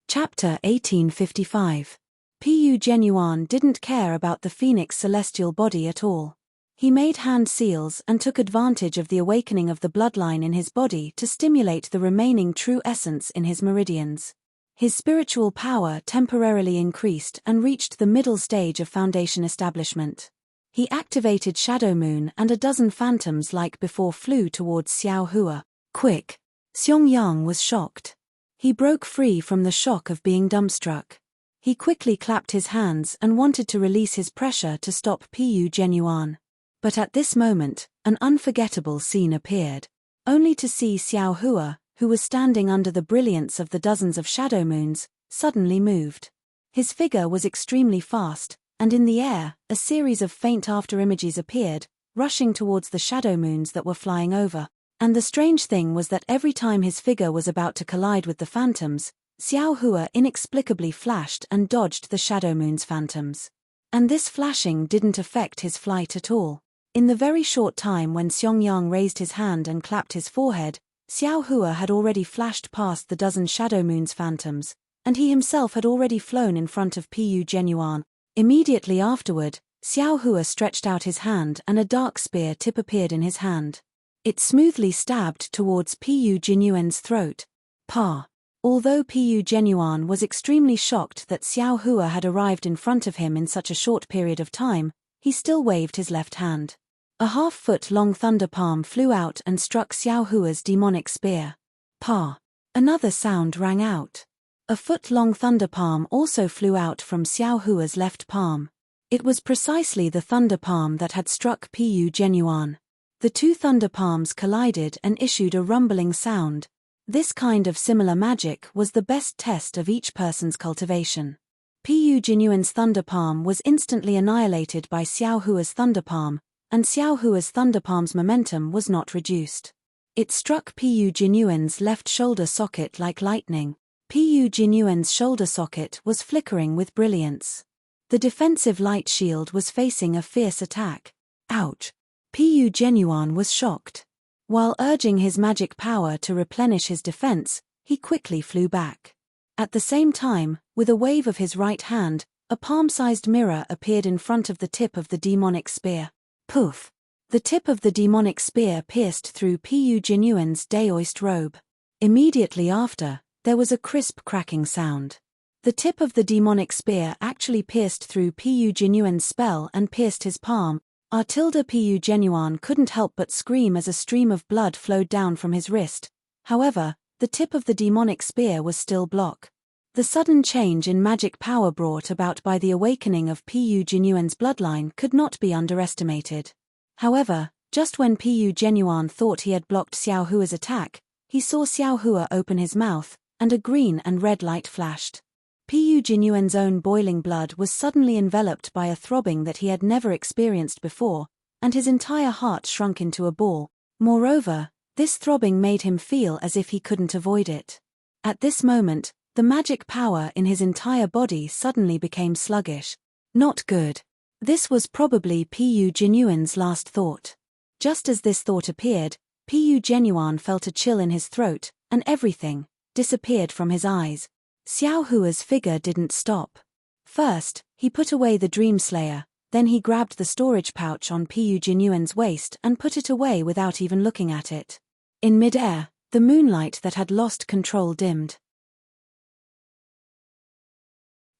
Chapter 1855. Pu Genuan didn't care about the Phoenix celestial body at all. He made hand seals and took advantage of the awakening of the bloodline in his body to stimulate the remaining true essence in his meridians. His spiritual power temporarily increased and reached the middle stage of foundation establishment. He activated Shadow Moon and a dozen phantoms like before flew towards Xiao Hua. "Quick!" Xiongyang was shocked. He broke free from the shock of being dumbstruck. He quickly clapped his hands and wanted to release his pressure to stop Pu Genuan. But at this moment, an unforgettable scene appeared. Only to see Xiao Hua, who was standing under the brilliance of the dozens of shadow moons, suddenly moved. His figure was extremely fast, and in the air, a series of faint afterimages appeared, rushing towards the shadow moons that were flying over. And the strange thing was that every time his figure was about to collide with the phantoms, Xiao Hua inexplicably flashed and dodged the shadow moon's phantoms. And this flashing didn't affect his flight at all. In the very short time when Xiongyang raised his hand and clapped his forehead, Xiao Hua had already flashed past the dozen shadow moon's phantoms, and he himself had already flown in front of Pu Genuan. Immediately afterward, Xiao Hua stretched out his hand and a dark spear tip appeared in his hand. It smoothly stabbed towards Pu Jinyuan's throat. Pa. Although Pu Jinyuan was extremely shocked that Xiao Hua had arrived in front of him in such a short period of time, he still waved his left hand. A half-foot-long thunder palm flew out and struck Xiao Hua's demonic spear. Pa. Another sound rang out. A foot-long thunder palm also flew out from Xiao Hua's left palm. It was precisely the thunder palm that had struck Pu Jinyuan. The two thunder palms collided and issued a rumbling sound. This kind of similar magic was the best test of each person's cultivation. Pu Jinyuan's thunder palm was instantly annihilated by Xiao Hua's thunder palm, and Xiao Hua's thunder palm's momentum was not reduced. It struck Pu Jinyuan's left shoulder socket like lightning. Pu Jinyuan's shoulder socket was flickering with brilliance. The defensive light shield was facing a fierce attack. Ouch! Pu Jinyuan was shocked. While urging his magic power to replenish his defense, he quickly flew back. At the same time, with a wave of his right hand, a palm-sized mirror appeared in front of the tip of the demonic spear. Poof! The tip of the demonic spear pierced through Pu Jinyuan's daoist robe. Immediately after, there was a crisp cracking sound. The tip of the demonic spear actually pierced through Pu Jinyuan's spell and pierced his palm. Pu Jinyuan couldn't help but scream as a stream of blood flowed down from his wrist. However, the tip of the demonic spear was still blocked. The sudden change in magic power brought about by the awakening of Pu Jinyuan's bloodline could not be underestimated. However, just when Pu Jinyuan thought he had blocked Xiao Hua's attack, he saw Xiao Hua open his mouth, and a green and red light flashed. Pu Jinyuan's own boiling blood was suddenly enveloped by a throbbing that he had never experienced before, and his entire heart shrunk into a ball. Moreover, this throbbing made him feel as if he couldn't avoid it. At this moment, the magic power in his entire body suddenly became sluggish. Not good. This was probably Pu Jinyuan's last thought. Just as this thought appeared, Pu Jinyuan felt a chill in his throat, and everything disappeared from his eyes. Xiao Hua's figure didn't stop. First, he put away the Dream Slayer, then he grabbed the storage pouch on Pu Jinyuan's waist and put it away without even looking at it. In mid-air, the moonlight that had lost control dimmed.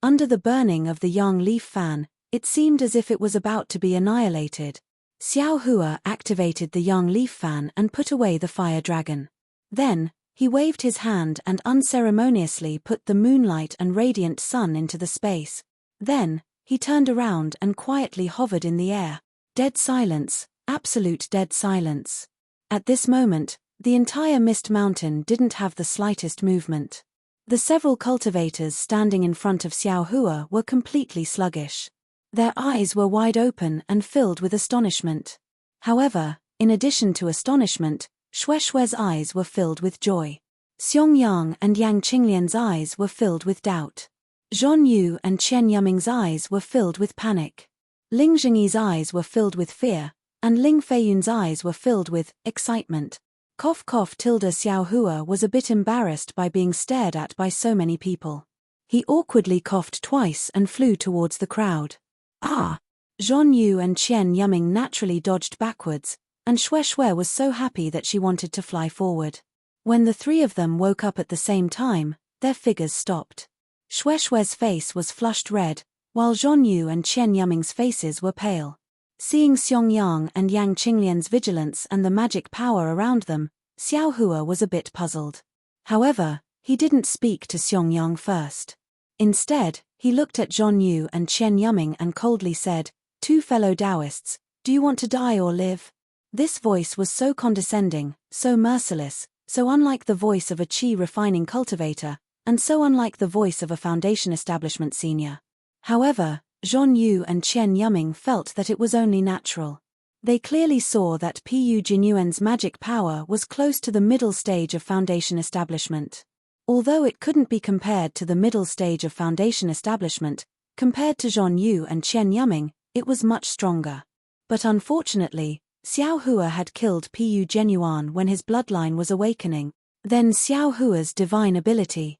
Under the burning of the young leaf fan, it seemed as if it was about to be annihilated. Xiao Hua activated the young leaf fan and put away the fire dragon. Then, he waved his hand and unceremoniously put the moonlight and radiant sun into the space. Then, he turned around and quietly hovered in the air. Dead silence, absolute dead silence. At this moment, the entire mist mountain didn't have the slightest movement. The several cultivators standing in front of Xiao Hua were completely sluggish. Their eyes were wide open and filled with astonishment. However, in addition to astonishment, Shue's eyes were filled with joy. Xiong and Yang Qinglian's eyes were filled with doubt. Zhon Yu and Chen Yuming's eyes were filled with panic. Ling Zhengyi's eyes were filled with fear, and Ling Feiyun's eyes were filled with excitement. Xiao Hua was a bit embarrassed by being stared at by so many people. He awkwardly coughed twice and flew towards the crowd. Ah! Zhon Yu and Chen Yuming naturally dodged backwards, and Shui was so happy that she wanted to fly forward. When the three of them woke up at the same time, their figures stopped. Shui's face was flushed red, while Zhon Yu and Chen Yuming's faces were pale. Seeing Xiong and Yang Qinglian's vigilance and the magic power around them, Xiao Hua was a bit puzzled. However, he didn't speak to Xiong first. Instead, he looked at Zhon Yu and Chen Yuming and coldly said, "Two fellow Taoists, do you want to die or live?" This voice was so condescending, so merciless, so unlike the voice of a qi refining cultivator, and so unlike the voice of a foundation establishment senior. However, Zhon Yu and Chen Yuming felt that it was only natural. They clearly saw that Pu Jinyuan's magic power was close to the middle stage of foundation establishment. Although it couldn't be compared to the middle stage of foundation establishment, compared to Zhon Yu and Chen Yuming, it was much stronger. But unfortunately, Xiao Hua had killed Pu Jinyuan when his bloodline was awakening. Then Xiao Hua's divine ability.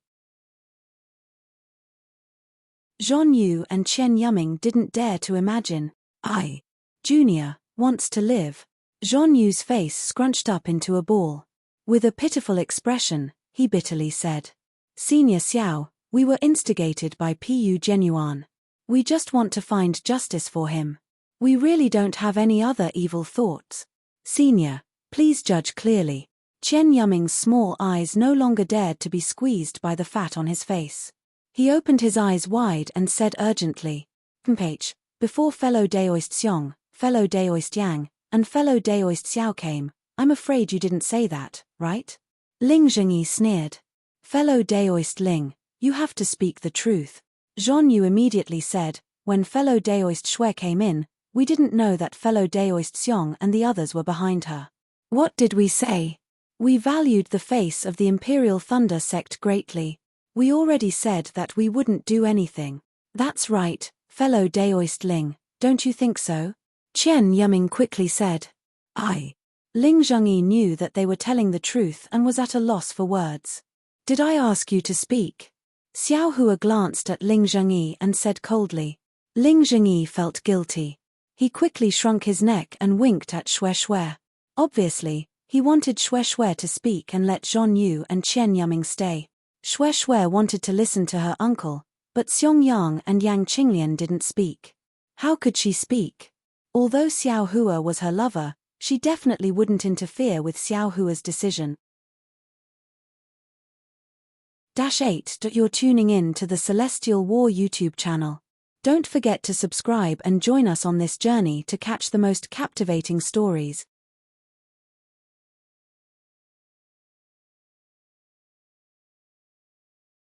Zhon Yu and Chen Yuming didn't dare to imagine. I. Junior, wants to live. Zhong Yu's face scrunched up into a ball. With a pitiful expression, he bitterly said. Senior Xiao, we were instigated by Pu Genuan. We just want to find justice for him. We really don't have any other evil thoughts. Senior, please judge clearly. Chen Yuming's small eyes no longer dared to be squeezed by the fat on his face. He opened his eyes wide and said urgently, Mph, before fellow Daoist Xiong, fellow Daoist Yang, and fellow Daoist Xiao came, I'm afraid you didn't say that, right? Ling Zhengyi sneered. Fellow Daoist Ling, you have to speak the truth. Zhong Yu immediately said, when fellow Daoist Shui came in, we didn't know that fellow Daoist Xiong and the others were behind her. What did we say? We valued the face of the Imperial Thunder sect greatly. We already said that we wouldn't do anything. That's right, fellow Daoist Ling, don't you think so? Chen Yuming quickly said. I. Ling Zhengyi knew that they were telling the truth and was at a loss for words. Did I ask you to speak? Xiao Hua glanced at Ling Zhengyi and said coldly. Ling Zhengyi felt guilty. He quickly shrunk his neck and winked at Xue Xue. Obviously, he wanted Xue Xue to speak and let Zhong Yu and Chen Yuming stay. Xue Xue wanted to listen to her uncle, but Xiong Yang and Yang Qinglian didn't speak. How could she speak? Although Xiao Hua was her lover, she definitely wouldn't interfere with Xiao Hua's decision. 8. You're tuning in to the Celestial War YouTube channel. Don't forget to subscribe and join us on this journey to catch the most captivating stories.